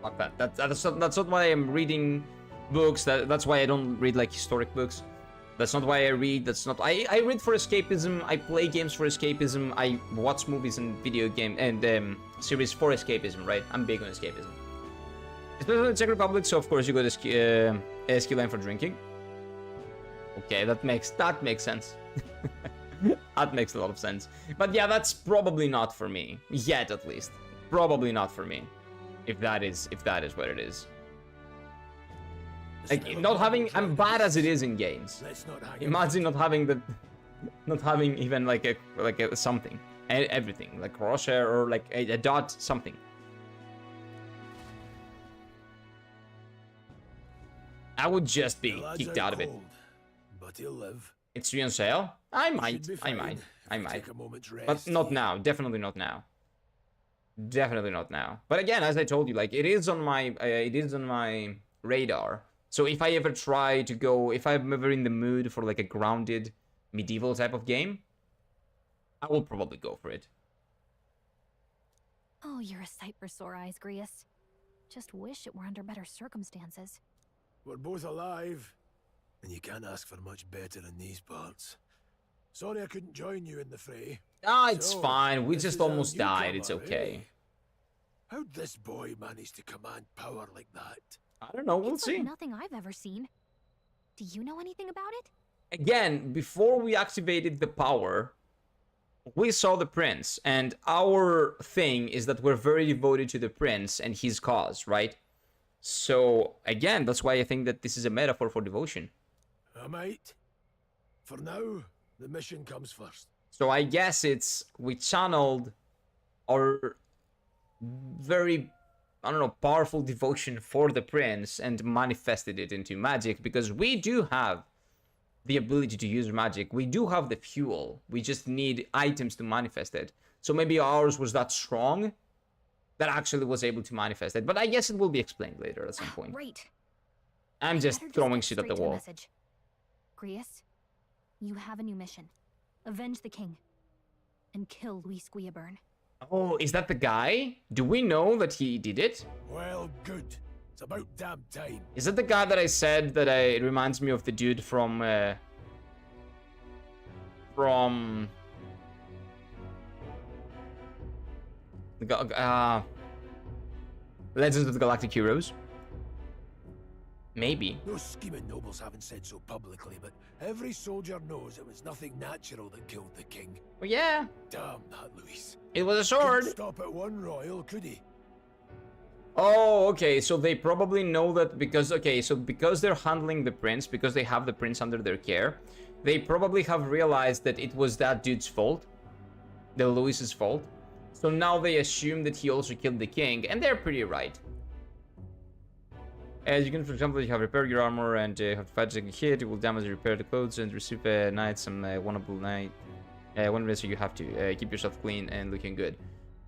Fuck that. That's not why I'm reading books. That's why I don't read like historic books. That's not why I read. That's not. I read for escapism. I play games for escapism. I watch movies and video game and series for escapism. Right? I'm big on escapism. Especially in the Czech Republic. So of course you go to SQ Line for drinking. Okay, that makes sense. That makes a lot of sense. But yeah, that's probably not for me yet, at least. Probably not for me. If that is what it is. Like not having, I'm bad as it is in games. Imagine not having even like a something, everything like crosshair or like a dot something. I would just be kicked out of it. But he'll live. It's on sale? I might. But not now. Definitely not now. Definitely not now. But again, as I told you, like it is on my radar. So if I ever try to go, if I'm ever in the mood for like a grounded medieval type of game, I will probably go for it. Oh, you're a sight for sore eyes, Grius. Just wish it were under better circumstances. We're both alive, and you can't ask for much better in these parts. Sorry I couldn't join you in the fray. Ah, it's fine. We just almost died. It's okay. How'd this boy manage to command power like that? I don't know. We'll see. Like nothing I've ever seen. Do you know anything about it? Again, before we activated the power, we saw the prince, and our thing is that we're very devoted to the prince and his cause, right? So again, that's why I think that this is a metaphor for devotion. I might. For now, the mission comes first. So I guess we channeled our very, I don't know, powerful devotion for the prince and manifested it into magic, because we do have the ability to use magic. We do have the fuel. We just need items to manifest it. So maybe ours was that strong that actually was able to manifest it. But I guess it will be explained later at some point. Right. I'm just throwing shit at the wall. Grius, you have a new mission. Avenge the king. And kill Luis Guillaburn. Oh, is that the guy? Do we know that he did it? Well, good. It's about damn time. Is that the guy that I said that it reminds me of the dude from Legends of the Galactic Heroes? Maybe. Those scheming nobles haven't said so publicly, but every soldier knows it was nothing natural that killed the king. Well, yeah. Damn that Luis. It was a sword. Couldn't stop at one royal, could he? Oh, okay, so they probably know that because they're handling the prince, because they have the prince under their care, they probably have realized that it was that dude's fault, the Luis's fault. So now they assume that he also killed the king, and they're pretty right. As you can, for example, you have repaired your armor and have to fight a hit, it will damage and repair the clothes and receive a knight some winnable knight. So you have to keep yourself clean and looking good.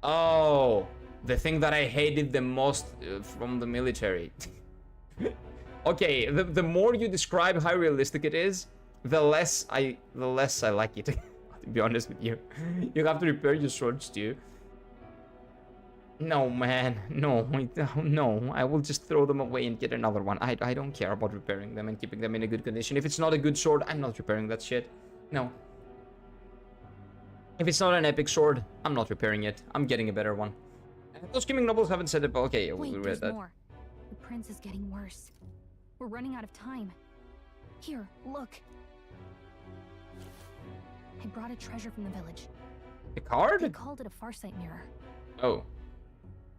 Oh, the thing that I hated the most from the military. Okay, the more you describe how realistic it is, the less I like it. To be honest with you, you have to repair your swords too. No, man, no, no. I will just throw them away and get another one. I don't care about repairing them and keeping them in a good condition. If it's not a good sword, I'm not repairing that shit. No. If it's not an epic sword, I'm not repairing it. I'm getting a better one. Those scheming nobles haven't said it, but okay, we read that. More. The prince is getting worse. We're running out of time. Here, look. I brought a treasure from the village. A card? They called it a Farsight mirror. Oh.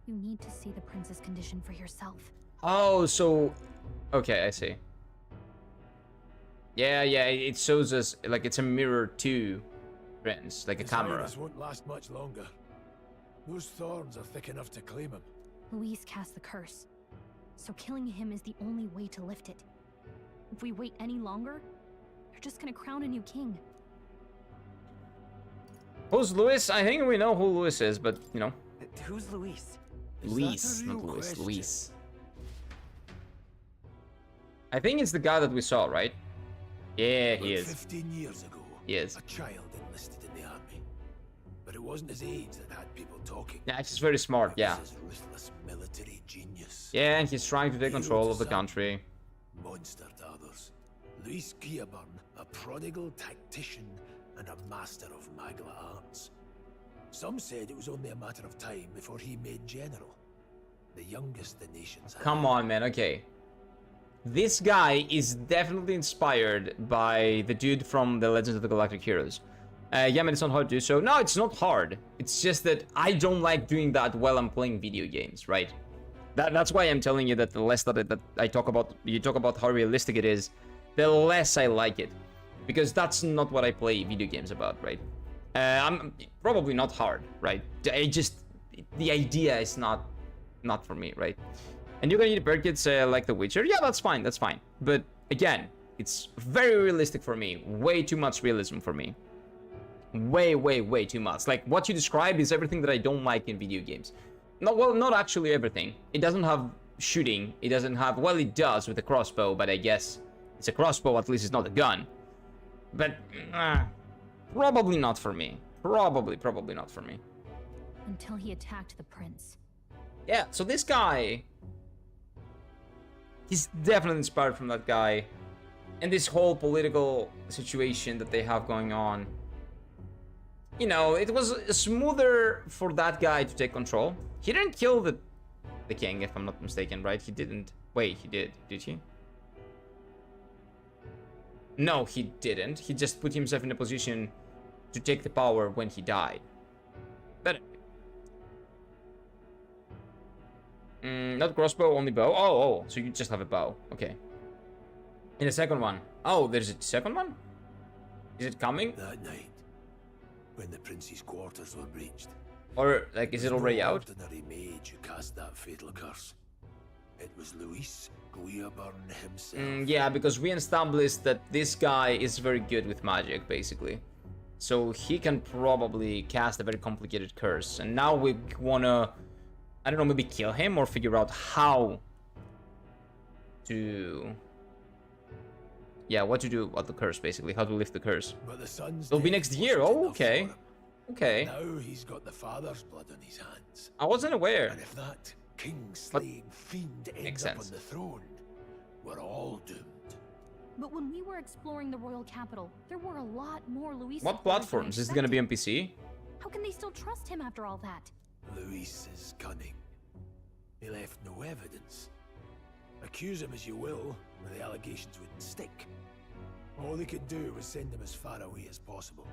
You need to see the prince's condition for yourself. Oh, so... Okay, I see. Yeah, it shows us, like, it's a mirror too. prince, like a His camera. Highness won't last much longer. Those thorns are thick enough to claim him. Luis cast the curse, so killing him is the only way to lift it. If we wait any longer, they're just gonna crown a new king. Who's Luis? I think we know who Luis is, but you know. Who's Luis? Luis, not Luis. Luis. I think it's the guy that we saw, right? Yeah, he is. 15 years ago, He is. a child enlisted in the army. But it wasn't his age that had people talking. Yeah, he's very smart, yeah. His ruthless military genius. Yeah, and he's trying to take control of the country. Monster to others. Luis Gearburn, a prodigal tactician and a master of Magla arts. Some said it was only a matter of time before he made general. The youngest the nation's had. Come on, man, okay. This guy is definitely inspired by the dude from the Legends of the Galactic Heroes. Yeah, man, it's not hard to do so. No, it's not hard. It's just that I don't like doing that while I'm playing video games, right? That's why I'm telling you that the less that I talk about, you talk about how realistic it is, the less I like it. Because that's not what I play video games about, right? I'm probably not hard, right? The idea is not for me, right? And you're gonna need bird kids like The Witcher. Yeah, that's fine, that's fine. But again, it's very realistic for me. Way too much realism for me. Way too much. Like, what you described is everything that I don't like in video games. No, well, not actually everything. It doesn't have shooting. It doesn't have... Well, it does with a crossbow, but I guess it's a crossbow, at least it's not a gun. But, probably not for me. Probably not for me. Until he attacked the prince. Yeah, so this guy... He's definitely inspired from that guy. And this whole political situation that they have going on. You know, it was smoother for that guy to take control. He didn't kill the king, if I'm not mistaken, right? He didn't. Wait, he did. Did he? No, he didn't. He just put himself in a position to take the power when he died. But... not crossbow, only bow. Oh, so you just have a bow. Okay. In the second one. Oh, there's a second one? Is it coming? That night, when the prince's quarters were breached. Or, like, is it already out? Ordinary mage who cast that fatal curse. It was Luis Gearburn himself. Yeah, because we established that this guy is very good with magic, basically. So he can probably cast a very complicated curse. And now we wanna, I don't know, maybe kill him or figure out how to... Yeah, what to do about the curse, basically. How to lift the curse. But the son's It'll be next year. Oh, okay. Okay. Now he's got the father's blood on his hands. I wasn't aware. And if that king-slaying fiend ends up on the throne, we're all doomed. But when we were exploring the royal capital, there were a lot more Luis. What platforms? Is it gonna be NPC? How can they still trust him after all that? Luis is cunning. He left no evidence. Accuse him as you will, the allegations wouldn't stick. All they could do was send him as far away as possible.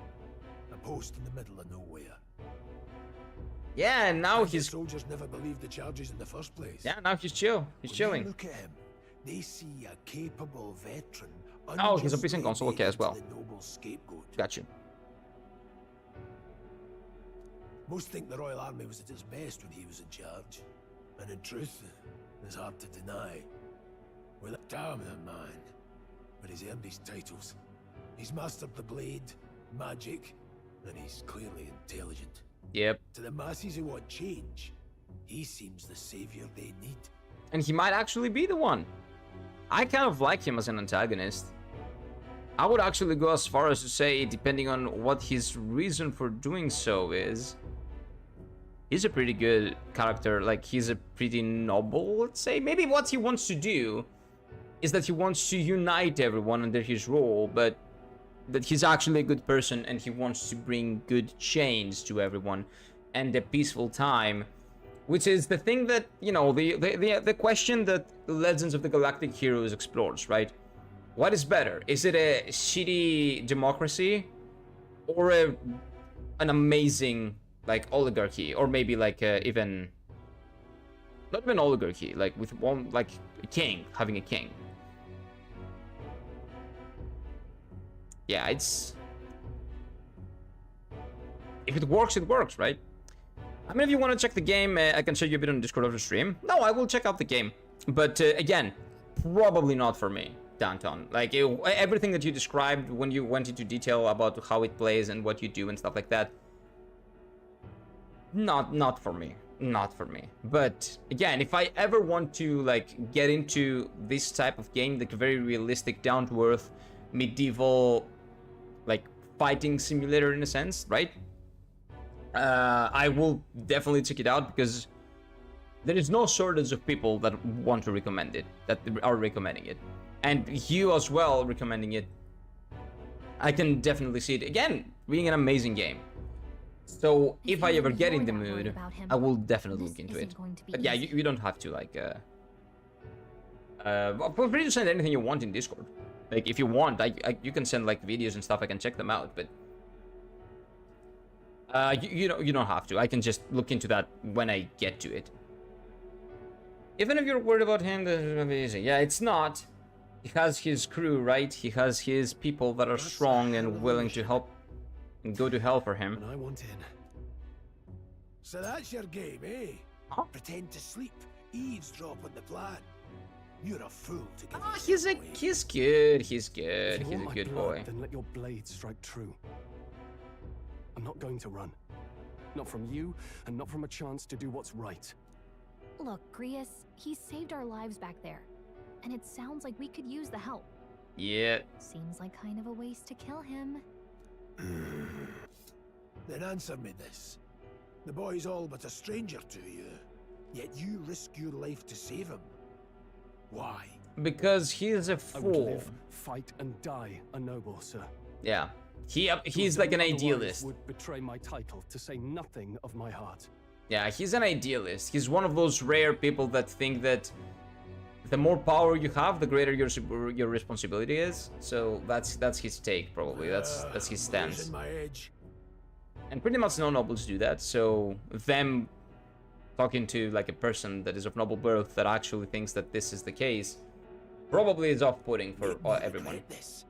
A post in the middle of nowhere. Yeah, and now he's... soldiers never believed the charges in the first place. Yeah, now he's chill. He's chilling. Look at him. They see a capable veteran. Oh, he's a PC console, okay, as well. Noble scapegoat. Got you. Most think the Royal Army was at its best when he was in charge. And in truth, it's hard to deny. Well, damn the man. But he's earned his titles. He's mastered the blade, magic, and he's clearly intelligent. Yep. To the masses who want change, he seems the savior they need. And he might actually be the one. I kind of like him as an antagonist. I would actually go as far as to say, depending on what his reason for doing so is, he's a pretty good character. Like, he's a pretty noble, let's say. Maybe what he wants to do is that he wants to unite everyone under his rule, but that he's actually a good person and he wants to bring good change to everyone and a peaceful time, which is the thing that, you know, the question that Legends of the Galactic Heroes explores, right? What is better? Is it a shitty democracy or an amazing, like, oligarchy, or maybe like even not even oligarchy, like with one, like a king, having a king? Yeah, it's if it works, it works, right? I mean, if you want to check the game, I can show you a bit on Discord of the stream. No, I will check out the game. But again, probably not for me, Downtown. Like, everything that you described when you went into detail about how it plays and what you do and stuff like that, not for me. Not for me. But again, if I ever want to like get into this type of game, like very realistic, down to earth, medieval, like fighting simulator in a sense, right? I will definitely check it out because there is no shortage of people that want to recommend it, that are recommending it, and you as well recommending it. I can definitely see it again being an amazing game. So if I ever get in the mood, I will definitely look into it. But yeah, you don't have to like feel free to send anything you want in Discord. Like if you want, you can send like videos and stuff. I can check them out, but you don't have to. I can just look into that when I get to it. Even if you're worried about him, that's gonna be easy. Yeah, it's not. He has his crew, right? He has his people that are strong and willing to help and go to hell for him. And I want in. So that's your game, eh? Huh? Pretend to sleep, eavesdrop on the plan. You're a fool to give He's good. He's good. He's a good boy. Then let your blade strike true. I'm not going to run. Not from you, and not from a chance to do what's right. Look, Grius, he saved our lives back there. And it sounds like we could use the help. Yeah. Seems like kind of a waste to kill him. Then answer me this. The boy's all but a stranger to you, yet you risk your life to save him. Why? Because he is a fool. I would live, fight, and die a noble, sir. Yeah. He's like an idealist. Would betray my title, to say nothing of my heart. Yeah, he's an idealist. He's one of those rare people that think that the more power you have, the greater your responsibility is. So that's his take, probably. That's his stance. And pretty much no nobles do that. So them talking to like a person that is of noble birth that actually thinks that this is the case, probably is off-putting for everyone. This,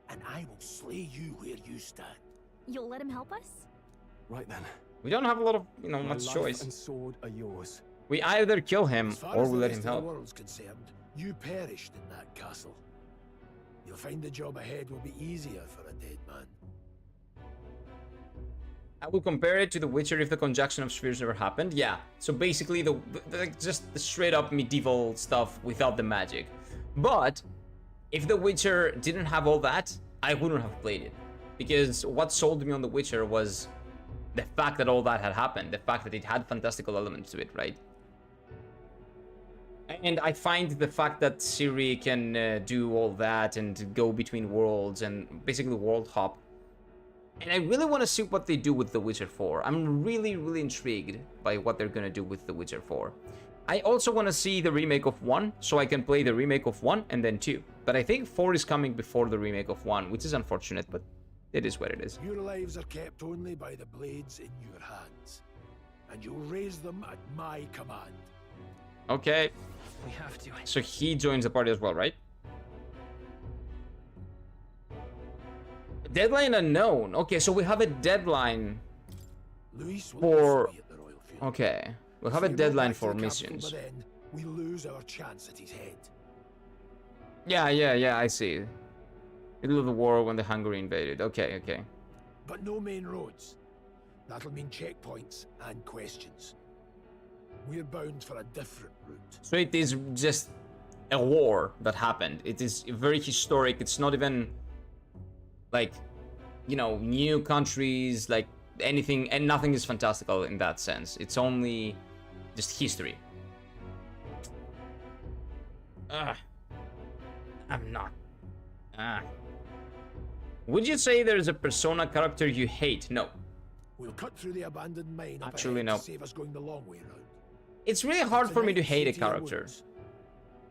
and I will slay you where you stand. You'll let him help us? Right then. We don't have a lot of, much choice. And sword are yours. We either kill him or we let him As far as the rest of help. the world's concerned, you perished in that castle. You'll find the job ahead will be easier for a dead man. I will compare it to The Witcher if the conjunction of spheres never happened. Yeah, so basically just the straight up medieval stuff without the magic. But if The Witcher didn't have all that, I wouldn't have played it. Because what sold me on The Witcher was the fact that all that had happened, the fact that it had fantastical elements to it, right? And I find the fact that Ciri can do all that and go between worlds and basically world hop. And I really want to see what they do with The Witcher 4. I'm really, really intrigued by what they're going to do with The Witcher 4. I also want to see the remake of 1, so I can play the remake of 1 and then 2. But I think 4 is coming before the remake of 1, which is unfortunate, but it is what it is. Your lives are kept only by the blades in your hands, and you'll raise them at my command. Okay. We have to. So he joins the party as well, right? Deadline unknown. Okay, so we have a deadline for... Okay, we'll have a deadline for missions. Then we lose our chance at his head. Yeah, I see. Middle of the war when the Hungary invaded. Okay. But no main roads. That'll mean checkpoints and questions. We're bound for a different route. So it is just a war that happened. It is very historic. It's not even like, new countries, like anything, and nothing is fantastical in that sense. It's only just history. I'm not. Would you say there's a Persona character you hate? No. We'll cut through the abandoned mine up Actually, ahead no. to save us going the long way round. It's really hard for me to hate a character.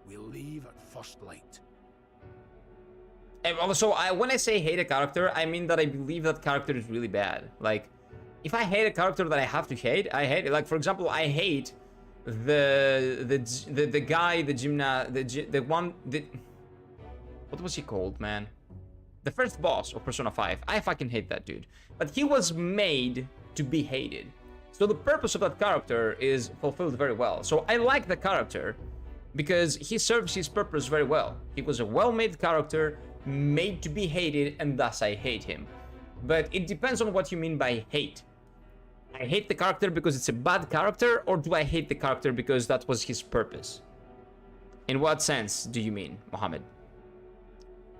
We'll leave at first light. And also, when I say hate a character, I mean that I believe that character is really bad. Like, if I hate a character that I have to hate, I hate it. Like, for example, I hate the guy, what was he called, man? The first boss of Persona 5. I fucking hate that dude. But he was made to be hated. So the purpose of that character is fulfilled very well. So I like the character because he serves his purpose very well. He was a well-made character, made to be hated, and thus I hate him. But it depends on what you mean by hate. I hate the character because it's a bad character, or do I hate the character because that was his purpose? In what sense do you mean, Mohammed?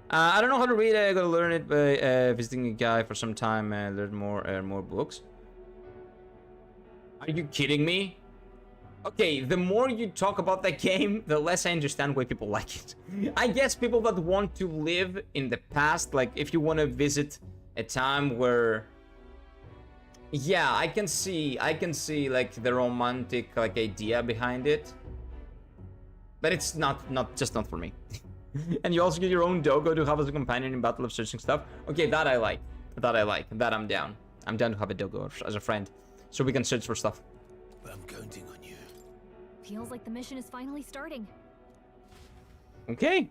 I don't know how to read. I gotta learn it by visiting a guy for some time and learn more books. Are you kidding me? Okay, the more you talk about that game, the less I understand why people like it. I guess people that want to live in the past, like if you want to visit a time where... Yeah, I can see like the romantic like idea behind it. But it's not for me. And you also get your own dogo to have as a companion in Battle of Searching stuff. Okay, that I like. That I'm down. I'm down to have a dogo as a friend, so we can search for stuff. I'm counting on you. Feels like the mission is finally starting. Okay.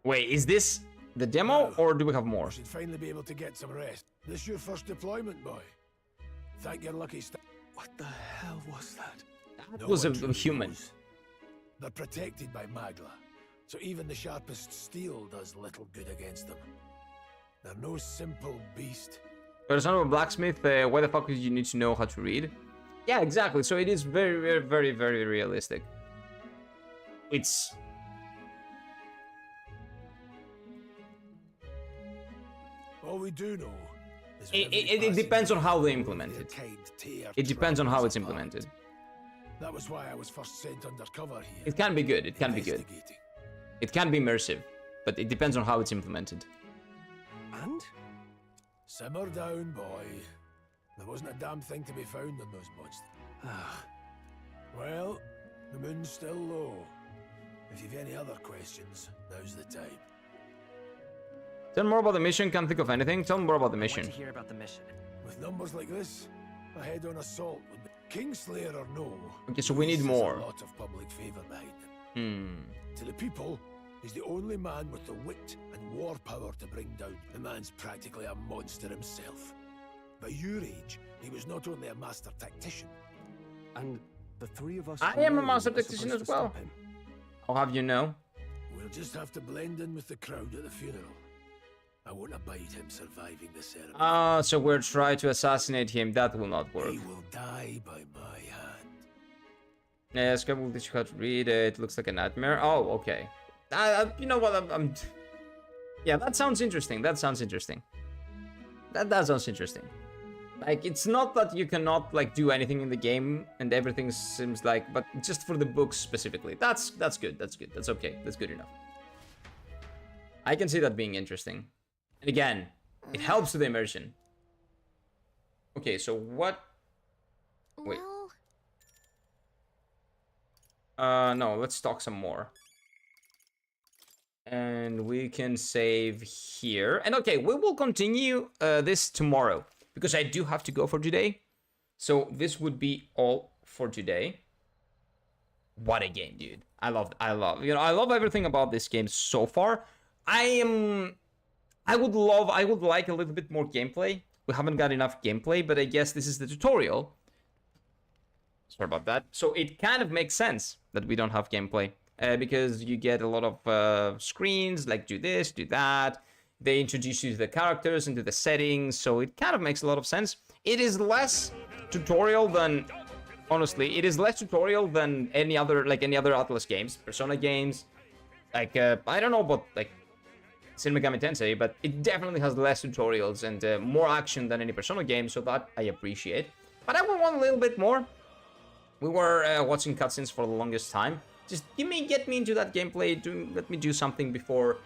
Wait, is this the demo, or do we have more? You should finally be able to get some rest. This your first deployment, boy. Thank your lucky star. What the hell was that? That was a human. They're protected by Magla, so even the sharpest steel does little good against them. They're no simple beast. But it's not a blacksmith. Why the fuck would you need to know how to read? Yeah, exactly. So it is very, very, very realistic. It's... All we do know is it depends on how they implement it. It depends on how it's implemented. That was why I was first sent undercover here. It can be good. It can be good. It can be immersive, but it depends on how it's implemented. And? Simmer down, boy. There wasn't a damn thing to be found on those monsters. Well, the moon's still low. If you've any other questions, now's the time. Tell me more about the mission. Can't think of anything. Tell me more about the mission. I want to hear about the mission. With numbers like this, a head-on assault would be... Kingslayer or no... Okay, so we need more. A lot of public favor behind him. To the people, he's the only man with the wit and war power to bring down. The man's practically a monster himself. By your age, he was not only a master tactician. And the three of us... I am a master tactician as well. I'll have you know. We'll just have to blend in with the crowd at the funeral. I won't abide him surviving the ceremony. So we're trying to assassinate him. That will not work. He will die by my hand. Yeah, Scrabble will teach you how to read it. Looks like a nightmare. Oh, okay. You know what? I'm... Yeah, that sounds interesting. That sounds interesting. That sounds interesting. Like, it's not that you cannot, like, do anything in the game and everything seems like... But just for the books specifically. That's good. That's good. That's okay. That's good enough. I can see that being interesting. And again, it helps with the immersion. Okay, so what... Wait. No, let's talk some more. And we can save here. And okay, we will continue this tomorrow. Because I do have to go for today. So this would be all for today. What a game, dude. I love everything about this game so far. I would like a little bit more gameplay. We haven't got enough gameplay, but I guess this is the tutorial. Sorry about that. So it kind of makes sense that we don't have gameplay. Because you get a lot of screens, like do this, do that. They introduce you to the characters and to the settings, so it kind of makes a lot of sense. It is less tutorial than... Honestly, it is less tutorial than any other Atlus games. Persona games. Like, I don't know about, like... Shin Megami Tensei, but it definitely has less tutorials and more action than any Persona game, so that I appreciate. But I would want a little bit more. We were watching cutscenes for the longest time. Just get me into that gameplay. Let me do something before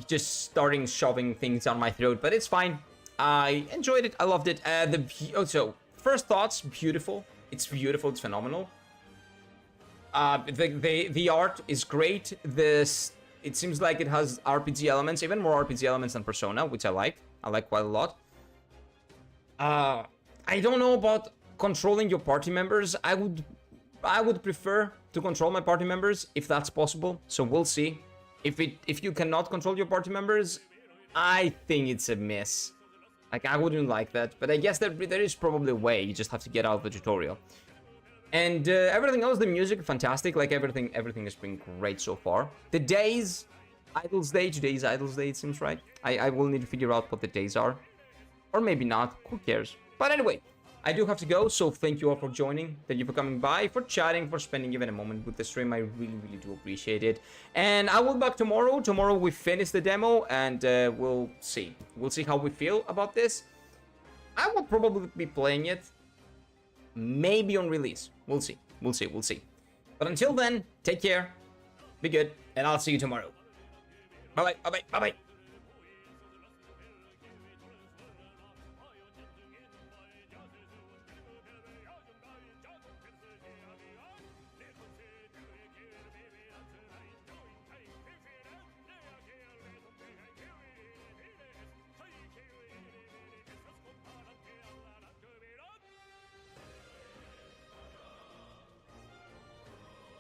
just starting shoving things down my throat. But it's fine. I enjoyed it. I loved it. So first thoughts, beautiful. It's beautiful. It's phenomenal. The art is great. It seems like it has RPG elements, even more RPG elements than Persona, which I like. I like quite a lot. I don't know about controlling your party members. I would prefer to control my party members if that's possible. So we'll see. If you cannot control your party members, I think it's a miss. Like, I wouldn't like that, but I guess there is probably a way. You just have to get out of the tutorial. And everything else, the music, fantastic. Like, everything has been great so far. The days, Idles Day, today's Idles Day, it seems, right? I will need to figure out what the days are. Or maybe not, who cares? But anyway, I do have to go, so thank you all for joining. Thank you for coming by, for chatting, for spending even a moment with the stream. I really, really do appreciate it. And I will be back tomorrow. Tomorrow we finish the demo, and we'll see. We'll see how we feel about this. I will probably be playing it, maybe on release. We'll see. We'll see. We'll see. But until then, take care, be good, and I'll see you tomorrow. Bye-bye, bye-bye, bye-bye.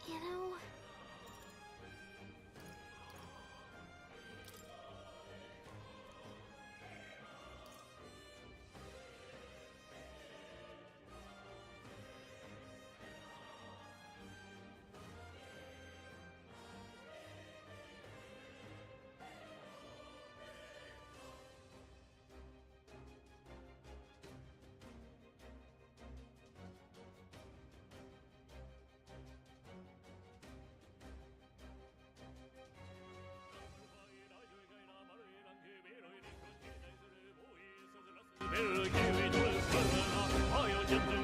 You know, El que vino el sereno, hoy oyendo